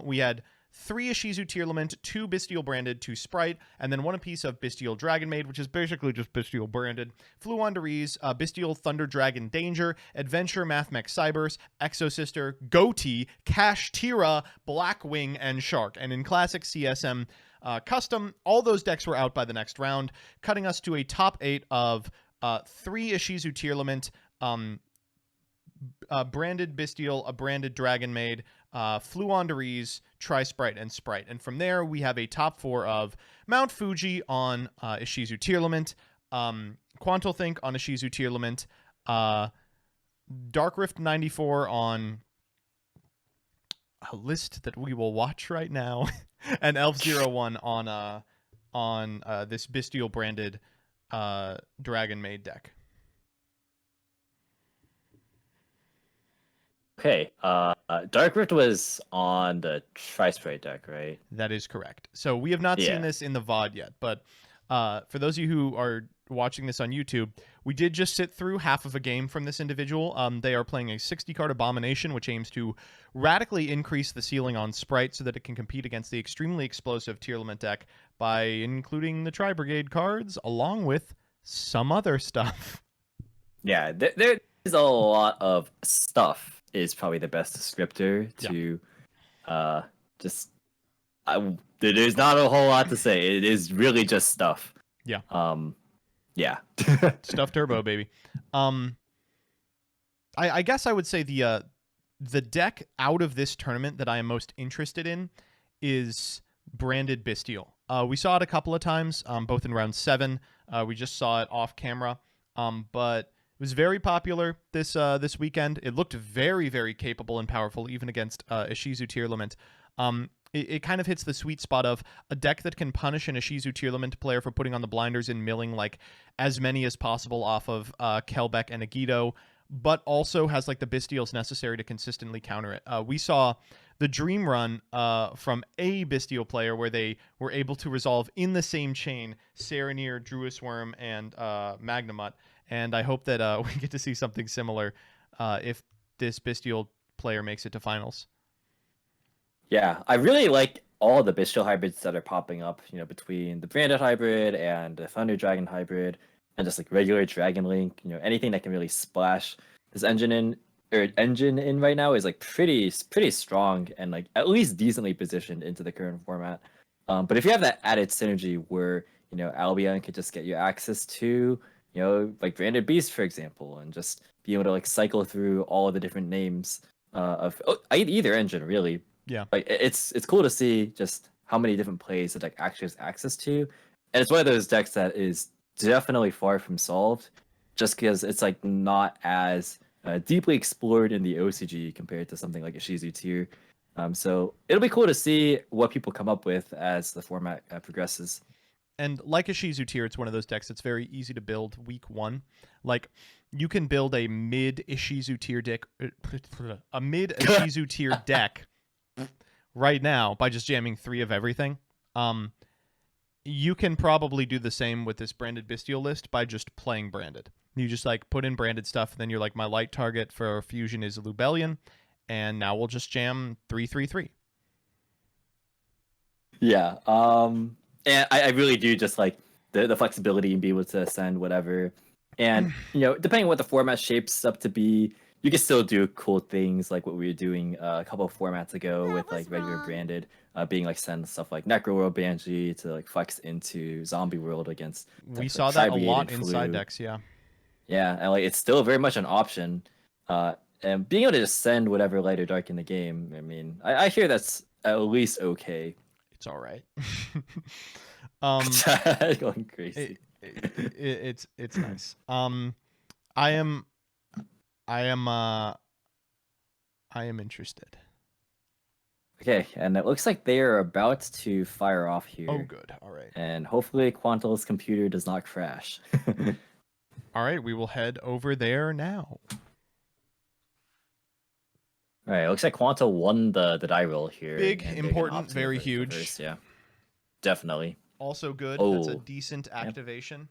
We had 3 Ishizu Tearlament, 2 Bestial branded, 2 Sprite, and then 1 apiece of Bestial Dragon Maid, which is basically just Bestial branded. Fluonderies, Bestial Thunder Dragon Danger, Adventure Mathmech Cybers, Exo Sister, Goatee, Cash Tira, Blackwing, and Shark. And in classic CSM custom, all those decks were out by the next round, cutting us to a top 8 of 3 Ishizu Tearlament, branded Bestial, a branded Dragon Maid, Fluonderies, Tri-Sprite, and Sprite. And from there, we have a top 4 of Mount Fuji on Ishizu Tearlament, Quantal Think on Ishizu Tearlament, Dark Rift 94 on a list that we will watch right now, and Elf01 on this Bestial branded Dragon Maid deck. Okay, Dark Rift was on the Tri-Sprite deck, right? That is correct. So we have not seen Yeah. this in the VOD yet, but for those of you who are watching this on YouTube, we did just sit through half of a game from this individual. They are playing a 60-card Abomination, which aims to radically increase the ceiling on Sprite so that it can compete against the extremely explosive Tearlament deck by including the Tri-Brigade cards, along with some other stuff. Yeah, there is a lot of stuff is probably the best descriptor to there's not a whole lot to say. It is really just stuff. Yeah. Yeah. Stuff Turbo, baby. I guess I would say the deck out of this tournament that I am most interested in is branded Bestial. We saw it a couple of times, both in round 7. We just saw it off camera, but it was very popular this weekend. It looked very, very capable and powerful, even against Ishizu Tearlament. It kind of hits the sweet spot of a deck that can punish an Ishizu Tearlament player for putting on the blinders and milling like as many as possible off of Kelbeck and Agito, but also has like the Bystials necessary to consistently counter it. We saw the dream run from a Bystial player where they were able to resolve in the same chain Serenir, Druisworm, and Magnamut, and I hope that we get to see something similar if this Bystial player makes it to finals. Yeah, I really like all the Bestial hybrids that are popping up, between the Branded hybrid and the Thunder Dragon hybrid, and just like regular Dragon Link, anything that can really splash this engine in right now is like pretty strong and like at least decently positioned into the current format. But if you have that added synergy where, Albion could just get you access to, like Branded Beast, for example, and just be able to like cycle through all of the different names of either engine really. Yeah. Like it's cool to see just how many different plays the deck actually has access to, and it's one of those decks that is definitely far from solved, just because it's like not as deeply explored in the OCG compared to something like a Shizu tier. So it'll be cool to see what people come up with as the format progresses. And like a Shizu tier, it's one of those decks that's very easy to build week one. Like you can build a mid Ishizu tier deck, a mid Ishizu tier deck right now by just jamming 3 of everything. You can probably do the same with this Branded Bystial list by just playing Branded. You just like put in Branded stuff, and then you're like, my light target for Fusion is Lubellion, and now we'll just jam 3-3-3. Yeah. And I really do just like the flexibility and be able to send whatever. And, depending on what the format shapes up to be, you can still do cool things like what we were doing a couple of formats ago That with like was regular wrong. Branded, being like send stuff like Necro World Banshee to like flex into Zombie World against. We decks saw like that a Tri-Brigade lot and inside Flu. decks, yeah. Yeah, and like it's still very much an option. And being able to just send whatever light or dark in the game, I mean, I hear that's at least okay. It's all right. Going crazy. It's nice. I am interested. Okay, and it looks like they are about to fire off here. Oh, good. All right. And hopefully Quantal's computer does not crash. All right, we will head over there now. All right, it looks like Quantal won the die roll here. Big, and they're gonna important, opt to very reverse, huge. Yeah, definitely. Also good. That's a Oh, decent activation.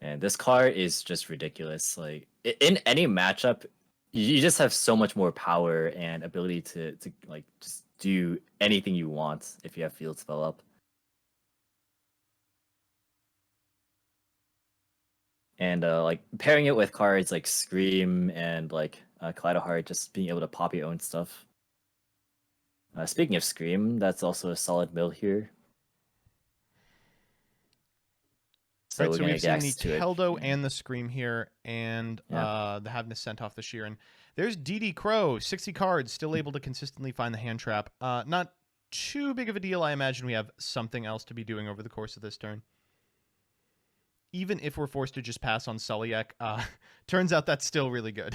And this card is just ridiculous. Like in any matchup, you just have so much more power and ability to like just do anything you want if you have Field Spell up. And like pairing it with cards like Scream and like Kaleido Heart, just being able to pop your own stuff. Speaking of Scream, that's also a solid mill here. So, we're so gonna we've seen the guess to it. Keldo and the Scream here, and the Havness sent off the Sheeran. There's DD Crow, 60 cards, still able to consistently find the hand trap. Not too big of a deal. I imagine we have something else to be doing over the course of this turn. Even if we're forced to just pass on Sulliek, turns out that's still really good.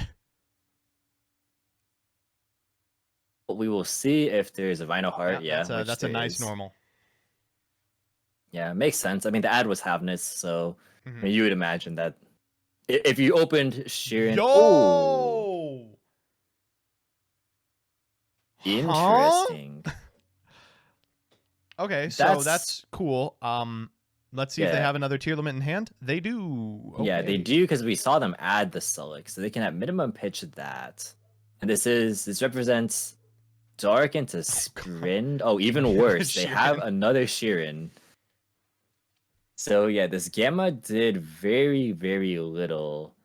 We will see if there's a Rhino Heart. Yeah, that's a nice normal. Yeah, it makes sense. I mean, the ad was Havness, so I mean, you would imagine that if you opened Sheeran. Yo! Oh! Interesting. Huh? Okay, so that's cool. Let's see if they have another tier limit in hand. They do. Okay. Yeah, they do, because we saw them add the Sulliek, so they can at minimum pitch that. And this represents Dark into Sprint. Oh, even worse, they have another Sheeran. So yeah, this Gamma did very, very little.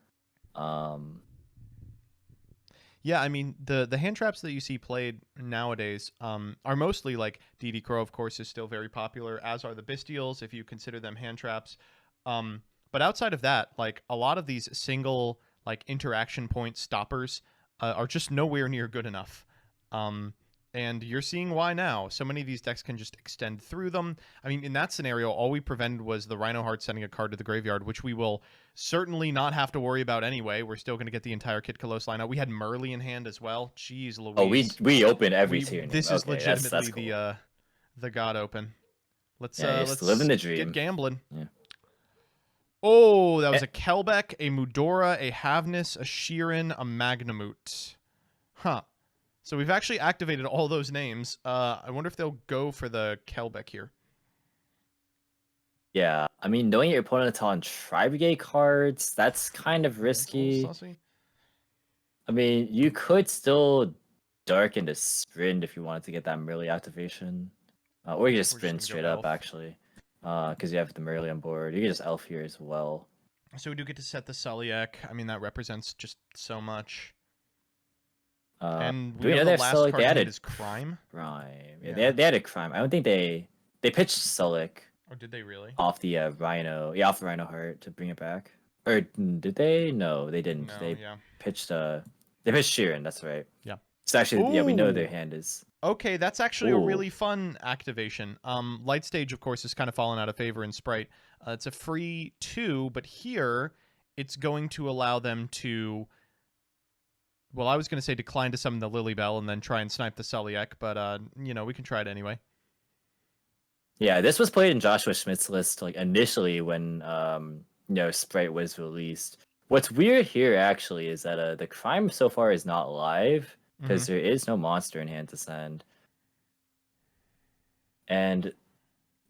Yeah, I mean the hand traps that you see played nowadays are mostly like DD Crow, of course, is still very popular, as are the Bystials if you consider them hand traps. But outside of that, like a lot of these single like interaction point stoppers are just nowhere near good enough. And you're seeing why now. So many of these decks can just extend through them. I mean, in that scenario, all we prevented was the Rhino Heart sending a card to the graveyard, which we will certainly not have to worry about anyway. We're still going to get the entire Kit Kalos lineup. We had Merly in hand as well. Jeez Louise. Oh, we open every tier. This is legitimately that's cool. the God Open. Let's live in the dream. Get gambling. Yeah. Oh, that was Eh, a Kelbeck, a Mudora, a Havnis, a Sheeran, a Magnamut. Huh. So we've actually activated all those names. I wonder if they'll go for the Kelbeck here. Yeah, I mean, knowing your opponent's on Tri-Brigade cards, that's kind of Yeah, it's a little risky. sussy. I mean, you could still Dark into Sprint if you wanted to get that Merly activation. Or you just We're just Sprint gonna go straight up, Elf. actually. Because you have the Merly on board. You can just Elf here as well. So we do get to set the Celiac. I mean, that represents just so much. And Do we we know know the they're last Sulik? card They in hand added is Crime. Crime. Yeah, Yeah. they added Crime. I don't think they pitched Sulik Oh, did they really? off the Rhino. Yeah, off the Rhino Heart to bring it back. Or did they? No, they didn't. No, They yeah. pitched Sheeran, that's right. Yeah. So actually, yeah, we know their Ooh. hand is. Okay, that's actually a Ooh. really fun activation. Light Stage, of course, has kind of fallen out of favor in Sprite. It's a free 2, but here it's going to allow them to. Well, I was going to say decline to summon the Lilybell and then try and snipe the Celiac, but we can try it anyway. Yeah, this was played in Joshua Schmidt's list like initially when Sprite was released. What's weird here actually is that the Crime so far is not live because there is no monster in hand to send. And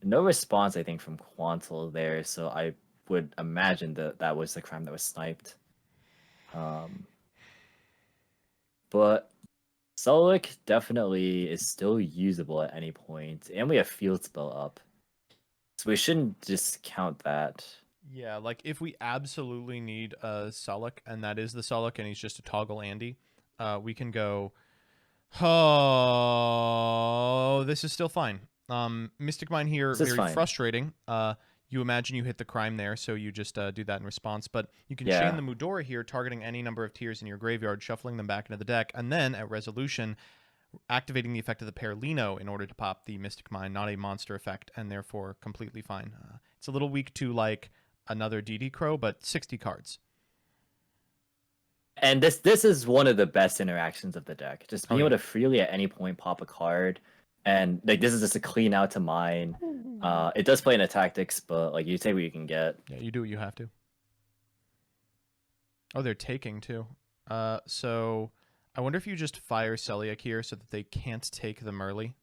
no response, I think, from Quantal there, so I would imagine that was the Crime that was sniped. But Sulik definitely is still usable at any point, and we have Field Spell up. So we shouldn't discount that. Yeah, like if we absolutely need a Sulik, and that is the Sulik, and he's just a toggle Andy, we can go. Oh, this is still fine. Mystic Mine here, This is very fine. frustrating. You imagine you hit the Crime there, so you just do that in response. But you can chain the Mudora here, targeting any number of tiers in your graveyard, shuffling them back into the deck, and then at resolution, activating the effect of the Perlino in order to pop the Mystic Mine, not a monster effect, and therefore completely fine. It's a little weak to like another DD Crow, but 60 cards. And this is one of the best interactions of the deck. Just being able to freely at any point pop a card, and like this is just a clean out to mine. It does play into tactics, but like you take what you can get. Yeah, you do what you have to. Oh, they're taking too. So I wonder if you just fire Celiac here so that they can't take the Merly.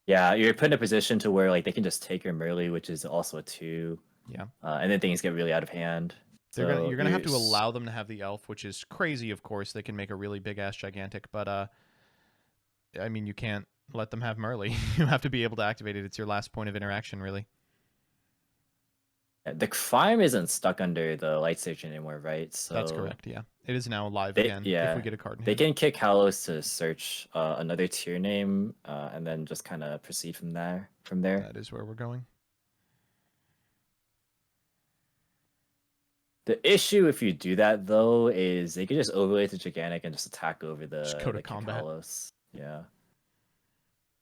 Yeah, you're put in a position to where like they can just take your Merly, which is also a 2. Yeah. And then things get really out of hand. You're gonna have to allow them to have the Elf, which is crazy. Of course, they can make a really big ass gigantic, but I mean, you can't let them have Merly. You have to be able to activate it. It's your last point of interaction, really. The Crime isn't stuck under the light station anymore, right? So that's correct. Yeah, it is now live again. Yeah, if we get a card in they hand. can kick Kalos to search another tier name, and then just kind of proceed from there. That is where we're going. The issue if you do that though is they could just overlay to gigantic and just attack over Just go to the combat. Kalos. Yeah.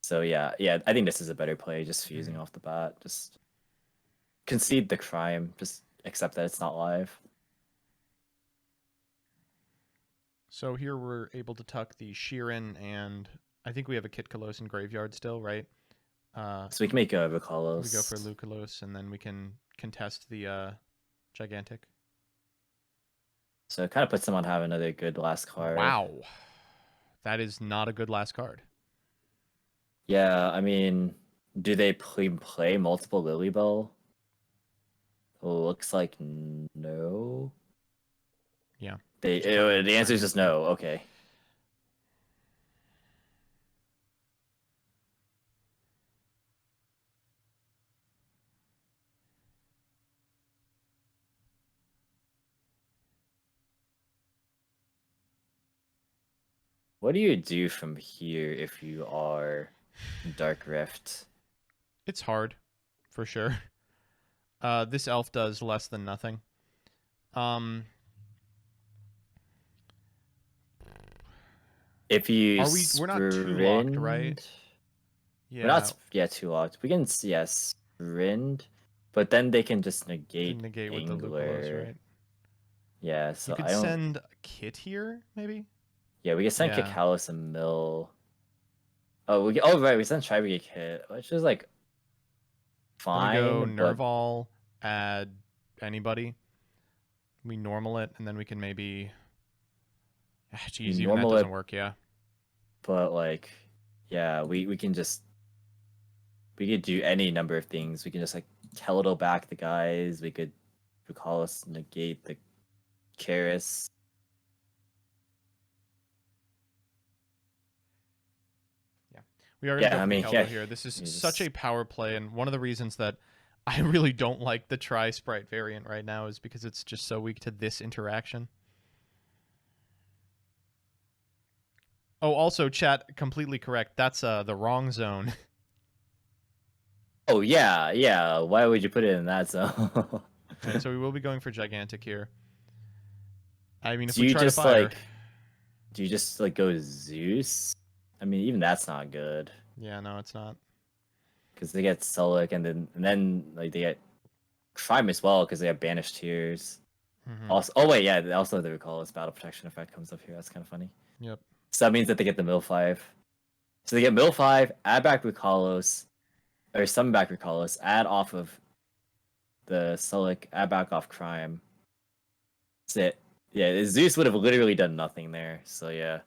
So yeah, I think this is a better play. Just fusing off the bat, just concede the Crime, just accept that it's not live. So here we're able to tuck the Sheeran, and I think we have a Kit Kalos in graveyard still, right? So we can make a Lucalos. We go for Lucalos, and then we can contest the gigantic. So it kind of puts them on have another good last card. Wow. That is not a good last card. Yeah, I mean, do they play multiple Lilybell? Looks like no. Yeah. The answer is just no. Okay. What do you do from here if you are Dark Rift? It's hard, for sure. This elf does less than nothing. If you we're not too locked, right? Yeah. We're not too locked. We can sprint, but then they can just negate with the Angler. right? Yeah, so you could send a Kit here, maybe? Yeah, we can send Kikalis a mill. Oh, right, we sent Tri-Brigade Kit, which is like fine. Go Nerval, add anybody. We normal it, and then we can maybe... Jeez, We even that normal doesn't it. work, yeah. But like, yeah, we can just we could do any number of things. We can just like Keldle back the guys. We could call us negate the Karis. We are going to Yeah, go I for mean, the Keldo yeah, here. This is you such a just- power play, and one of the reasons that I really don't like the Tri-Sprite variant right now is because it's just so weak to this interaction. Oh, also, chat, completely correct. That's the wrong zone. Oh yeah, yeah. Why would you put it in that zone? Right, so we will be going for Gigantic here. I mean, if do we you try to just fire... like do you just like go Zeus? I mean, even that's not good Yeah, no, it's not. because they get Sulic and then like they get Crime as well because they have banished tears. Mhm. Also, oh wait, yeah, they also have the Recallus battle protection effect comes up here. That's kind of funny. Yep. So that means that they get the Mill 5. So they get Mill 5, add back Recallus, or summon back Recallus, add off of the Sulic, add back off Crime. That's it. Yeah, Zeus would have literally done nothing there. So yeah.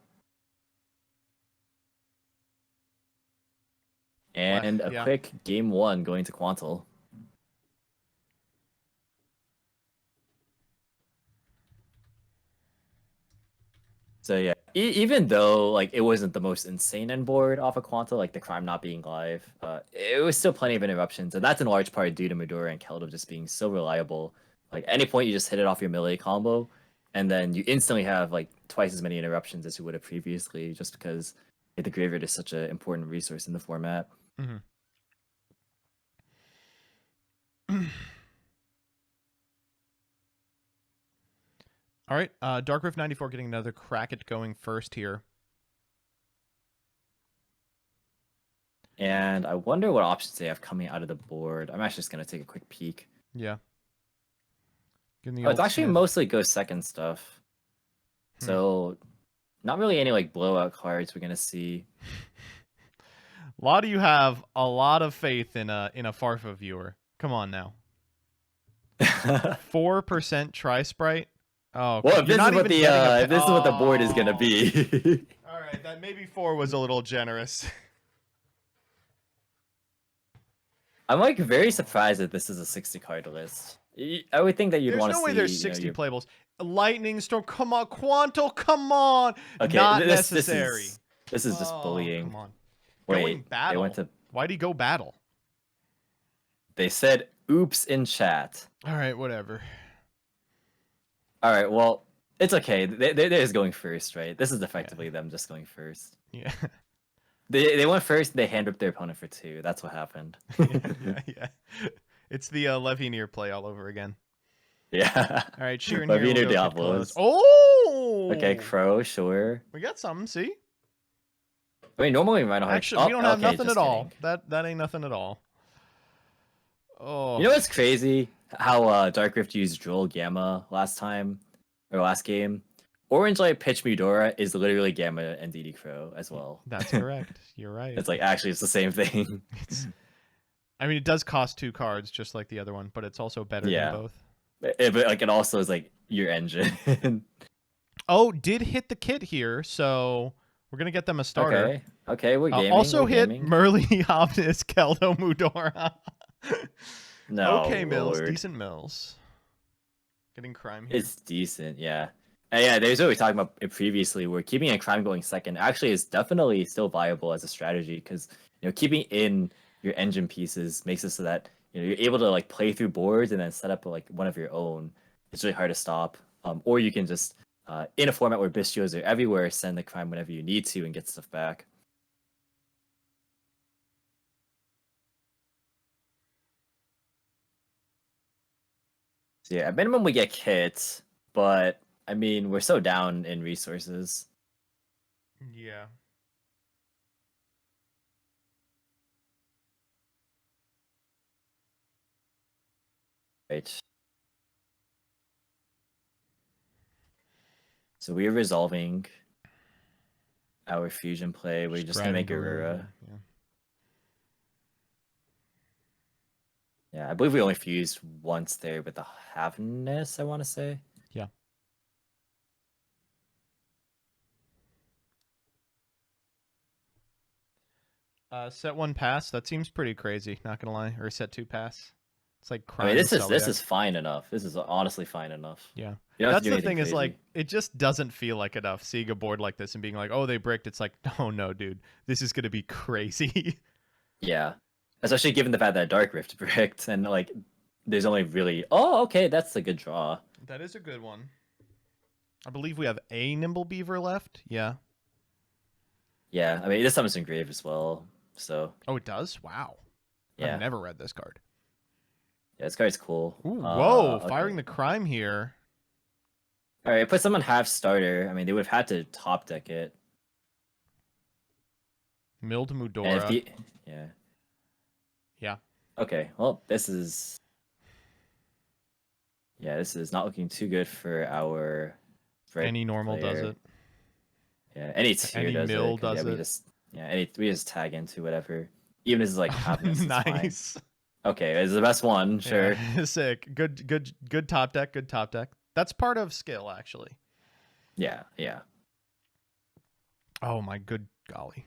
And a yeah. quick game 1 going to Quantal. So yeah, even though like it wasn't the most insane end board off of Quanta, like the crime not being live, it was still plenty of interruptions, and that's in large part due to Medora and Keldov just being so reliable. Like any point you just hit it off your melee combo, and then you instantly have like twice as many interruptions as you would have previously, just because the graveyard is such an important resource in the format. Mm-hmm. All right, Dark Rift 94 getting another crack at going first here. And I wonder what options they have coming out of the board. I'm actually just gonna take a quick peek. Yeah. Oh, it's actually mostly go second stuff. So not really any like blowout cards we're gonna see. A lot of you have a lot of faith in a Farfa viewer. Come on now. 4% Tri-Sprite. Oh, well, if this, is what, the, if this is what the board is gonna be. All right, that maybe 4 was a little generous. I'm like very surprised that this is a 60 card list. I would think that you'd want to see. There's no way there's 60 playables. Lightning Storm, come on, Quantal, come on. Okay, not necessary. This is just bullying. Come on. Wait, Going battle. they went to. Why'd he go battle? They said "oops" in chat. All right, whatever. All right, well, it's okay. They're just going first, right? This is effectively them just going first. Yeah. They went first. They hand ripped their opponent for 2. That's what happened. yeah. It's the Levineer play all over again. Yeah. All right, Sheeran Levineer here. Diablos. Oh. Okay, Crow, sure. We got something. See. I mean, normally we might not have. Actually, we don't have nothing just at all. kidding. That ain't nothing at all. Oh. You know what's crazy? How Dark Rift used Droll Gamma last time or last game. Orange Light Pitch Medora is literally Gamma and DD Crow as well. That's correct. You're right. It's like actually it's the same thing. I mean, it does cost 2 cards just like the other one, but it's also better than both. But like it also is like your engine. Oh, did hit the kit here, so we're gonna get them a starter. Okay, we're gaming. Also we're hit gaming. Merly, Omnis, Keldo, Mudora. No. Okay, Mills. Lord. Decent Mills. Getting crime here. It's decent, yeah. And yeah, there's what we talked about it previously, where keeping a crime going second actually is definitely still viable as a strategy because keeping in your engine pieces makes it so that you're able to like play through boards and then set up like one of your own. It's really hard to stop. Or you can just in a format where Bistios are everywhere, send the crime whenever you need to and get stuff back. So yeah, at minimum we get kits, but I mean we're so down in resources. Yeah. Right. So we're resolving our fusion play. We're just gonna make Aurora. Yeah. Yeah, I believe we only fused once there with the Havness, I want to say. Yeah. Set 1 pass. That seems pretty crazy. Not gonna lie. Or set 2 pass. It's like I mean, crime this Celiac. is fine enough. This is honestly fine enough. Yeah. You don't have That's to do the anything thing is crazy. like it just doesn't feel like enough seeing a board like this and being like, oh, they bricked. It's like, oh no, dude, this is gonna be crazy. Yeah, especially given the fact that Dark Rift bricked and like there's only really okay, that's a good draw. That is a good one. I believe we have a Nimble Beaver left. Yeah. Yeah, I mean this summons Engrave as well, so Oh, it does? Wow. yeah. I've never read this card. Yeah, this card's cool. Ooh, whoa, Okay. firing the crime here. All right, put someone half starter. I mean, they would have had to top deck it. Milled And Mudora. yeah. Yeah. Okay, well, this is not looking too good for our red Any normal does player. it. Yeah, any tier Any does mill it. 'Cause, does it. we just tag into whatever. Even if it's like happiness, it's fine. Nice. Okay, it's the best one, sure. Yeah, sick. Good top deck. Good top deck. That's part of skill, actually. Yeah, yeah. Oh my good golly.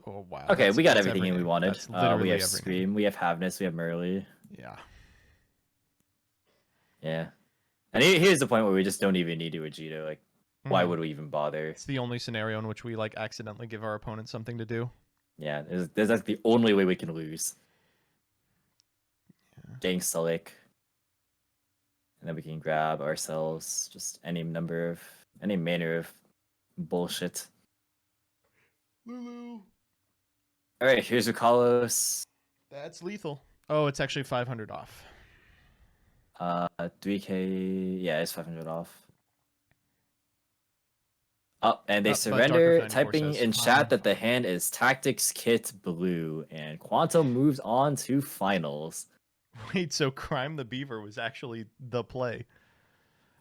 Oh wow. Okay, we got that's everything we wanted. That's literally We have everything. Scream, we have Havness, we have Merly. Yeah. Yeah. And here's the point where we just don't even need to Vegeta. Like, why Mhm. would we even bother? It's the only scenario in which we like accidentally give our opponent something to do. Yeah, there's like the only way we can lose. Yeah. Getting Sulik. And then we can grab ourselves just any manner of bullshit. Lulu. Alright, here's Rukalos. That's lethal. Oh, it's actually 500 off. 3k, yeah, it's 500 off. Oh, and they But surrender, Darker typing says, in chat that the hand is Tactics Kit Blue, and Quantum moves on to finals. Wait, so Crime the Beaver was actually the play.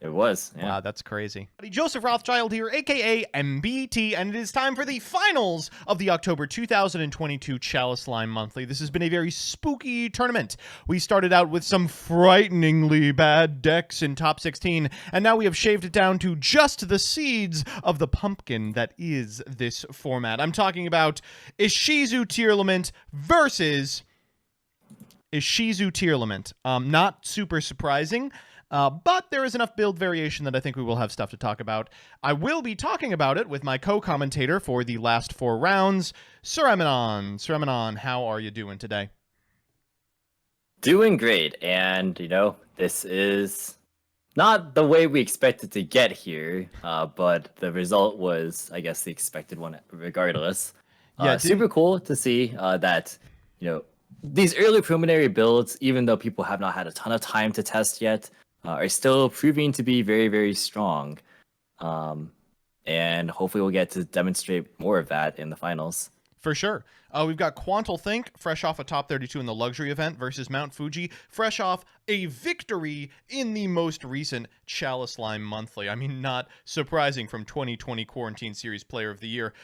It was, yeah. Wow, that's crazy. Joseph Rothschild here, aka MBT, and it is time for the finals of the October 2022 Chalislime Monthly. This has been a very spooky tournament. We started out with some frighteningly bad decks in top 16, and now we have shaved it down to just the seeds of the pumpkin that is this format. I'm talking about Ishizu Tearlament versus Ishizu Tearlament. Not super surprising. But there is enough build variation that I think we will have stuff to talk about. I will be talking about it with my co-commentator for the last 4 rounds, Sir Eminon. Sir Eminon, how are you doing today? Doing great, and this is not the way we expected to get here, but the result was, I guess, the expected one regardless. Yeah, super cool to see that, these early preliminary builds, even though people have not had a ton of time to test yet, are still proving to be very, very strong. And hopefully we'll get to demonstrate more of that in the finals. For sure. We've got Quantal Think, fresh off a top 32 in the luxury event, versus Mount Fuji, fresh off a victory in the most recent Chalislime Monthly. I mean, not surprising from 2020 Quarantine Series Player of the Year.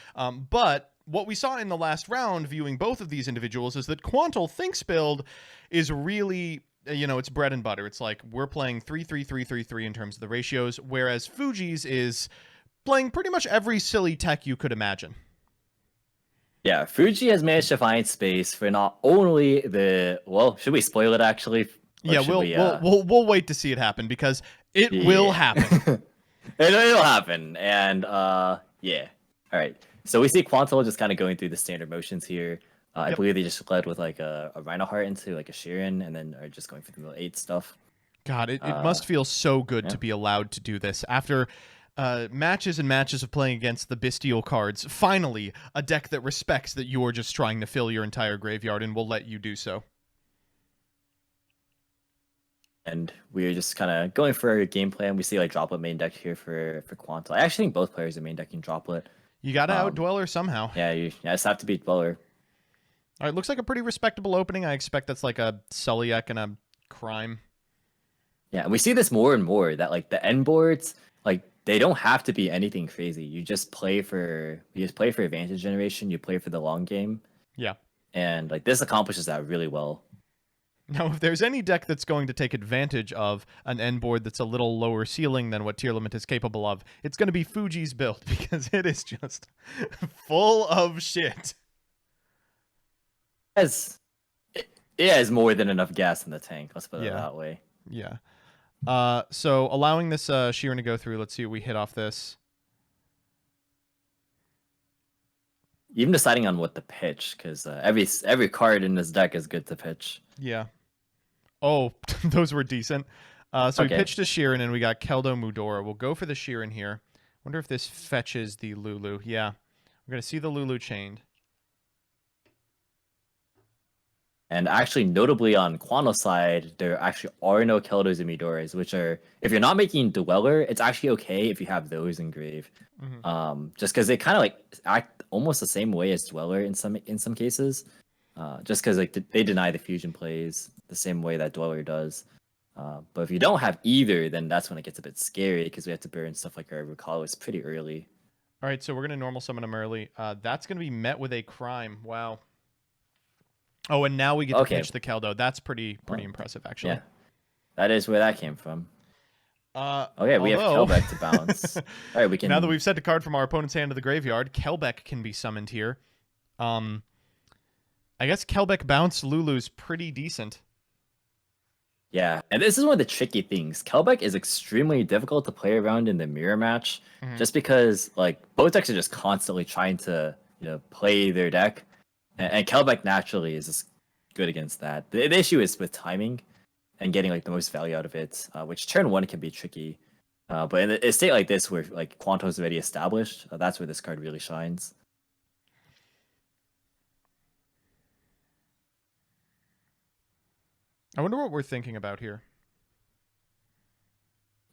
But what we saw in the last round, viewing both of these individuals, is that Quantal Think's build is really, it's bread and butter. It's like we're playing 3-3-3-3-3 in terms of the ratios, whereas Fuji's is playing pretty much every silly tech you could imagine. Yeah, Fuji has managed to find space for not only should we spoil it actually? Yeah, we'll wait to see it happen because it will happen. It'll happen, and yeah. All right. So we see Quantal just kind of going through the standard motions here. I believe they just led with like a Rhino Heart into like a Sheeran, and then are just going for the middle 8 stuff. God, it must feel so good to be allowed to do this after matches and matches of playing against the bestial cards. Finally, a deck that respects that you're just trying to fill your entire graveyard and will let you do so. And we're just kind of going for a game plan. We see like Droplet main deck here for Quantal. I actually think both players are main decking Droplet. You got to outdweller somehow. Yeah, you just have to beat Dweller. All right, looks like a pretty respectable opening. I expect that's like a Celiac and a Crime. Yeah, and we see this more and more that like the end boards, like they don't have to be anything crazy. You just play for advantage generation. You play for the long game. Yeah, and like this accomplishes that really well. Now, if there's any deck that's going to take advantage of an end board that's a little lower ceiling than what Tier Limit is capable of, it's going to be Fuji's build, because it is just full of shit. It has more than enough gas in the tank. Let's put it Yeah. that way. Yeah. So allowing this Sheeran to go through, let's see what we hit off this. Even deciding on what to pitch, because every card in this deck is good to pitch. Yeah. Oh, those were decent. So Okay. we pitched a Sheeran and we got Keldo Mudora. We'll go for the Sheeran here. Wonder if this fetches the Lulu. Yeah. We're going to see the Lulu chained. And actually, notably on Quanto's side, there actually are no Keldos and Midoras, which are, if you're not making Dweller, it's actually okay if you have those in Grave. Just because they kind of like act almost the same way as Dweller in some cases. Just because like they deny the fusion plays the same way that Dweller does. But if you don't have either, then that's when it gets a bit scary because we have to burn stuff like our Rukalos pretty early. All right, so we're going to normal summon him early. That's going to be met with a crime. Wow. Oh, and now we get to pitch the Keldo. That's pretty impressive, actually. Yeah, that is where that came from. Okay, we have Kelbeck to bounce. All right, we can. Now that we've sent a card from our opponent's hand to the graveyard, Kelbeck can be summoned here. I guess Kelbeck bounce Lulu's pretty decent. Yeah, and this is one of the tricky things. Kelbeck is extremely difficult to play around in the mirror match, just because like both decks are just constantly trying to play their deck. And Kelbeck naturally is just good against that. The issue is with timing and getting like the most value out of it, which turn one can be tricky. But in a state like this where like Quanto's already established, that's where this card really shines. I wonder what we're thinking about here.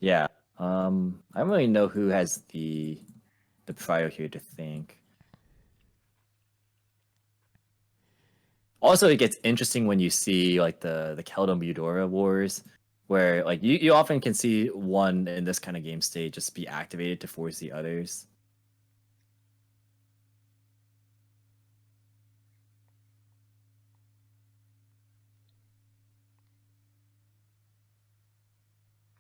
Yeah. I don't really know who has the prio here to think. Also, it gets interesting when you see like the Keldon Eudora wars, where like you often can see one in this kind of game state just be activated to force the others.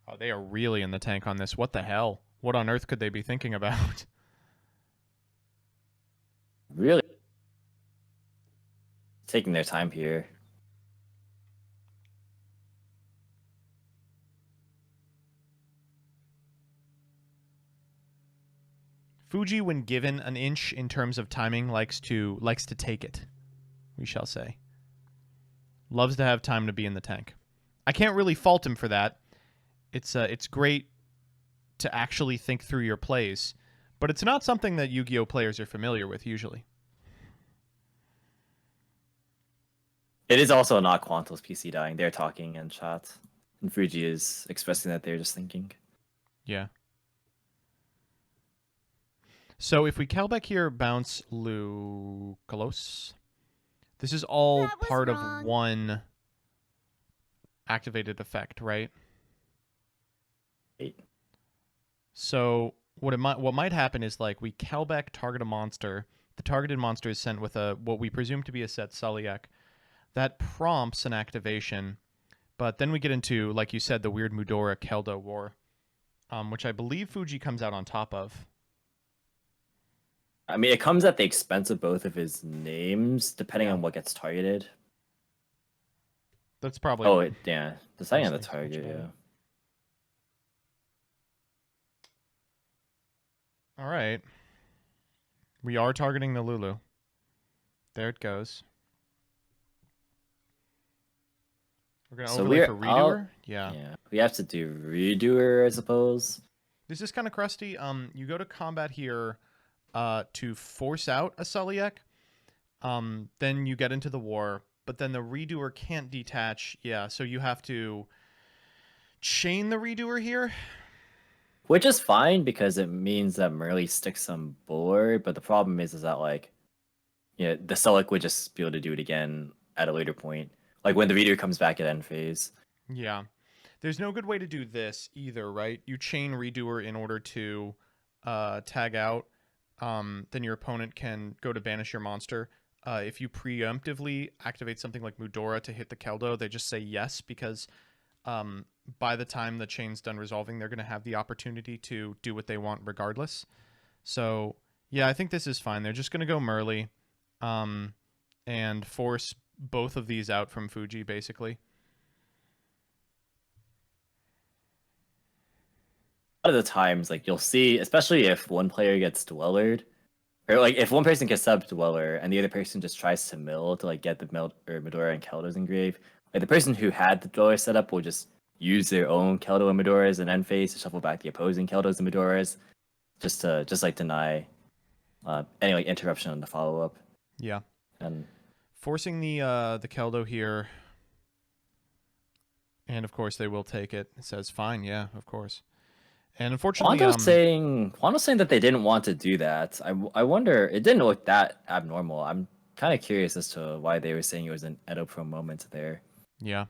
Oh, they are really in the tank on this. What the hell? What on earth could they be thinking about? Really taking their time here. Fuji, when given an inch in terms of timing, likes to take it. We shall say. Loves to have time to be in the tank. I can't really fault him for that. It's great to actually think through your plays, but it's not something that Yu-Gi-Oh players are familiar with usually. It is also not Quanto's PC dying. They're talking in chat, and Fuji is expressing that they're just thinking. Yeah. So if we Kelbeck here, bounce Lucalos. This is all part of one activated effect, right? Eight. So what might happen is like we Kelbeck target a monster. The targeted monster is sent with what we presume to be a set Sulliek. That prompts an activation, but then we get into, like you said, the weird Mudora Keldo war, which I believe Fuji comes out on top of. I mean, it comes at the expense of both of his names, depending on what gets targeted. That's probably... Oh, yeah. Deciding on the target, yeah. All right. We are targeting the Lulu. There it goes. We're going to overlay for Redoer? Yeah. We have to do Redoer, I suppose. This is kind of crusty. You go to combat here to force out a Sulliek. Then you get into the war, but then the Redoer can't detach. Yeah, so you have to chain the Redoer here. Which is fine because it means that Merle sticks on board, but the problem is that like, the Sulliek would just be able to do it again at a later point. Like when the Reader comes back at end phase. Yeah. There's no good way to do this either, right? You chain Redoer in order to tag out. Then your opponent can go to banish your monster. if you preemptively activate something like Mudora to hit the Keldo, they just say yes because by the time the chain's done resolving, they're going to have the opportunity to do what they want regardless. So, yeah, I think this is fine. They're just going to go Merly and force both of these out from Fuji, basically. A lot of the times, like you'll see, especially if one player gets Dwellered, or like if one person gets sub Dweller and the other person just tries to mill to like get the Medora and Keldos engraved, like the person who had the Dweller set up will just use their own Keldo and Medoras and end phase to shuffle back the opposing Keldos and Medoras, just to like deny any like interruption on the follow up. Yeah. And forcing the Keldo here. And of course they will take it. It says fine, yeah, of course. And unfortunately, Quanto's saying that they didn't want to do that. I wonder, it didn't look that abnormal. I'm kind of curious as to why they were saying it was an Edo Pro moment there. Yeah.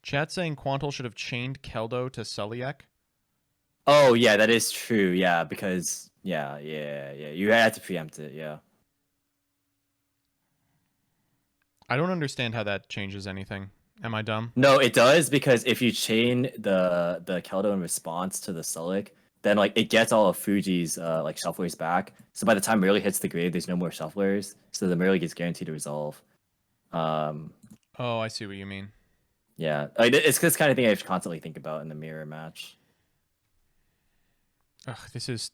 Chat saying Quantal should have chained Keldo to Suliek. Oh yeah, that is true. Yeah, because yeah, you had to preempt it. Yeah. I don't understand how that changes anything. Am I dumb? No, it does, because if you chain the Keldo in response to the Suliek, then like it gets all of Fuji's like shufflers back. So by the time Merly hits the grave, there's no more shufflers. So the Merly gets guaranteed to resolve. Oh, I see what you mean. Yeah, like it's this kind of thing I have to constantly think about in the mirror match. Ugh, this is.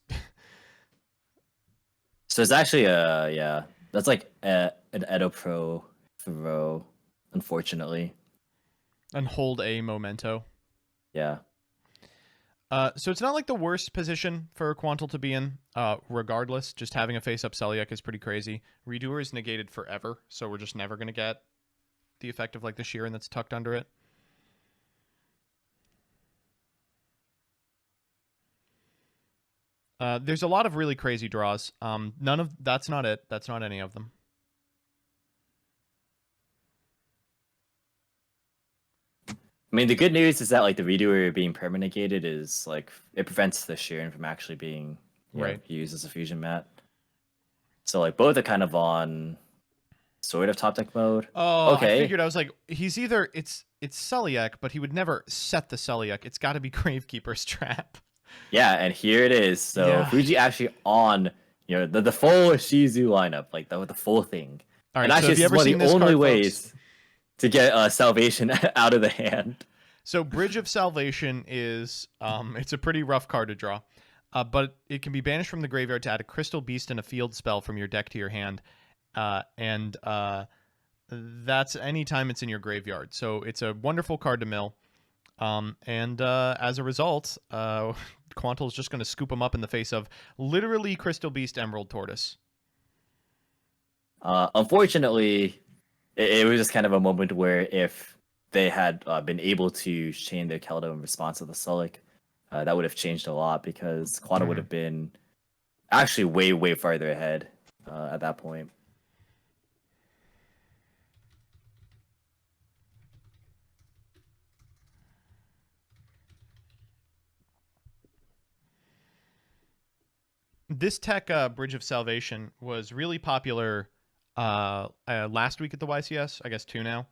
So it's actually that's like an Edo Pro throw, unfortunately. And hold a memento. Yeah. So it's not like the worst position for Quantal to be in. Regardless, just having a face-up Suliek is pretty crazy. Redoer is negated forever, so we're just never going to get the effect of like the Sheeran that's tucked under it. There's a lot of really crazy draws. That's not it. That's not any of them. I mean, the good news is that like the redoer being permanegated is like it prevents the Sheeran from actually being used as a fusion mat. So like both are kind of on sort of top deck mode. Oh, okay. I figured I was like, he's either it's Suliek, but he would never set the Suliek. It's got to be Gravekeeper's Trap. Yeah, and here it is. So Yeah. Fuji actually on the full Shizu lineup, like the full thing. All right, and actually, so if you this is ever one of seen the this only card, ways folks, to get Salvation out of the hand. So Bridge of Salvation is it's a pretty rough card to draw, but it can be banished from the graveyard to add a Crystal Beast and a field spell from your deck to your hand, and that's anytime it's in your graveyard. So it's a wonderful card to mill, and as a result, Quantal is just going to scoop them up in the face of literally Crystal Beast, Emerald Tortoise. Unfortunately, it was just kind of a moment where if they had been able to chain their Keldo in response to the Suliek, that would have changed a lot, because Quantal would have been actually way farther ahead at that point. This tech, Bridge of Salvation, was really popular last week at the YCS, I guess 2 now,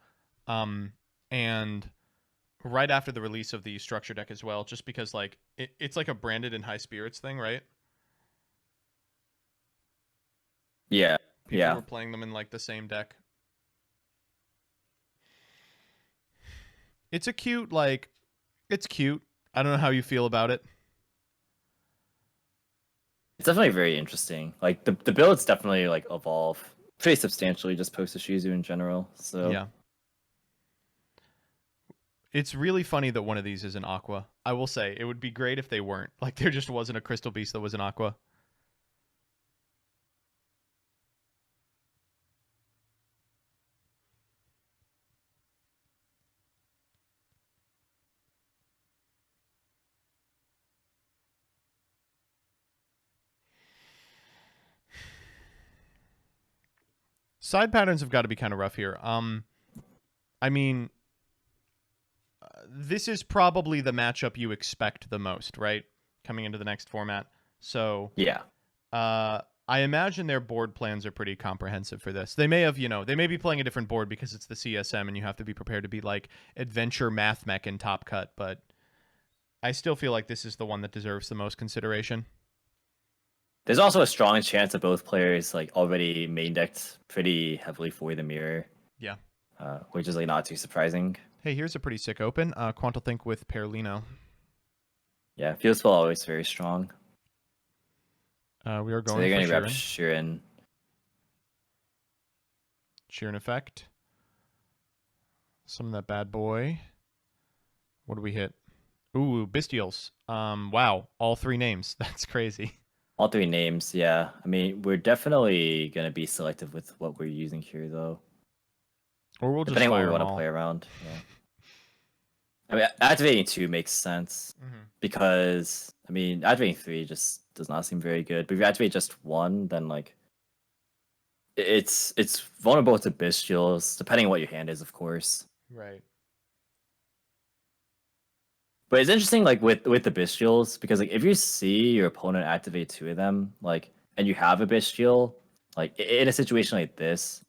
and right after the release of the structure deck as well, just because like it's like a branded in high spirits thing, right? Yeah, People were playing them in like the same deck. It's a cute, like, it's cute. I don't know how you feel about it. It's definitely very interesting. Like the builds definitely like evolve pretty substantially just post Shizu in general. So yeah, it's really funny that one of these is an Aqua. I will say it would be great if they weren't. Like there just wasn't a Crystal Beast that was an Aqua. Side patterns have got to be kind of rough here. I mean, this is probably the matchup you expect the most, right? Coming into the next format. So yeah, I imagine their board plans are pretty comprehensive for this. They may have, they may be playing a different board because it's the CSM and you have to be prepared to be like adventure math mech in Top Cut, but I still feel like this is the one that deserves the most consideration. There's also a strong chance that both players like already main decked pretty heavily for the mirror. Yeah. Which is like not too surprising. Hey, here's a pretty sick open. Quantal Think with Perlino. Yeah, Field Spell always very strong. We are going so they're for going to grab Sheeran. Sheeran. Sheeran effect. Some of that bad boy. What do we hit? Ooh, Bestials. Wow, all 3 names. That's crazy. All 3 names, yeah. I mean, we're definitely going to be selective with what we're using here, though. Or we'll just depending on what fire we want to play around. Yeah. I mean, activating 2 makes sense because I mean, activating 3 just does not seem very good. But if you activate just 1, then like it's vulnerable to Bestials, depending on what your hand is, of course. Right. But it's interesting, like with the Bestials, because like if you see your opponent activate 2 of them, like, and you have a Bestial, like in a situation like this,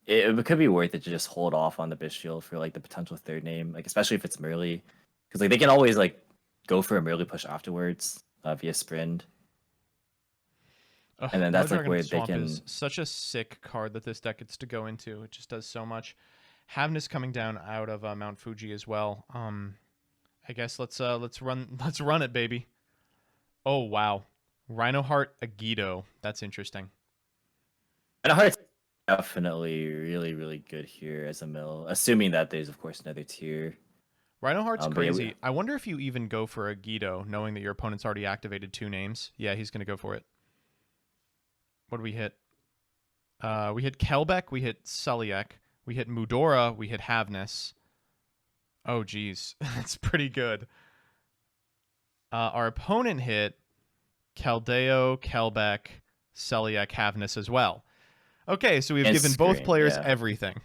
it could be worth it to just hold off on the Bestial for like the potential 3rd name, like especially if it's Merly, because like they can always like go for a Merly push afterwards via Sprint. And then that's like where they can. Is such a sick card that this deck gets to go into. It just does so much. Havness coming down out of Mount Fuji as well. I guess let's run it, baby. Oh wow, Rhino Heart Agido. That's interesting. Rhino Heart's definitely really good here as a mill, assuming that there's of course another tier. Rhino Heart's crazy. I wonder if you even go for Agido, knowing that your opponent's already activated 2 names. Yeah, he's gonna go for it. What do we hit? We hit Kelbeck, we hit Suliek, we hit Mudora, we hit Havness. Oh, geez. That's pretty good. Our opponent hit Keldeo, Kelbeck, Suliek, Havness as well. Okay, so we've given both players everything.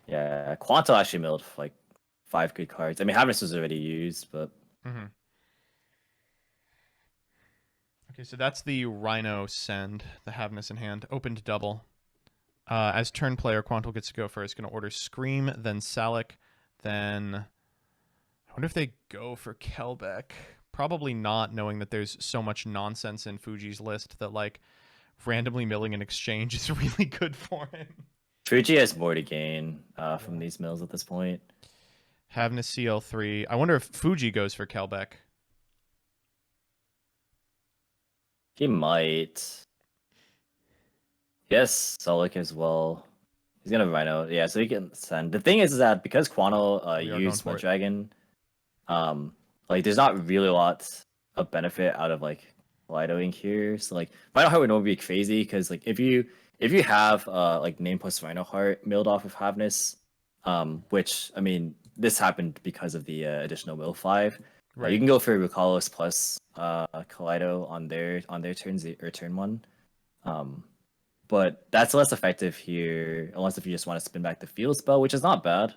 Yeah, Quanto actually milled like 5 good cards. I mean, Havness was already used, but... Okay, so that's the Rhino send, the Havness in hand, opened double. As turn player, Quantal gets to go first. Going to order Scream, then Salic, then... I wonder if they go for Kelbeck. Probably not, knowing that there's so much nonsense in Fuji's list that, like, randomly milling an exchange is really good for him. Fuji has more to gain from these mills at this point. Havness CL3. I wonder if Fuji goes for Kelbeck. He might. Yes, Solik as well. He's gonna Rhino. Yeah, so he can send. The thing is that because Quano used Mud Dragon, like there's not really a lot of benefit out of like Lidoing here. So like Rhino Heart would normally be crazy because like if you have like name plus Rhino Heart milled off of Havness, which I mean this happened because of the additional mill 5. Right. You can go for Rukalos plus Kaleido on their turn or turn 1. But that's less effective here, unless if you just want to spin back the field spell, which is not bad.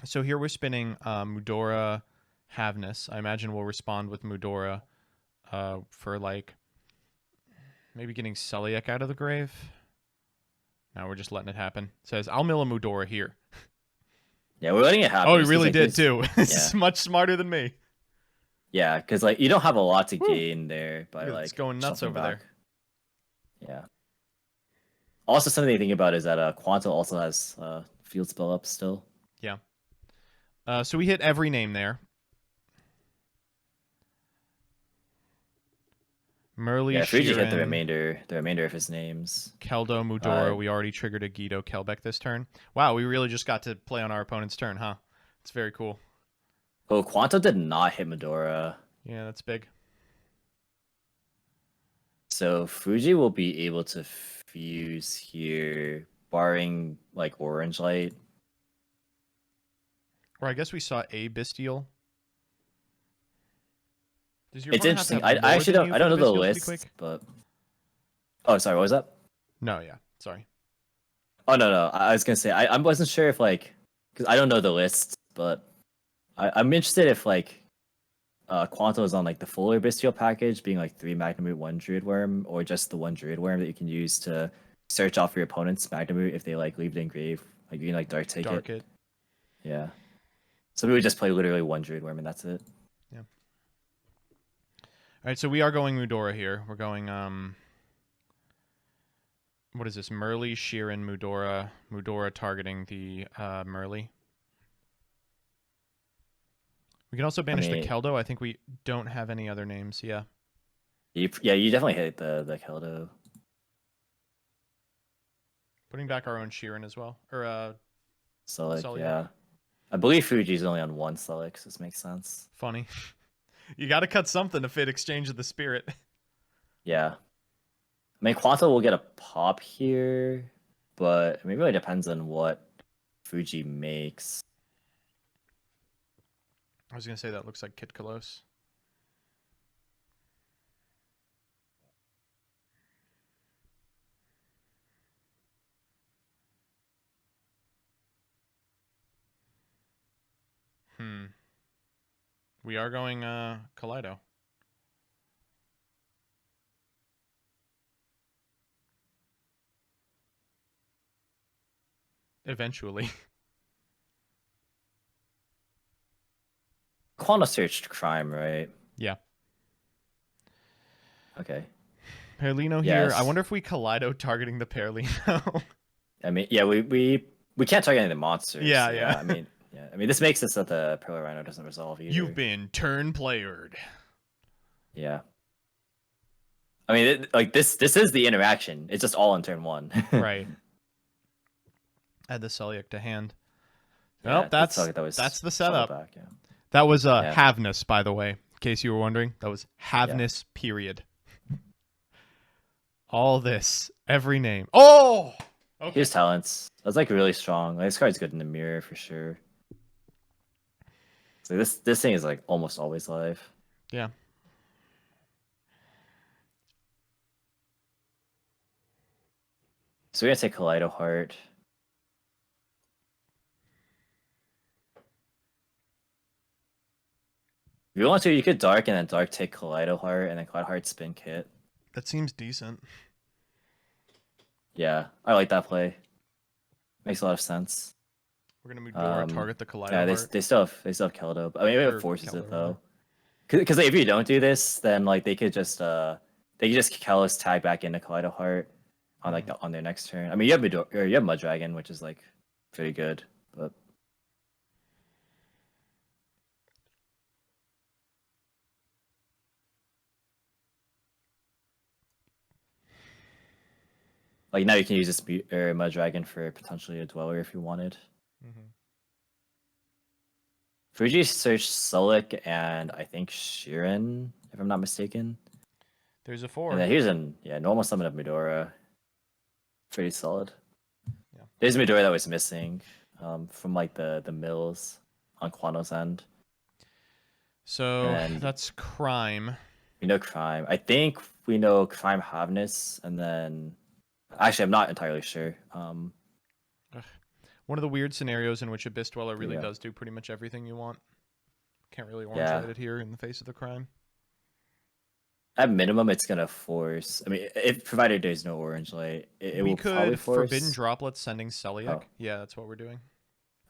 So here we're spinning Mudora Havness. I imagine we'll respond with Mudora for like maybe getting Suliek out of the grave. Now we're just letting it happen. It says, I'll mill a Mudora here. Yeah, we're letting it happen. Oh, he really did too. This is much smarter than me. Yeah, because like you don't have a lot to gain there by like it's going nuts over back. there. Yeah. Also, something to think about is that Quanto also has field spell up still. Yeah. So we hit every name there. Merly, yeah, Fuji hit the Sheeran, remainder of his names. Keldo, Mudora. We already triggered a Guido Kelbeck this turn. Wow, we really just got to play on our opponent's turn, huh? It's very cool. Oh, Quanto did not hit Medora. Yeah, that's big. So Fuji will be able to fuse here, barring like orange light. Or I guess we saw a Bestial. It's interesting. I actually don't know the list, but oh, sorry, what was that? No, yeah, sorry. Oh no, I was gonna say I wasn't sure if like because I don't know the list, but I'm interested if like Quanto is on like the fuller bestial package, being like 3 Magnamute, 1 Druid Worm, or just the 1 Druid Worm that you can use to search off your opponent's Magnamute if they like leave it in grave. Like you can like dark take Dark it. it. Yeah. So we would just play literally 1 Druid Worm and that's it. Yeah. All right, so we are going Mudora here. We're going what is this? Merly, Sheeran, Mudora. Mudora targeting the Merly. We can also banish the Keldo. I think we don't have any other names. Yeah. You definitely hit the Keldo. Putting back our own Sheeran as well. Or Sullick, yeah. I believe Fuji's only on 1 Sullick, so this makes sense. Funny. You got to cut something to fit Exchange of the Spirit. Yeah. I mean, Quanto will get a pop here, but I mean, it really depends on what Fuji makes. I was going to say that looks like Kit Kalos. We are going Kaleido. Eventually. Quanto searched Crime, right? Yeah. Okay. Perlino here. I wonder if we Kaleido targeting the Perlino. I mean, yeah, we can't target any of the monsters. Yeah. I mean, this makes sense that the Perla Rhino doesn't resolve either. You've been turn playered. Yeah. I mean, this is the interaction. It's just all in turn 1. Right. Add the Celiac to hand. Yeah, well, that's the setup. Back, yeah. That was Havness, by the way, in case you were wondering. That was Havness, period. All this, every name. Oh! Okay. Here's talents. That's like really strong. Like, this card's good in the mirror for sure. So this thing is like almost always live. Yeah. So we're gonna take Kaleido Heart. If you want to, you could Dark and then Dark take Kaleido Heart and then Kaleido Heart spin Kit. That seems decent. Yeah, I like that play. Makes a lot of sense. We're gonna Mudora target the Kaleido. Yeah, they still have Keldo. I mean, maybe it forces it though. Because if you don't do this, then like they could just Kalos tag back into Kaleido Heart on like on their next turn. I mean, you have Mud Dragon, which is like pretty good, but like now you can use this Mud Dragon for potentially a Dweller if you wanted. Fuji searched Sullick and I think Sheeran, if I'm not mistaken. There's a 4. And then here's normal summon of Midora. Pretty solid. Yeah. There's Midora that was missing from like the mills on Quanto's end. So that's Crime. We know Crime. I think we know Crime Havness, and then actually I'm not entirely sure. One of the weird scenarios in which Abyss Dweller really does do pretty much everything you want. Can't really orange light it here in the face of the Crime. At minimum, it's gonna force. I mean, if provided there's no orange light, it will probably force. Forbidden Droplets sending Celiac. Oh. Yeah, that's what we're doing.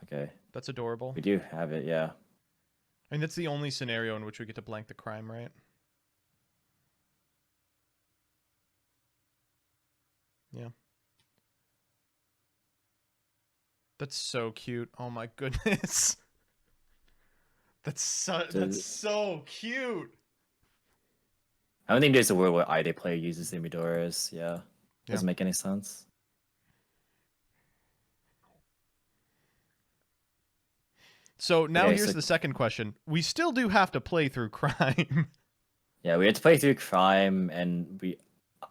Okay. That's adorable. We do have it, yeah. I mean, that's the only scenario in which we get to blank the Crime, right? Yeah. That's so cute. Oh my goodness. That's so cute. I don't think there's a world where either player uses the Midoras. Yeah. Doesn't make any sense. So now here's the second question. We still do have to play through Crime. Yeah, we had to play through Crime, and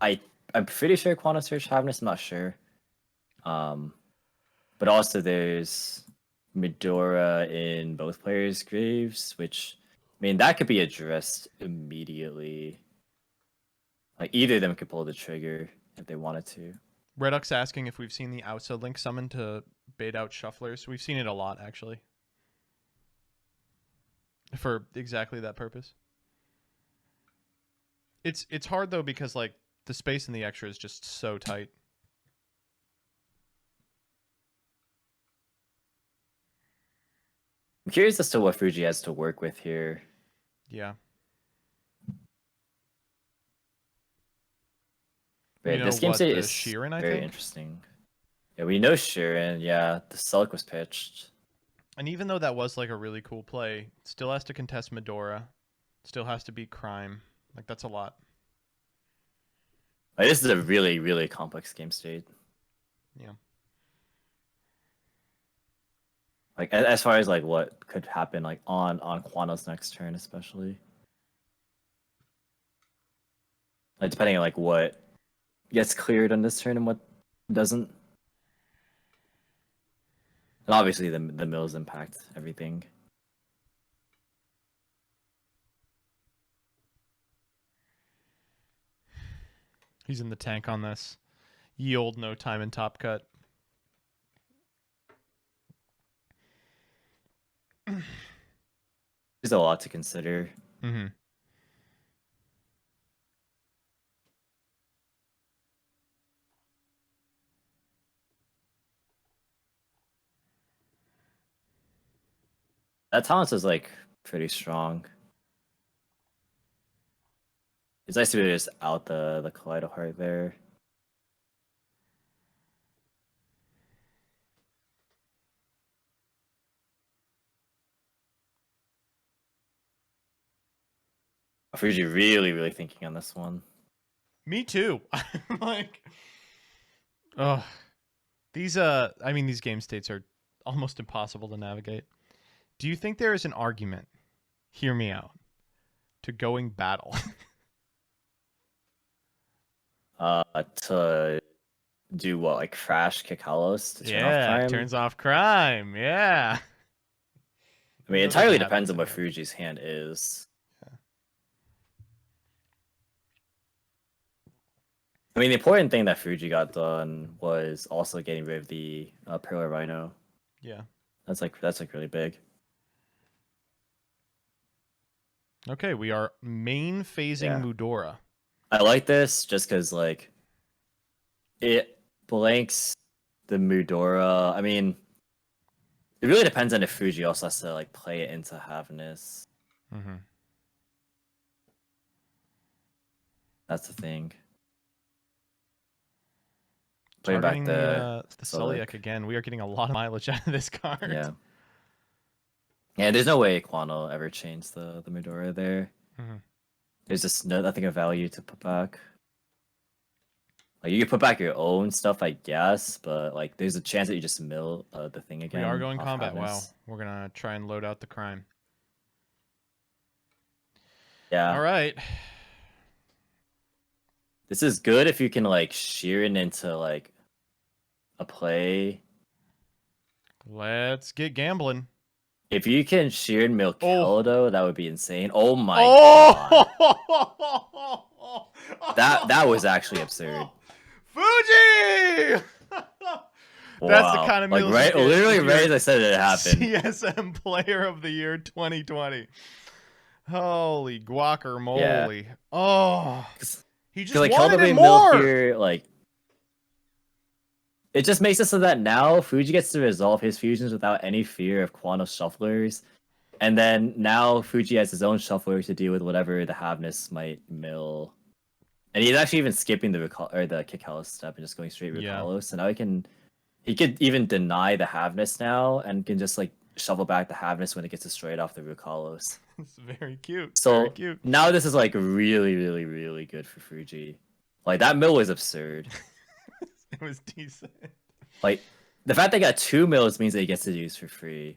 I'm pretty sure Quantum Search Havness, I'm not sure. But also there's Midora in both players' graves, which, I mean, that could be addressed immediately. Like, either of them could pull the trigger if they wanted to. Redux asking if we've seen the Outside Link summon to bait out Shufflers. We've seen it a lot, actually. for exactly that purpose. It's hard though because like the space in the extra is just so tight. I'm curious as to what Fuji has to work with here. Yeah. Right, You know this game what, state the is Sheeran, I very think? interesting. Yeah, we know Sheeran. Yeah, the Celic was pitched. And even though that was like a really cool play, still has to contest Medora. Still has to beat Crime. Like that's a lot. Like, this is a really, really complex game state. Yeah. Like as far as like what could happen like on Quano's next turn, especially. Like depending on like what gets cleared on this turn and what doesn't. And obviously the mills impact everything. He's in the tank on this. Yield, no time in top cut. There's a lot to consider. Mm-hmm. That Talents is like pretty strong. It's nice to be just out the Kaleido Heart there. Fuji really, really thinking on this one. Me too. I'm like, oh, these I mean, these game states are almost impossible to navigate. Do you think there is an argument? Hear me out. To going battle. To do what, like crash Kikalos to turn off Crime? Turns off Crime. Yeah. I mean, it entirely depends on what Fuji's hand is. Yeah. I mean, the important thing that Fuji got done was also getting rid of the Pillar Rhino. Yeah. That's like really big. Okay, we are main phasing Mudora. I like this just because like it blanks the Mudora. I mean, it really depends on if Fuji also has to like play it into Havness. Mm-hmm. That's the thing. Targeting the Celiac again. We are getting a lot of mileage out of this card. Yeah. Yeah, there's no way Quano ever changed the Mudora there. Mm-hmm. There's just nothing of value to put back. Like you can put back your own stuff, I guess, but like there's a chance that you just mill the thing again. We are going off combat. Havness. Wow. We're gonna try and load out the Crime. Yeah. All right. This is good if you can like shear it into like a play. Let's get gambling. If you can shear and mill Keldo, that would be insane. Oh my god. That was actually absurd. Fuji! That's the kind of like literally right as I said it happened. CSM Player of the Year 2020. Holy guacamole. Yeah. Oh. He just like wanted it more. Here, like it just makes it so that now Fuji gets to resolve his fusions without any fear of Quano shufflers. And then now Fuji has his own shufflers to deal with whatever the Havness might mill. And he's actually even skipping the Kikalos step and just going straight Rukalos. Yeah. So now he could even deny the Havness now and can just like shovel back the Havness when it gets destroyed off the Rukalos. It's very cute. So very cute. Now this is like really, really, really good for Fuji. Like that mill was absurd. It was decent. Like the fact they got 2 mills means that he gets to use for free.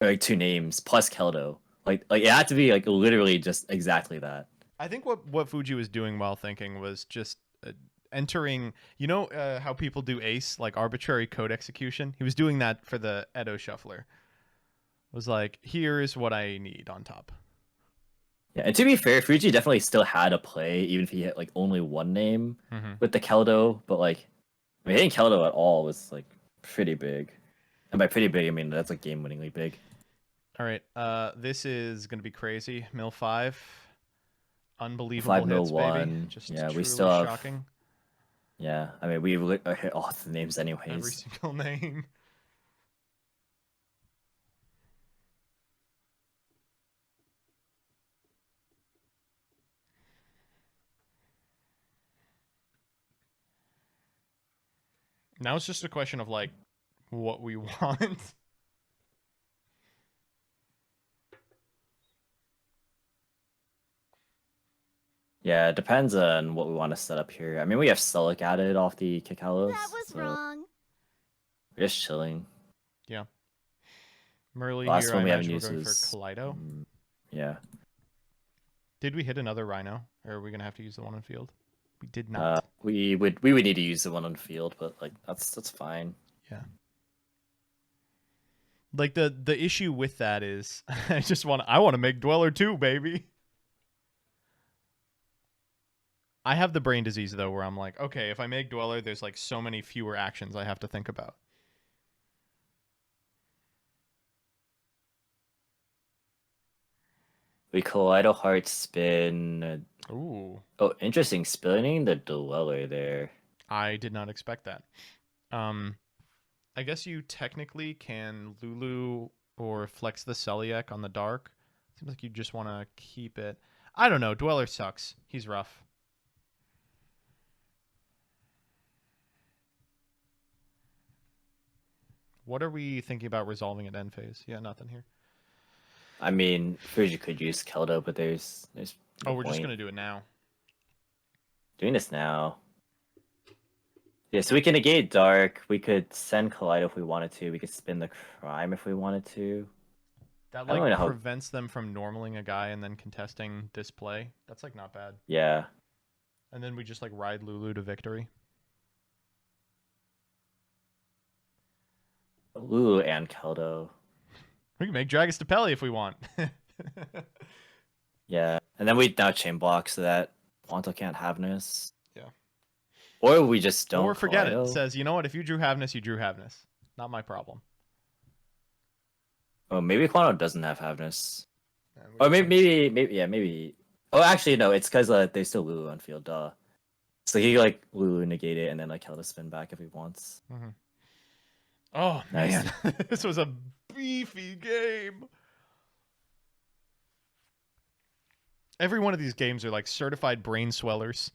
Or like 2 names plus Keldo. Like it had to be like literally just exactly that. I think what Fuji was doing while thinking was just entering. You know how people do Ace, like arbitrary code execution. He was doing that for the Edo Shuffler. It was like, here's what I need on top. Yeah, and to be fair, Fuji definitely still had a play, even if he had like only 1 name with the Keldo. But like, I mean, hitting Keldo at all was like pretty big. And by pretty big, I mean that's like game-winningly big. All right. This is gonna be crazy. Mill 5. Unbelievable 5 mil hits, baby. 1. Just Yeah, we truly still have. shocking. Yeah, I mean, we hit all the names Every anyways. single name. Now it's just a question of like what we want. Yeah, it depends on what we want to set up here. I mean, we have Selic added off the Kikalos, That was so wrong. we're just chilling. Yeah. Merly Last here, one I we haven't imagine we're used going for was Kaleido. yeah. Did we hit another Rhino? Or are we gonna have to use the one on field? We did not. We would need to use the one on field, but like that's fine. Yeah. Like the issue with that is I want to make Dweller too, baby. I have the brain disease though where I'm like, okay, if I make Dweller, there's like so many fewer actions I have to think about. We Kaleido Heart spin. Ooh. Oh, interesting. Spinning the Dweller there. I did not expect that. I guess you technically can Lulu or flex the Celiac on the dark. Seems like you just want to keep it. I don't know. Dweller sucks. He's rough. What are we thinking about resolving at end phase? Yeah, nothing here. I mean, Fuji could use Keldo, but there's Oh, we're just gonna do it now. doing this now. Yeah, so we can negate Dark. We could send Kaleido if we wanted to. We could spin the Crime if we wanted to. That I don't like know how. prevents them from normaling a guy and then contesting this play. That's like not bad. Yeah. And then we just like ride Lulu to victory. Lulu and Keldo. We can make Dragus to Pelly if we want. Yeah, and then we now chain block so that Quanto can't Havness. Yeah. Or we just don't. Or forget it. Kaleido. Says, you know what? If you drew Havness, you drew Havness. Not my problem. Oh, maybe Quanto doesn't have Havness. And Or we're just maybe. Oh, actually, no. It's because there's still Lulu on field. Duh. So he like Lulu negate it and then like Keldo spin back if he wants. Mm-hmm. Oh Nice. man, this was a beefy game. Every one of these games are like certified brain swellers.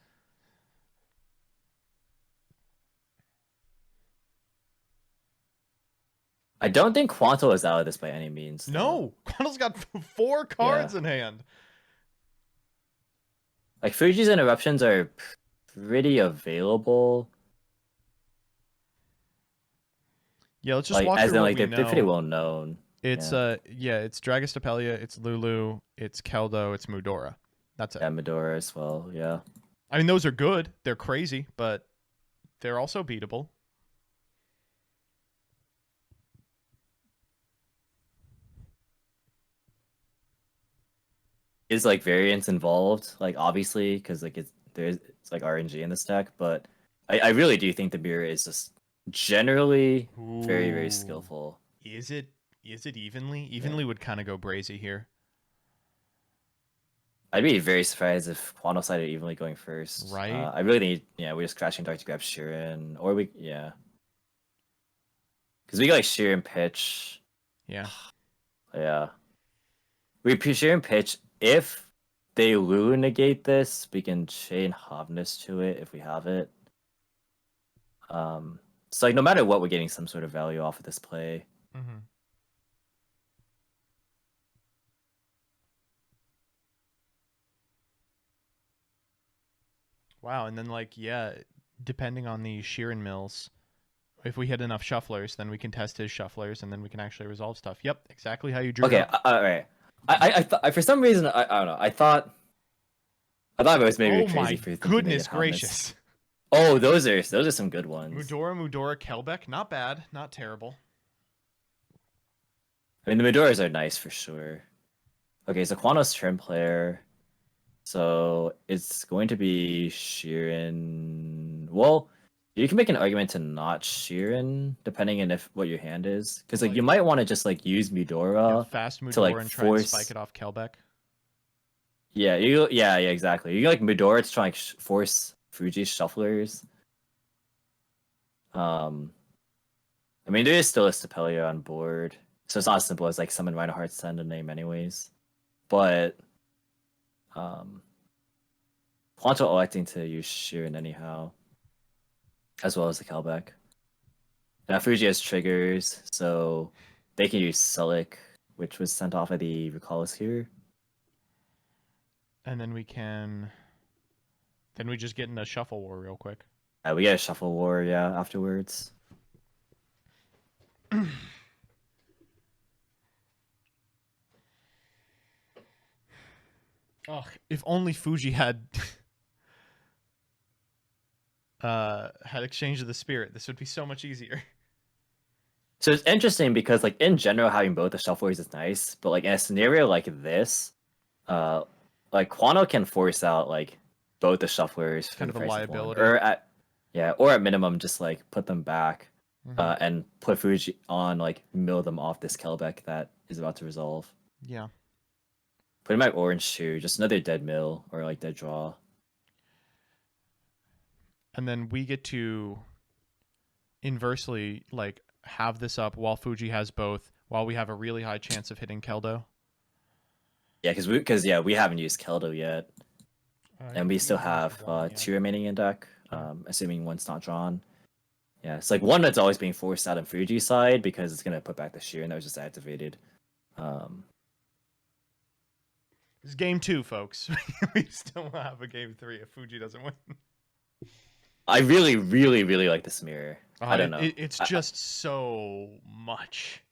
I don't think Quanto is out of this by any means. Though. No, Quanto's got 4 cards in hand. Like Fuji's interruptions are pretty available. Yeah, let's just Like walk as through in what like we they're know. pretty well known. It's it's Dragostapelia, it's Lulu, it's Keldo, it's Mudora. That's it. Yeah, Medora as well. Yeah. I mean, those are good. They're crazy, but they're also beatable. Is like variance involved, like obviously, because like it's like RNG in this deck, but I really do think the mirror is just generally very, very Ooh. skillful. Is it evenly? Evenly would kind of go brazy here. I'd be very surprised if Quanto sided evenly going first. Right? I really think we're just crashing Dark to grab Sheeran, or we because we got like Sheeran pitch. Yeah. Yeah, we Sheeran pitch. If they Lulu negate this, we can chain Havness to it if we have it. So like no matter what, we're getting some sort of value off of this play. Mm-hmm. Wow, and then like depending on the Sheeran mills, if we hit enough shufflers, then we can test his shufflers, and then we can actually resolve stuff. Yep, exactly how you drew. Okay, it up. all right. I for some reason I don't know. I thought it was maybe Oh crazy my for thinking goodness Havness. gracious! Oh, those are some good ones. Mudora, Kelbeck, not bad, not terrible. I mean, the Medoras are nice for sure. Okay, so Quanto's turn player. So it's going to be Sheeran. Well, You can make an argument to not Sheeran, depending on if what your hand is, because like Like- you might want to just like use Yeah, Mudora fast Mudora to like and try and spike force. it off Kelbeck. Yeah, yeah, exactly. You like Mudora to try and force Fuji's shufflers. I mean, there is still a Stapelia on board, so it's not as simple as like summon Reinhardt, send a name anyways. But Quanto electing to use Sheeran anyhow, as well as the Kelbeck. Now Fuji has triggers, so they can use Sulik, which was sent off of the Recallus here. And then we can. Then we just get in the shuffle war real quick. We get a Shuffle War, yeah, afterwards. Oh, if only Fuji had had Exchange of the Spirit, this would be so much easier. So it's interesting because like in general having both the shufflers is nice, but like in a scenario like this, like Quano can force out like both the shufflers for Kind the of a price of one. liability. Or at minimum just like put them back Mhm. and put Fuji on like mill them off this Kelbeck that is about to resolve. Yeah. Put him at orange too, just another dead mill or like dead draw. And then we get to inversely like have this up while Fuji has both, while we have a really high chance of hitting Keldo. Yeah, because we haven't used Keldo yet. And we still have 2 remaining in deck, assuming one's not drawn. Yeah, it's like one that's always being forced out on Fuji's side because it's gonna put back the Sheer, and that was just activated. This is game 2, folks. We still have a game 3 if Fuji doesn't win. I really, really, really like this mirror. I don't know. It's just so much.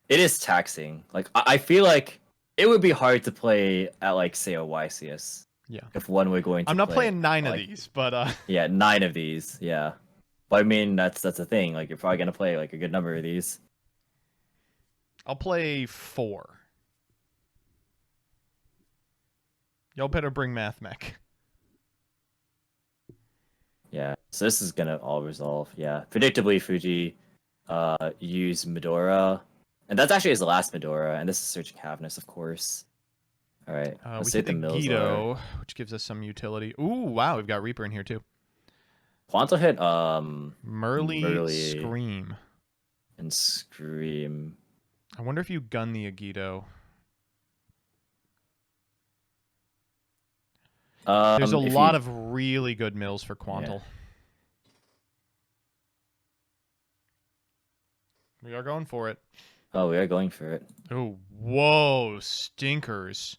It is taxing. Like I feel like it would be hard to play at like say a YCS. Yeah. If one were going to I'm not play playing 9 of like, these, but yeah, 9 of these. Yeah. But I mean that's the thing. Like you're probably gonna play like a good number of these. I'll play 4. Y'all better bring Math Mech. Yeah. So this is gonna all resolve. Yeah. Predictably Fuji use Medora. And that's actually his last Medora, and this is Searching Cavernous, of course. Alright. We Let's see hit what the the mills Guido, are. which gives us some utility. Ooh, wow, we've got Reaper in here too. Quanto hit Merly Scream. and Scream. I wonder if you gun the Agido. There's a lot of really good mills for Quantal. Yeah. We are going for it. Oh, we are going for it. Oh, whoa, stinkers.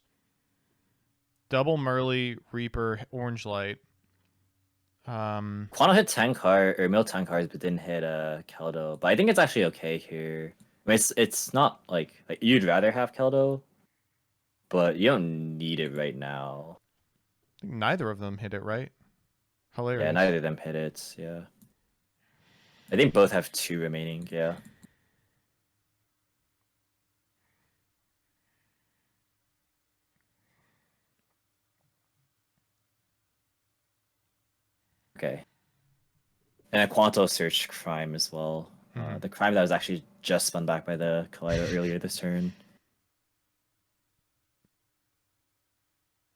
Double Merly, Reaper, Orange Light. Quanto hit 10 card or mill 10 cards, but didn't hit Keldo. But I think it's actually okay here. I mean, it's not like you'd rather have Keldo, but you don't need it right now. I think neither of them hit it, right? Hilarious. Yeah, neither of them hit it. Yeah, I think both have 2 remaining. Yeah. Okay. And a Quanto search crime as well. The crime that was actually just spun back by the Kaleido earlier this turn.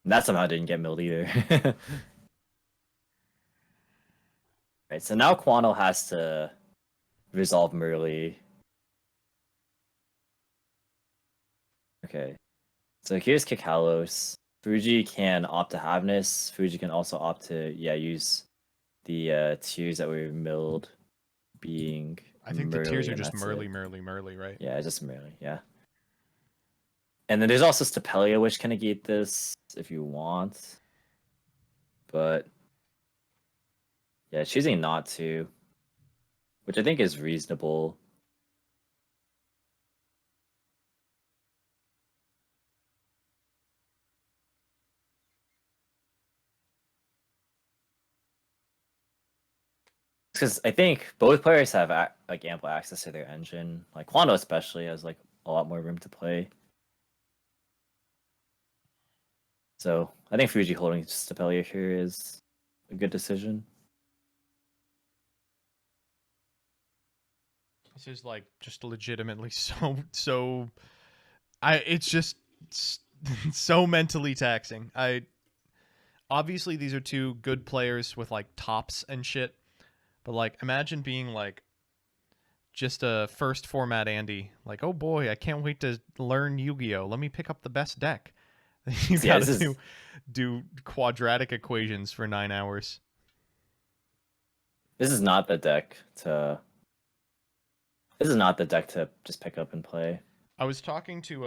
And that somehow didn't get milled either. Right, so now Quanto has to resolve Merly. Okay. So here's Kikalos. Fuji can opt to Havness. Fuji can also opt to use the tiers that were milled being I think Merly, the tiers are and just that's Merly, it. Merly, right? Yeah, just Merly, yeah. And then there's also Stapelia, which can negate this if you want. But yeah, choosing not to, which I think is reasonable. Because I think both players have like ample access to their engine. Like Quando especially has like a lot more room to play. So I think Fuji holding Stapelia here is a good decision. This is like just legitimately so. It's just so mentally taxing. Obviously these are two good players with like tops and shit, but like imagine being like just a first format Andy, like, oh boy, I can't wait to learn Yu-Gi-Oh. Let me pick up the best deck. You Yeah, gotta do quadratic equations for 9 hours. this is not the deck to. This is not the deck to just pick up and play. I was talking to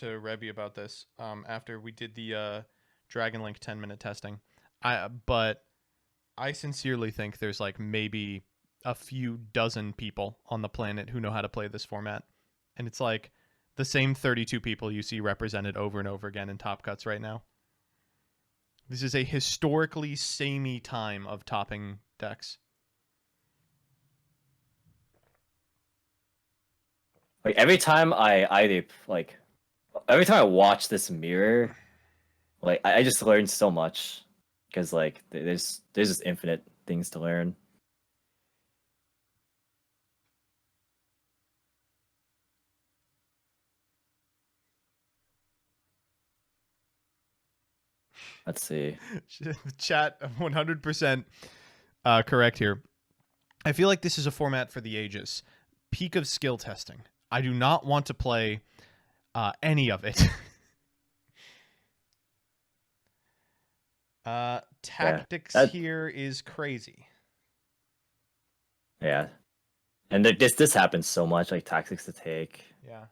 Revy about this after we did the Dragon Link 10-minute testing. But I sincerely think there's like maybe a few dozen people on the planet who know how to play this format. And it's like the same 32 people you see represented over and over again in Top Cuts right now. This is a historically samey time of topping decks. Like every time every time I watch this mirror, like I just learn so much because like there's just infinite things to learn. Let's see. Chat 100% correct here. I feel like this is a format for the ages. Peak of skill testing. I do not want to play any of it. Tactics here is crazy. Yeah, and this happens so much. Like tactics to take. Yeah.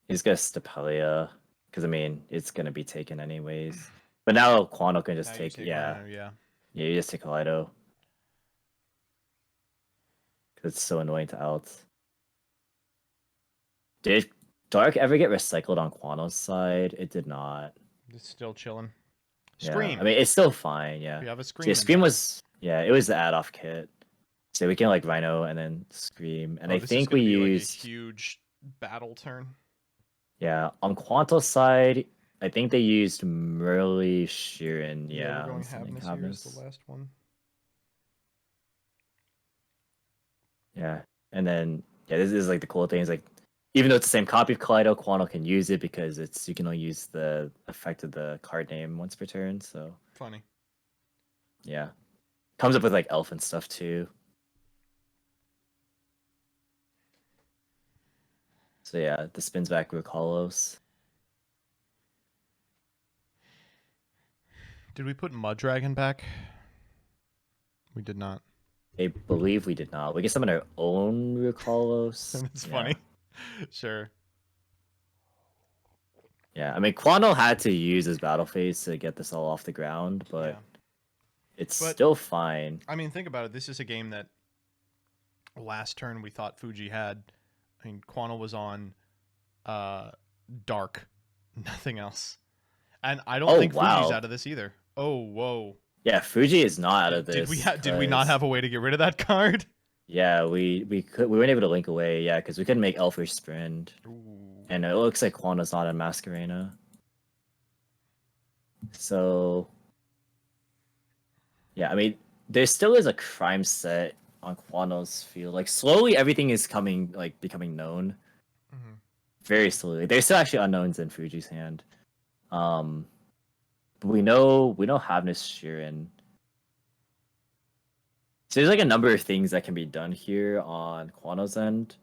He's got Stapelia because I mean it's gonna be taken anyways. But now Quano can just take Rhino, yeah, you just take Kaleido. Because it's so annoying to out. Did Dark ever get recycled on Quano's side? It did not. It's still chilling. Yeah. Scream. I mean, it's still fine. Yeah. We have a Scream. Yeah, Scream was it was the add-off kit. So we can like Rhino and then Scream, and I think we used like a huge battle turn. Yeah, on Quanto's side, I think they used Merly Sheeran. Yeah, we're going Havness here is the last one. Yeah, and then this is like the cool thing is like, even though it's the same copy of Kaleido, Quanto can use it because you can only use the effect of the card name once per turn. So funny. Yeah, comes up with like elf and stuff too. So yeah, the spins back Rook Hollows. Did we put Mud Dragon back? We did not. I believe we did not. We get some of our own Rook Hollows. It's funny. Sure. Yeah, I mean, Quanto had to use his battle phase to get this all off the ground, but it's still fine. I mean, think about it. This is a game that last turn we thought Fuji had. I mean, Quanto was on Dark, nothing else. And I don't think Fuji's out of this either. Oh, whoa. Yeah, Fuji is not out of this. Did we not have a way to get rid of that card? Yeah, we weren't able to link away. Yeah, because we couldn't make Elfish Sprint, and it looks like Quanto's not in Masquerena. So yeah, I mean, there still is a crime set on Quanto's field. Like slowly, everything is becoming known. Mm-hmm. Very slowly. There's still actually unknowns in Fuji's hand. But we know Havness Sheeran. So there's like a number of things that can be done here on Quanto's end,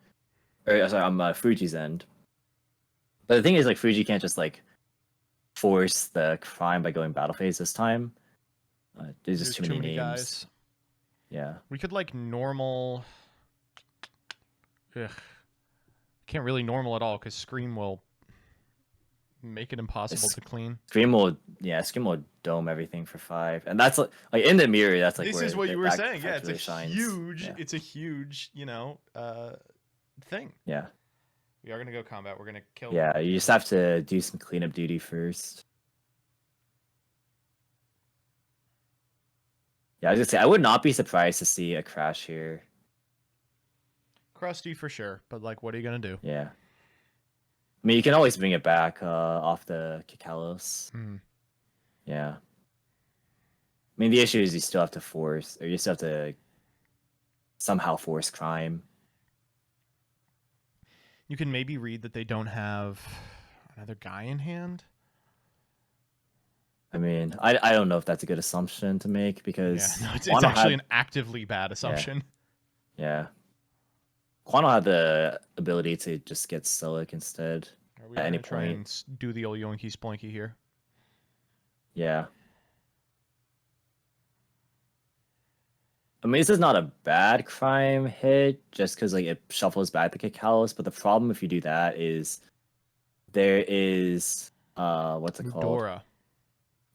or sorry, on Fuji's end. But the thing is, like, Fuji can't just like force the crime by going battle phase this time. There's just too many names. Guys. Yeah. We could like normal. Ugh. Can't really normal at all because Scream will make it impossible to clean. Scream will dome everything for 5, and that's like in the mirror. That's like this is what you were saying. Yeah, it's really a shines. huge. Yeah. It's a huge, thing. Yeah. We are gonna go combat. We're gonna kill. Yeah, you just have to do some cleanup duty first. Yeah, I was gonna say I would not be surprised to see a crash here. Crusty for sure, but like, what are you gonna do? Yeah. I mean, you can always bring it back off the Kikalos. Yeah. I mean, the issue is you still have to somehow force crime. You can maybe read that they don't have another guy in hand. I mean, I don't know if that's a good assumption to make Yeah, because no, it's Quano actually had, an actively bad assumption. yeah. Quano had the ability to just get Stoic instead We at are any gonna try point. and do the old yoinky splinky here. Yeah. I mean, this is not a bad crime hit just because like it shuffles back the Cacalus, but the problem if you do that is there is what's it called? Mudora.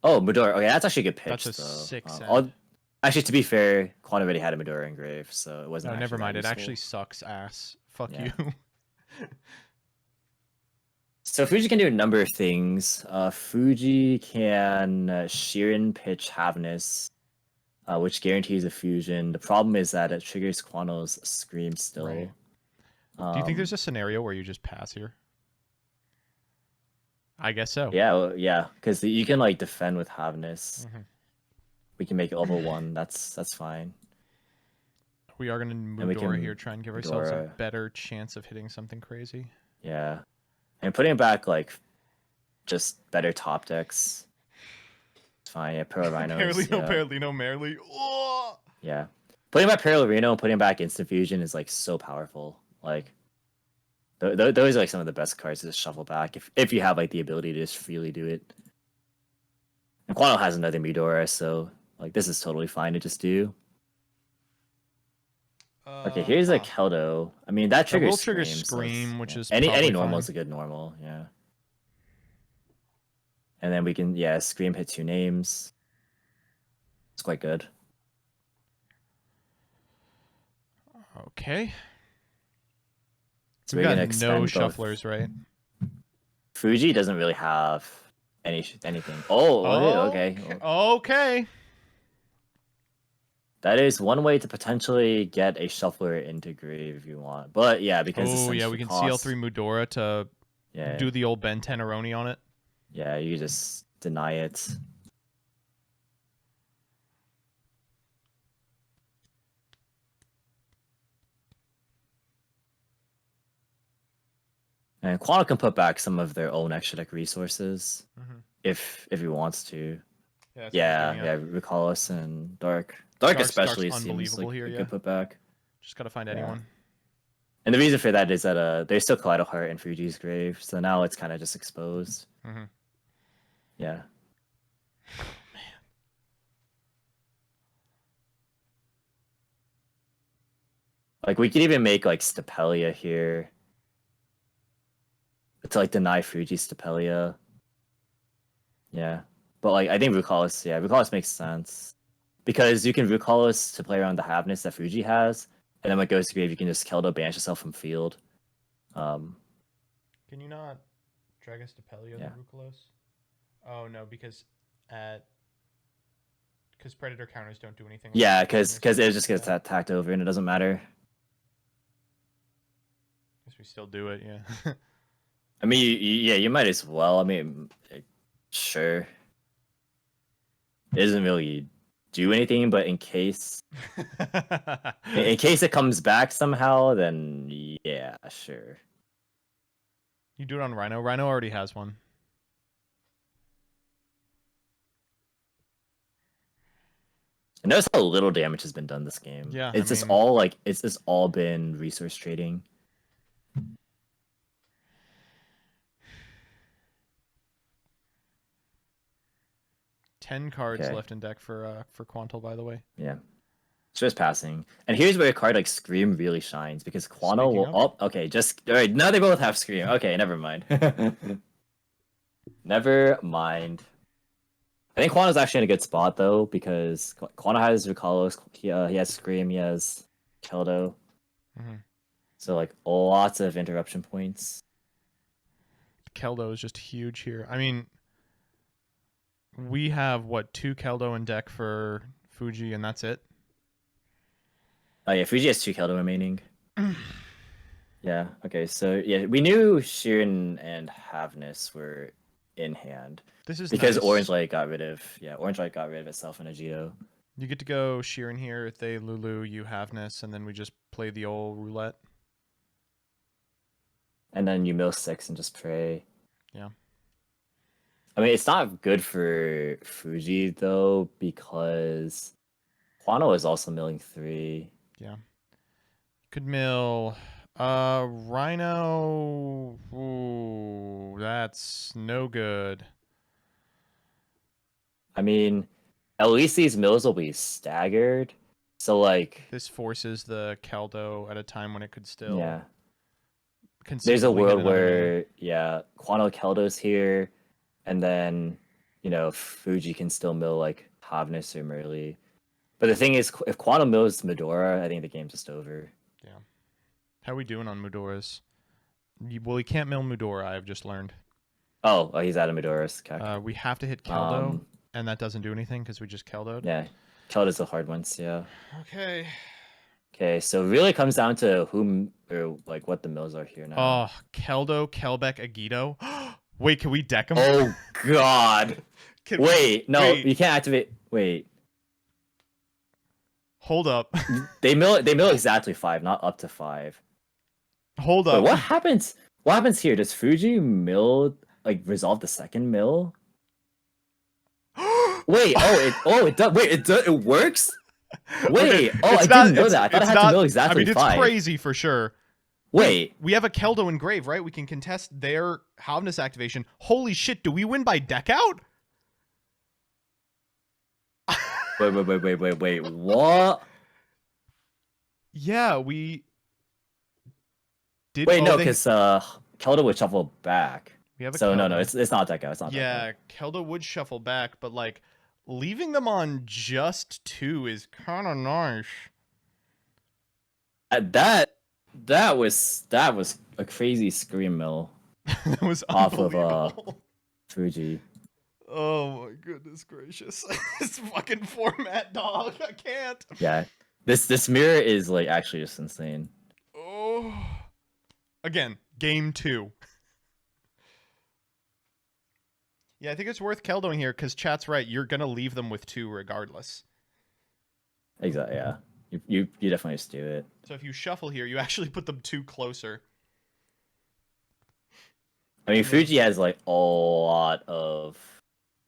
Oh, Medora. Okay, that's actually a good pitch That's a though. 6 Actually, to be fair, Quan already had a Medora engrave, so it wasn't. No, never actually that mind. It useful. actually sucks ass. Fuck Yeah. you. So Fuji can do a number of things. Fuji can Sheeran pitch Havness, which guarantees a fusion. The problem is that it triggers Quano's Scream still. Right. Do you think there's a scenario where you just pass here? I guess so. Yeah, well, yeah, because you can like defend with Havness. Mm-hmm. We can make it level 1. That's fine. We are gonna Mudora here, try and give ourselves a better chance of hitting something crazy. Yeah, and putting back like just better top decks. It's fine. Yeah, Pearl Rhinos. Paralino, Merely. Oh! Yeah, putting back Pearl Rhino and putting back Instant Fusion is like so powerful. Like those are like some of the best cards to just shuffle back if you have like the ability to just freely do it. And Quano has another Midora, so like this is totally fine to just do. Okay, here's a Keldo. I mean that triggers trigger Scream, Scream, so which is any normal fine. is a good normal, yeah. And then we can Scream hit 2 names. It's quite good. Okay. So we we're got gonna extend no both. shufflers, right? Fuji doesn't really have anything. Oh, okay. Okay. That is one way to potentially get a shuffler into grave if you want. But yeah, because we can CL3 Mudora to do the old Ben Teneroni on it. Yeah, you just deny it. And Quantum can put back some of their own extra deck resources if he wants to. Yeah, Recall Us and Dark. Dark especially Dark's seems like here, a good put back. Just gotta find anyone. And the reason for that is that there's still Kaleido Heart in Fuji's grave, so now it's kind of just exposed. Yeah. Oh, man. Like we could even make like Stapelia here to like deny Fuji Stapelia. Yeah. But like I think Rukalis makes sense. Because you can Rukalis to play around the Havness that Fuji has, and then when it goes to grave you can just Keldo banish yourself from field. Can you not drag a Stapelia the Rukalos? Oh no, because predator counters don't do anything. Yeah, because it just gets attacked over and it doesn't matter. Guess we still do it, yeah. I mean, you might as well. I mean, sure. It doesn't really do anything, but in case it comes back somehow, then yeah, sure. You do it on Rhino. Rhino already has one. And notice how little damage has been done this game. Yeah, it's just all been resource trading. Ten cards left in deck for Quantal, by the way. Yeah. It's just passing. And here's where a card like Scream really shines, because Quano will... Oh, okay, alright, now they both have Scream. Okay, never mind. Never mind. I think Quano's actually in a good spot, though, because Quano has Rukalos, he has Scream, he has Keldo. So, like, lots of interruption points. Keldo is just huge here. I mean, we have, 2 Keldo in deck for Fuji, and that's it? Oh, yeah, Fuji has 2 Keldo remaining. Yeah, okay, so, yeah, we knew Sheeran and Havness were in hand. This is because nice. Orange Light got rid of itself in a Geo. You get to go Sheeran here. If they Lulu, you Havness, and then we just play the old roulette. and then you mill 6 and just pray. Yeah. I mean, it's not good for Fuji though because Quano is also milling 3. Yeah. Could mill Rhino. Ooh, that's no good. I mean, at least these mills will be staggered. So like, This forces the Keldo at a time when it could still yeah. There's a conceivably hit world another main. where Quano Keldo's here, and then Fuji can still mill like Havnus or Merly. But the thing is, if Quano mills Medora, I think the game's just over. Yeah. How are we doing on Mudoras? Well, we can't mill Mudora, I've just learned. Oh, he's out of Medora's. Okay. We have to hit Keldo, and that doesn't do anything because we just Keldo'd. Yeah, Keldo's the hard ones. Yeah. Okay. Okay, so it really comes down to whom or like what the mills are here now. Oh, Keldo, Kelbeck, Agito. Wait, can we deck him? Oh God! Wait, no, wait. you can't activate. Wait, Hold up. they mill exactly 5, not up to 5. Hold Wait, up. what happens? What happens here? Does Fuji mill like resolve the second mill? Wait, it does. Wait, it works. Wait, Okay, I didn't know that. I thought I had to mill exactly 5. I mean, it's crazy for sure. Wait, We have a Keldo in Grave, right? We can contest their Havnus activation. Holy shit, do we win by deck out? wait, what? Yeah, we did. Wait, no, because Keldo would shuffle back. We have a So no, Keldo. it's not deck out. It's not. Yeah, Keldo would shuffle back, but like leaving them on just 2 is kind of nice. That was a crazy scream mill That was off of unbelievable. Fuji. Oh my goodness gracious! This fucking format, dog. I can't. Yeah, this mirror is like actually just insane. Oh. Again, game 2. Yeah, I think it's worth Keldoing here because chat's right. You're gonna leave them with 2 regardless. Exactly. Yeah, you definitely just do it. So if you shuffle here, you actually put them 2 closer. I mean, Fuji has like a lot of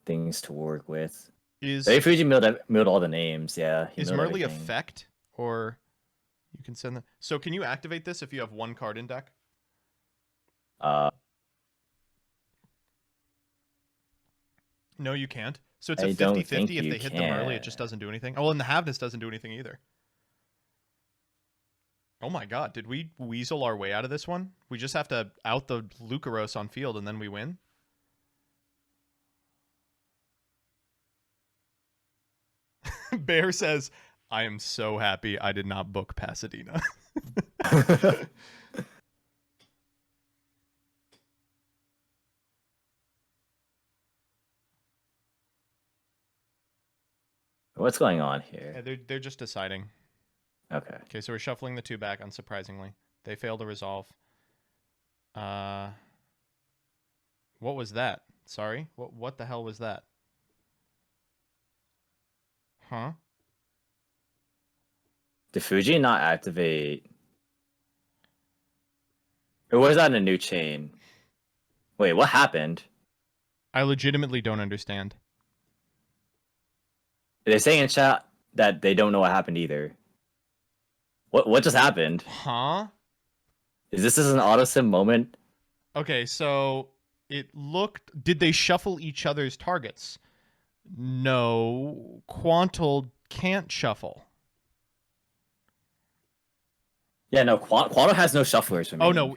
things to work with. Fuji milled all the names. Yeah. Is Merly effect or you can send them? So can you activate this if you have 1 card in deck? No, you can't. So it's a 50-50 if they hit them early, it just doesn't do anything. Oh, and the Havnus doesn't do anything either. Oh my god, did we weasel our way out of this one? We just have to out the Lucaros on field and then we win? Bear says, I am so happy I did not book Pasadena. What's going on here? Yeah, they're just deciding. Okay. Okay, so we're shuffling the 2 back, unsurprisingly. They fail to resolve. What was that? Sorry? What the hell was that? Huh? Did Fuji not activate? Or was that in a new chain? Wait, what happened? I legitimately don't understand. They're saying in chat that they don't know what happened either. What just happened? Huh? Is this an auto-sim moment? Okay, so it looked... Did they shuffle each other's targets? No. Quantal can't shuffle. Yeah, no, Quano has no shufflers for me. Oh, no.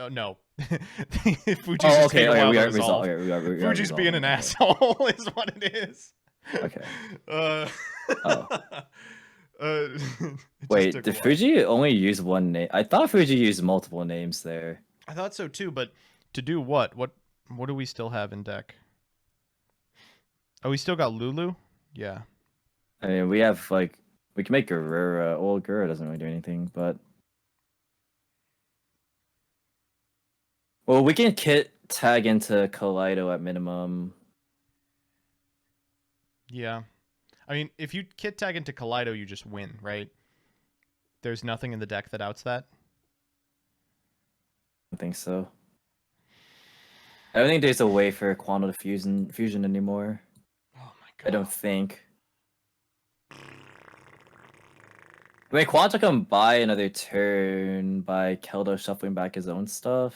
No. Fuji's Oh, just taking a while to resolve. Fuji's being an asshole is what it is. Okay. Wait, did Fuji only use 1 name? I thought Fuji used multiple names there. I thought so too, but to do what? What do we still have in deck? Oh, we still got Lulu? Yeah. I mean, we have like we can make Gurura. Well, Gurura doesn't really do anything, but well, we can kit tag into Kaleido at minimum. Yeah. I mean, if you kit tag into Kaleido, you just win, right? There's nothing in the deck that outs that. don't think so. I don't think there's a way for Quantum to fusion anymore. Oh my god. I don't think. I mean, Quantum can buy another turn by Keldo shuffling back his own stuff.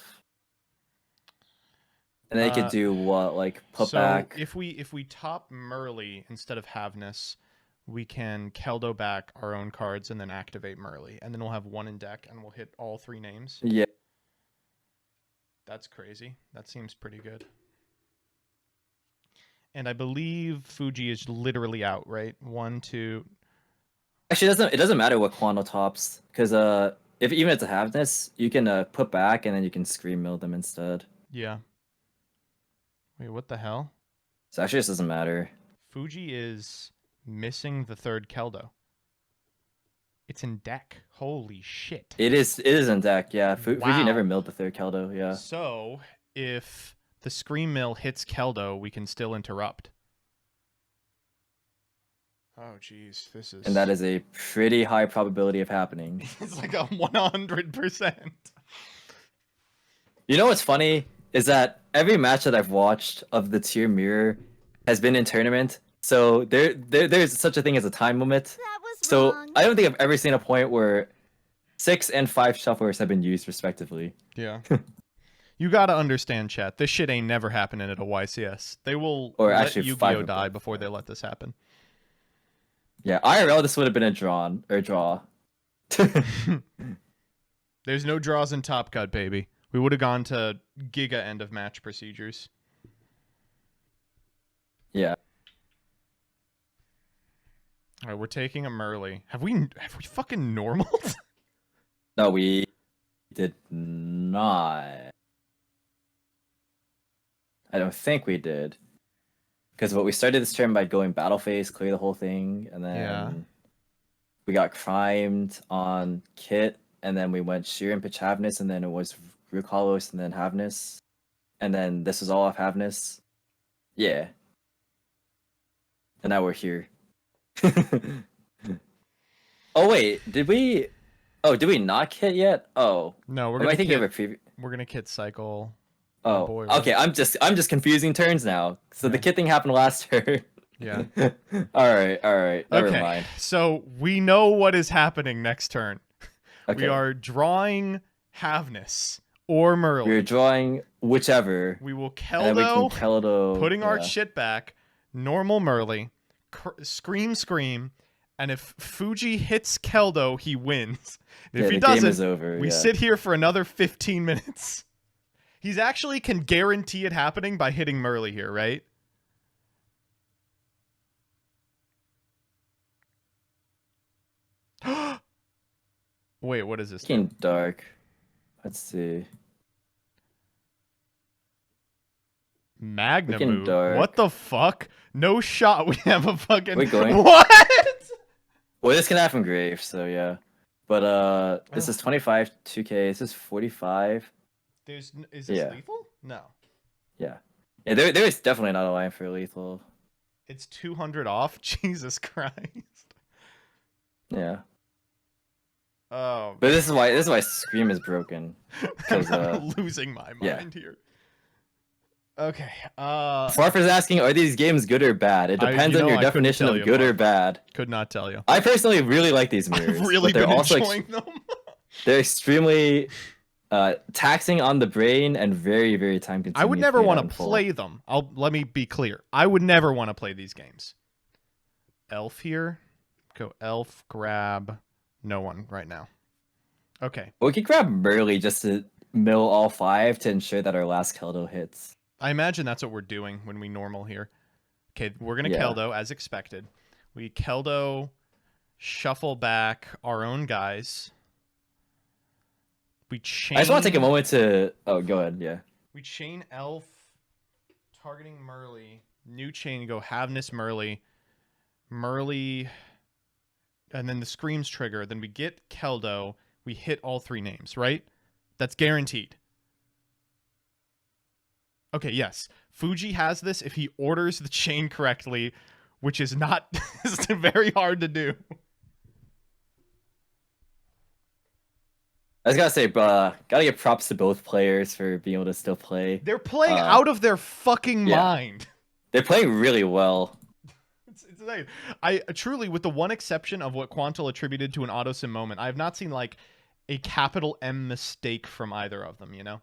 And then he could do what, like put back. if we top Merly instead of Havness, we can Keldo back our own cards and then activate Merly, and then we'll have one in deck and we'll hit all 3 names. Yeah. That's crazy. That seems pretty good. And I believe Fuji is literally out, right? 1, 2. Actually, it doesn't matter what Quantum tops, because if even if it's a Havness, you can put back and then you can Scream Mill them instead. Yeah. Wait, what the hell? So actually, this doesn't matter. Fuji is missing the 3rd Keldo. It's in deck. Holy shit. It is in deck, yeah. Fuji Wow. never milled the 3rd Keldo, yeah. So, if the Scream Mill hits Keldo, we can still interrupt. Oh, jeez. This is... And that is a pretty high probability of happening. It's like a 100%. You know what's funny? Is that every match that I've watched of the tier mirror has been in tournament. So there's such a thing as a time limit. That was So wrong. I don't think I've ever seen a point where 6 and 5 shufflers have been used respectively. Yeah. You gotta understand, chat. This shit ain't never happening at a YCS. They will Or let actually Yu-Gi-Oh 5 die before they let this happen. Yeah, IRL this would have been a draw. There's no draws in Top Cut, baby. We would have gone to Giga end of match procedures. Yeah. All right, we're taking a Merly. Have we fucking normaled? No, we did not. I don't think we did. Because we started this turn by going battle phase, clear the whole thing, and then we got crimed on Kit, and then we went Sheer and Pitch Havness, and then it was Rook Hollows, and then Havness. And then this was all off Havness. Yeah. And now we're here. Oh wait, did we not Kit yet? Oh. No, we're I gonna think you have a Kit, preview. we're gonna Kit cycle. Oh, boy, okay. I'm just confusing turns now. So the Yeah. Kit thing happened last turn. Yeah. all right. Never Okay. mind. So we know what is happening next turn. Okay. We are drawing Havness or Merly. We're drawing whichever. We will And then we can Keldo, Keldo. putting our yeah. shit back, normal Merly, scream, and if Fuji hits Keldo, he wins. If Yeah, he the game doesn't, is over. we yeah. sit here for another 15 minutes. He's actually can guarantee it happening by hitting Merly here, right? Wait, what is this? Looking dark. Let's see. Magna Looking move. dark. What the fuck? No shot. We have a fucking. We're going. What? Well, this can happen grave, so yeah. But this is 25 2K. This is 45. Is this Yeah. lethal? No. Yeah. Yeah, there is definitely not a line for lethal. It's 200 off. Jesus Christ. Yeah. Oh. But this is why Scream is broken. Because I'm losing my yeah. mind here. Okay. Farfar's asking, are these games good or bad? It depends on your I couldn't definition tell of you, good or Mark. bad. Could not tell you. I personally really like these mirrors. I've really but they're been also enjoying them. they're extremely taxing on the brain and very, very time consuming. I would never want to play them. Let me be clear. I would never want to play these games. Elf here. Go elf, grab. No one right now. Okay. We could grab Merly just to mill all 5 to ensure that our last Keldo hits. I imagine that's what we're doing when we normal here. Okay, we're going to Yeah. Keldo as expected. We Keldo, shuffle back our own guys. We chain... I just want to take a moment to... Oh, go ahead, yeah. We chain elf, targeting Merly. New chain, go Havness Merly. Merly... And then the screams trigger. Then we get Keldo. We hit all 3 names, right? That's guaranteed. Okay, yes. Fuji has this if he orders the chain correctly, which is not it's very hard to do. I was gonna say, gotta give props to both players for being able to still play. They're playing Uh, out of their fucking yeah. mind. They're playing really well. It's insane. I truly, with the one exception of what Quantal attributed to an auto sim moment, I have not seen like a capital M mistake from either of them. You know.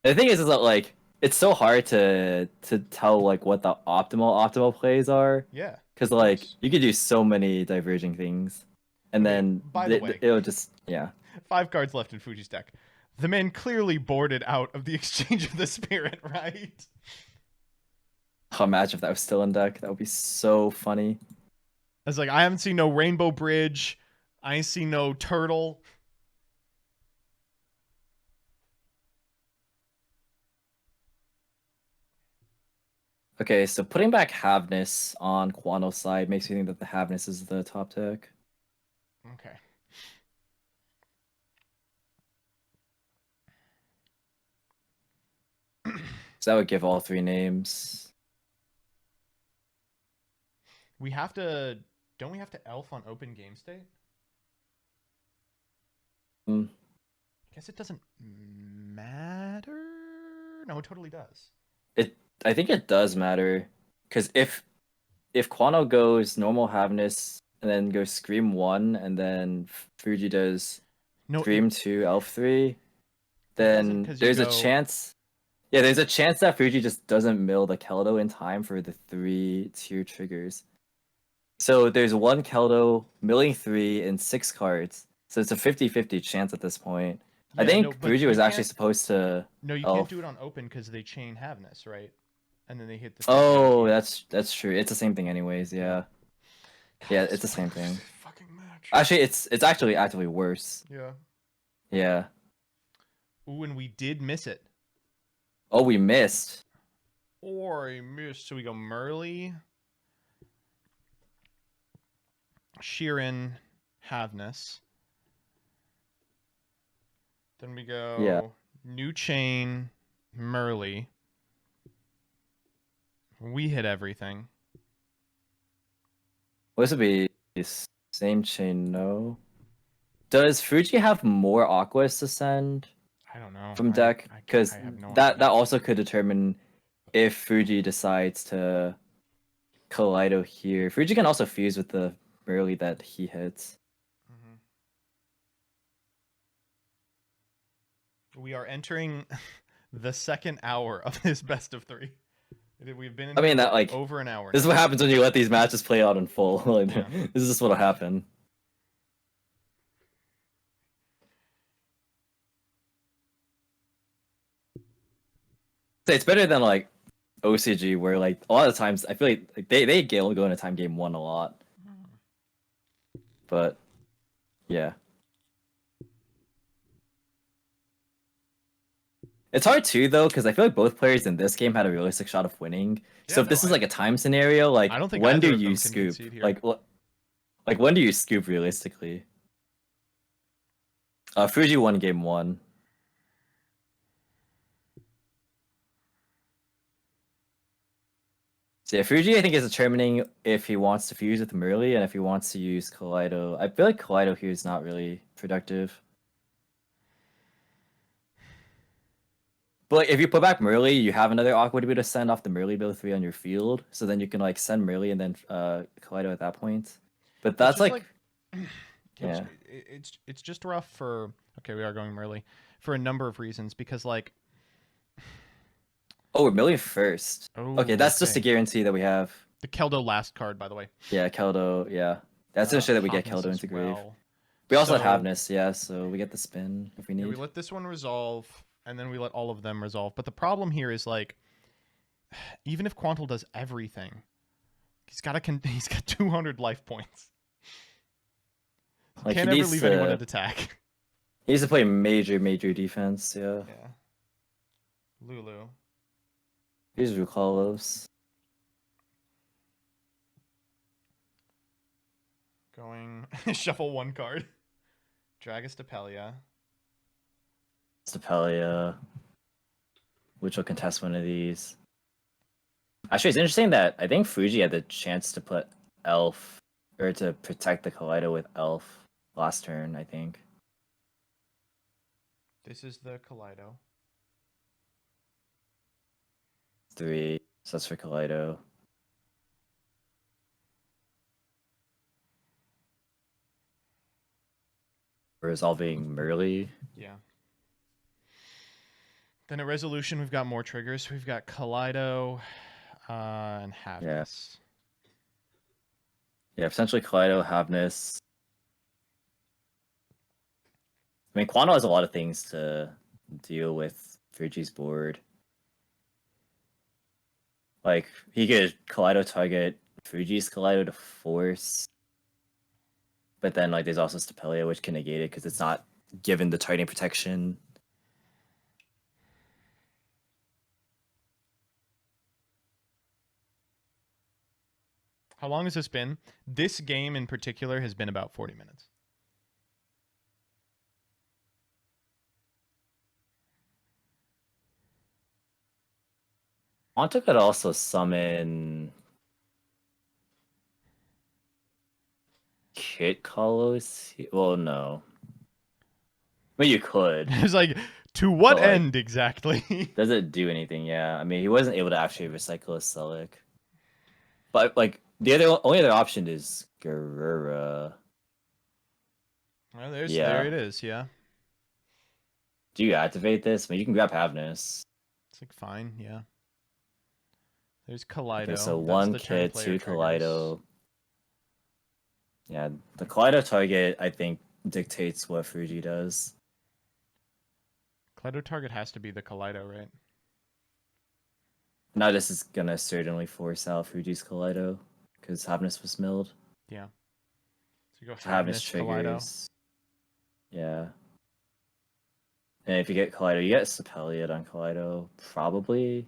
The thing is that like it's so hard to tell like what the optimal plays are. Yeah. Because like you could do so many diverging things, and Okay, then by the way, it'll just 5 cards left in Fuji's deck. The man clearly boarded out of the exchange of the spirit, right? Oh, imagine if that was still in deck. That would be so funny. I was like, I haven't seen no Rainbow Bridge. I ain't seen no Turtle. Okay, so putting back Havness on Quano's side makes me think that the Havness is the top deck. Okay. So that would give all 3 names. We have to... Don't we have to elf on open game state? Hmm. I guess it doesn't matter? No, it totally does. I think it does matter. Because if Quano goes normal Havness and then goes Scream 1 and then Fuji does Scream 2, Elf 3, then there's a chance... Yeah, there's a chance that Fuji just doesn't mill the Keldo in time for the 3 tier triggers. So there's 1 Keldo milling 3 in 6 cards. So it's a 50-50 chance at this point. Yeah, I think Fuji was actually supposed to... No, you can't do it on open because they chain Havness, right? And then they hit the... Oh, that's true. It's the same thing anyways, yeah. Yeah, it's the same thing. Fucking match. Actually, it's actually actively worse. Yeah. Yeah. Ooh, and we did miss it. Oh, we missed. Or I missed. So we go Murley, Sheeran, Havness. Then we go New Chain, Murley. We hit everything. Well, this would be same chain, no? Does Fuji have more Aquas to send? I don't know. From deck? Because no that also could determine if Fuji decides to Kaleido here. Fuji can also fuse with the Murley that he hits. We are entering the second hour of this best of 3. We've been in that like over an hour. This is what happens when you let these matches play out in full. Like, this is just what'll happen. It's better than like OCG, where like a lot of times I feel like they go into time game 1 a lot. But yeah. It's hard too though, because I feel like both players in this game had a realistic shot of winning. Yeah, so if this is like a time scenario, like I don't think when do you scoop? Like when do you scoop realistically? Fuji won game 1. So yeah, Fuji I think is determining if he wants to fuse with Murley and if he wants to use Kaleido. I feel like Kaleido here is not really productive. But like, if you put back Murley, you have another Aqua to be able to send off the Murley build 3 on your field. So then you can like send Murley and then Kaleido at that point. But that's like yeah. It's just rough for... Okay, we are going Murley. For a number of reasons, because like... Oh, we're milling first. Oh, okay, that's just a guarantee that we have. The Keldo last card, by the way. Yeah, Keldo, yeah. That's to ensure that we get Keldo into grave. We also have Havness, yeah, so we get the spin if we need. Yeah, we let this one resolve, and then we let all of them resolve. But the problem here is, like, even if Quantal does everything, he's got 200 life points. Like, can't ever leave anyone at attack. He needs to play major defense, yeah. Yeah. Lulu. Here's Rukalos. Going shuffle 1 card. Dragostapelia. Stapelia. Which will contest one of these. Actually, it's interesting that I think Fuji had the chance to put Elf or to protect the Kaleido with Elf last turn, I think. This is the Kaleido. 3, so that's for Kaleido. Resolving Merly. Yeah. Then at Resolution, we've got more triggers. We've got Kaleido and Havness. Yeah, potentially Kaleido, Havness. I mean, Quano has a lot of things to deal with Fuji's board. Like, he could Kaleido target Fuji's Kaleido to force. But then, like, there's also Stapelia, which can negate it because it's not given the targeting protection. How long has this been? This game in particular has been about 40 minutes. Quanto could also summon Kit Colosseum. Well, no. Well, you could. It's like, to what But, like, end exactly? Does it do anything? Yeah. I mean, he wasn't able to actually recycle a Celic. But, like, the only other option is Garura. Well, there it is, yeah. Do you activate this? I mean, you can grab Havness. It's like, fine, yeah. There's Kaleido. Okay, so That's 1 the turn Kit, player 2 triggers. Kaleido. Yeah, the Kaleido target, I think, dictates what Fuji does. Kaleido target has to be the Kaleido, right? Now this is gonna certainly force out Fuji's Kaleido, because Havness was milled. Yeah. So you go Havness Havness, Kaleido. triggers. Yeah. And if you get Kaleido, you get Stapelia on Kaleido, probably.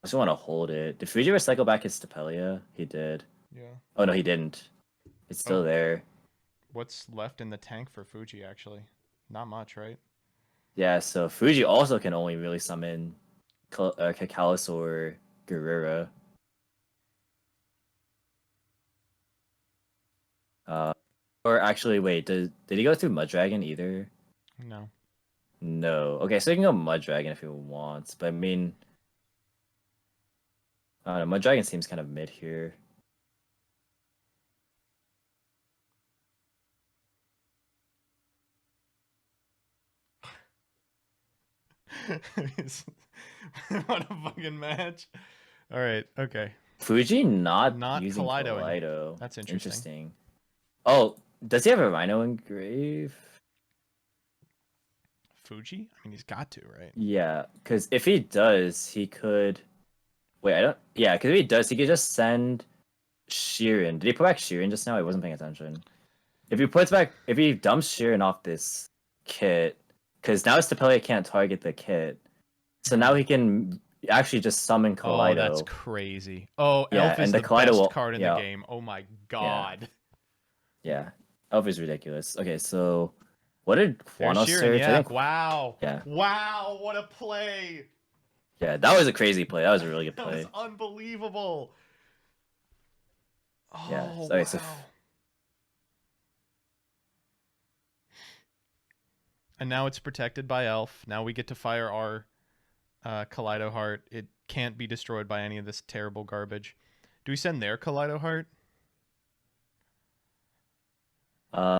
I just want to hold it. Did Fuji recycle back his Stapelia? He did. Yeah. Oh no, he didn't. It's still there. What's left in the tank for Fuji, actually? Not much, right? Yeah, so Fuji also can only really summon Kakalis or Garura. Or actually, wait, did he go through Mud Dragon either? No. No. Okay, so he can go Mud Dragon if he wants, but I mean, I don't know, Mud Dragon seems kind of mid here. What a fucking match. All right, okay. Fuji not using Kaleidoing. Kaleido. That's interesting. Oh, does he have a Rhino engrave? Fuji? I mean, he's got to, right? Yeah, because if he does, he could. Wait, I don't. Yeah, because if he does, he could just send Sheeran. Did he put back Sheeran just now? I wasn't paying attention. If he dumps Sheeran off this kit, because now Stapelia can't target the kit, so now he can actually just summon Kaleido. Oh, that's crazy. Oh, Yeah, Elf is and the the Kaleido best card in the game. Oh my god. Yeah, Elf is ridiculous. Okay, so what did There's Quano Sheeran, search? yeah. Wow. Yeah. Wow, what a play. Yeah, that was a crazy play. That was a really good That play. was unbelievable. Oh, Yeah, wow. so And now it's protected by Elf. Now we get to fire our Kaleido Heart. It can't be destroyed by any of this terrible garbage. Do we send their Kaleido Heart? Does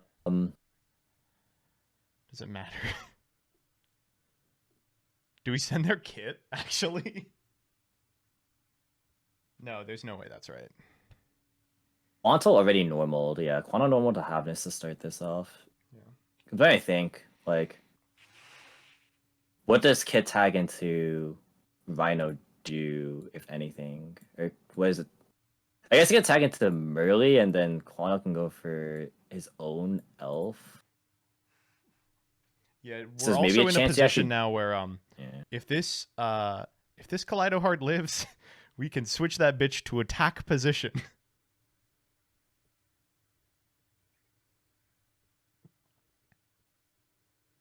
it matter? Do we send their kit, actually? No, there's no way that's right. Quanto already normaled. Yeah, Quanto normal to Havness to start this off. Yeah. But I think, like, what does Kit tag into Rhino do, if anything? Or what is it? I guess he can tag into Merly, and then Quanto can go for his own Elf. Yeah, So we're maybe also a in a chance he position actually- now where if this Kaleido Heart lives, we can switch that bitch to attack position.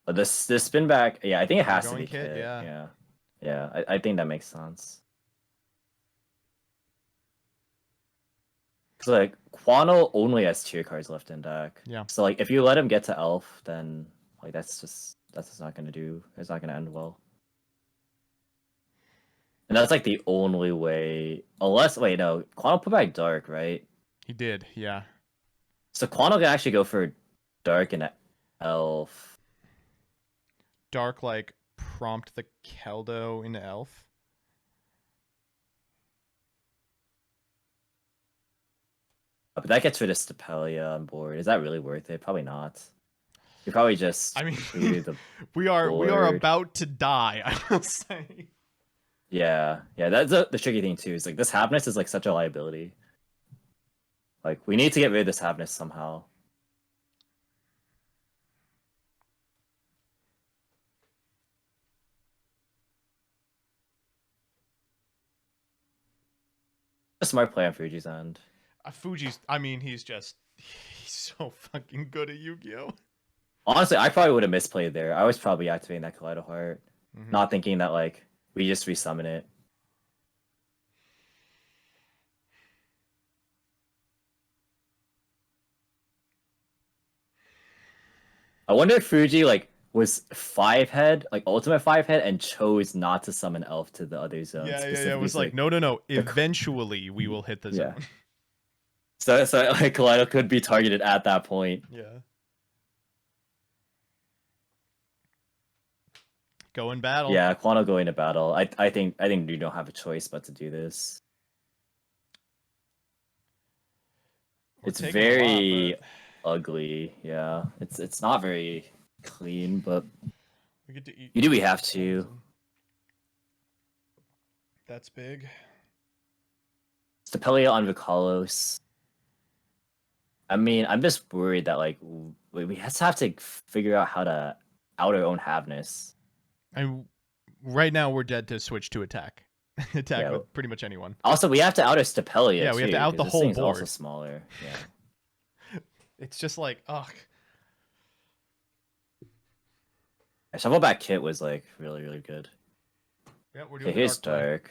But this spin back, yeah, I think it has to Going be Kit, Kit. yeah. Yeah. I think that makes sense. So like Quano only has tier cards left in deck. Yeah. So like if you let him get to Elf, then like that's just not gonna do. It's not gonna end well. And that's like the only way. Unless wait no, Quano put back Dark, right? He did, yeah. So Quano can actually go for Dark and Elf. Dark, like, prompt the Keldo into Elf. But that gets rid of Stapelia on board. Is that really worth it? Probably not. You probably just I mean, clear the we are board. about to die, I will say. Yeah, that's the tricky thing too. Is like this Happiness is like such a liability. Like we need to get rid of this Happiness somehow. A smart play on Fuji's end. Fuji's, I mean, he's so fucking good at Yu-Gi-Oh! Honestly, I probably would have misplayed there. I was probably activating that Kaleido Heart, not thinking that like we just resummon it. I wonder if Fuji like was 5-head, like ultimate 5-head, and chose not to summon Elf to the other zone. Yeah. It was like, no. Eventually, we will hit the zone. So like Kaleido could be targeted at that point. Yeah. Go in battle. Yeah, Quano going to battle. I think you don't have a choice but to do this. It's very ugly. Yeah, it's not very clean, but we get to eat. You do. We have to. That's big. Stapelia on Vicalos. I mean, I'm just worried that like we just have to figure out how to out our own Happiness. Right now we're dead to switch to attack. Attack with pretty much anyone. Also, we have to out our Stapelia. Yeah, we have to out the whole board. Also smaller. Yeah. It's just like, ugh. Shovelback Kit was like really good. Yeah, we're doing here's dark.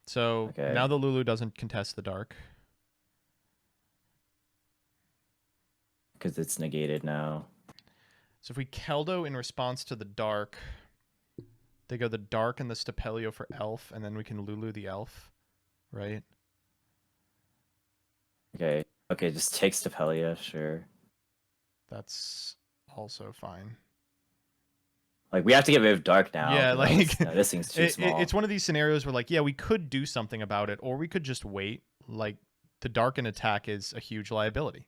So now the Lulu doesn't contest the dark. Because it's negated now. So if we Keldo in response to the dark, they go the dark and the Stapelio for elf, and then we can Lulu the elf, right? Okay, just take Stapelia, sure. That's also fine. Like, we have to get rid of dark now. Yeah, like... No, this thing's too small. It's one of these scenarios where, like, yeah, we could do something about it, or we could just wait. Like, the dark and attack is a huge liability.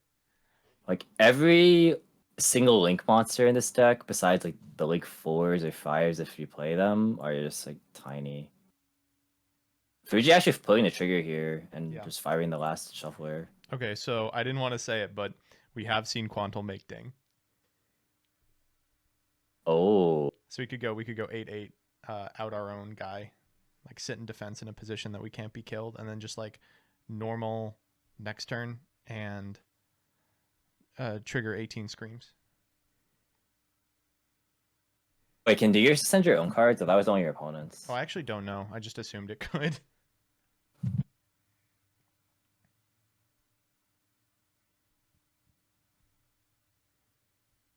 Like, every single Link monster in this deck, besides, like, the Link 4s or 5s if you play them, are just, like, tiny. Fuji actually pulling the trigger here and just firing the last shuffler. Okay, so I didn't want to say it, but we have seen Quantal make ding. Oh. So we could go 8/8, out our own guy, like sit in defense in a position that we can't be killed, and then just like normal next turn and trigger 18 screams. Wait, do you send your own cards? If that was only your opponent's. Oh, I actually don't know. I just assumed it could.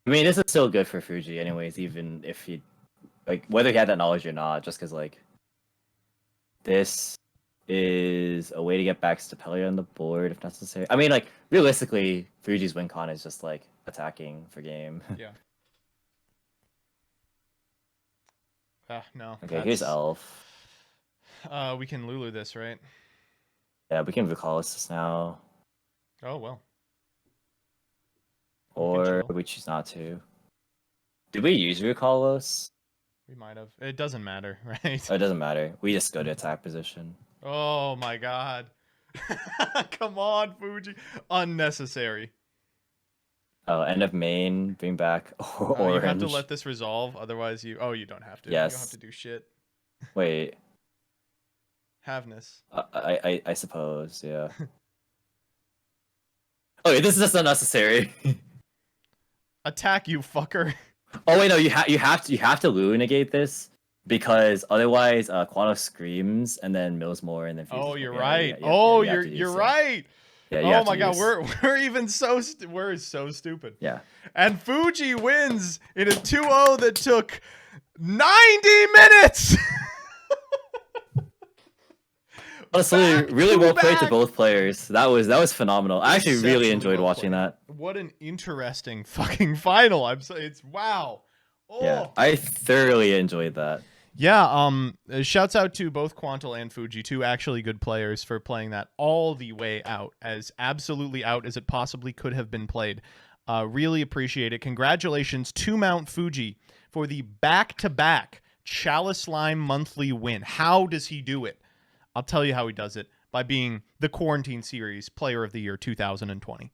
I mean, this is still good for Fuji anyways, even if he, like, whether he had that knowledge or not, just because, like, this is a way to get back Stapelia on the board if necessary. I mean, like, realistically, Fuji's win con is just, like, attacking for game. Yeah. No. Okay, here's Elf. We can Lulu this, right? Yeah, we can Vicalis this now. Oh, well. Or we choose not to. Did we use Vicalos? We might have. It doesn't matter, right? Oh, it doesn't matter. We just go to attack position. Oh my god. Come on, Fuji. Unnecessary. Oh, end of main, bring back orange. You have to let this resolve, otherwise you... Oh, you don't have to. Yes. You don't have to do shit. Wait. Haveness. I suppose, yeah. Okay, this is just unnecessary. Attack, you fucker. Oh wait, no, you have to Lulu negate this because otherwise Quano screams and then mills more and then. Oh, you're yeah, right. you're You're right. Yeah, you Oh have my to god, use. we're even so we're so stupid. Yeah. And Fuji wins in a 2-0 that took 90 minutes. Honestly, Back really to well played to back. both players. That was phenomenal. I actually really Exceptionally enjoyed well watching played. that. What an interesting fucking final. It's wow. Yeah, Oh. I thoroughly enjoyed that. Yeah, shouts out to both Quantal and Fuji, two actually good players, for playing that all the way out, as absolutely out as it possibly could have been played. Really appreciate it. Congratulations to Mount Fuji for the back-to-back Chalislime monthly win. How does he do it? I'll tell you how he does it, by being the Quarantine Series Player of the Year 2020.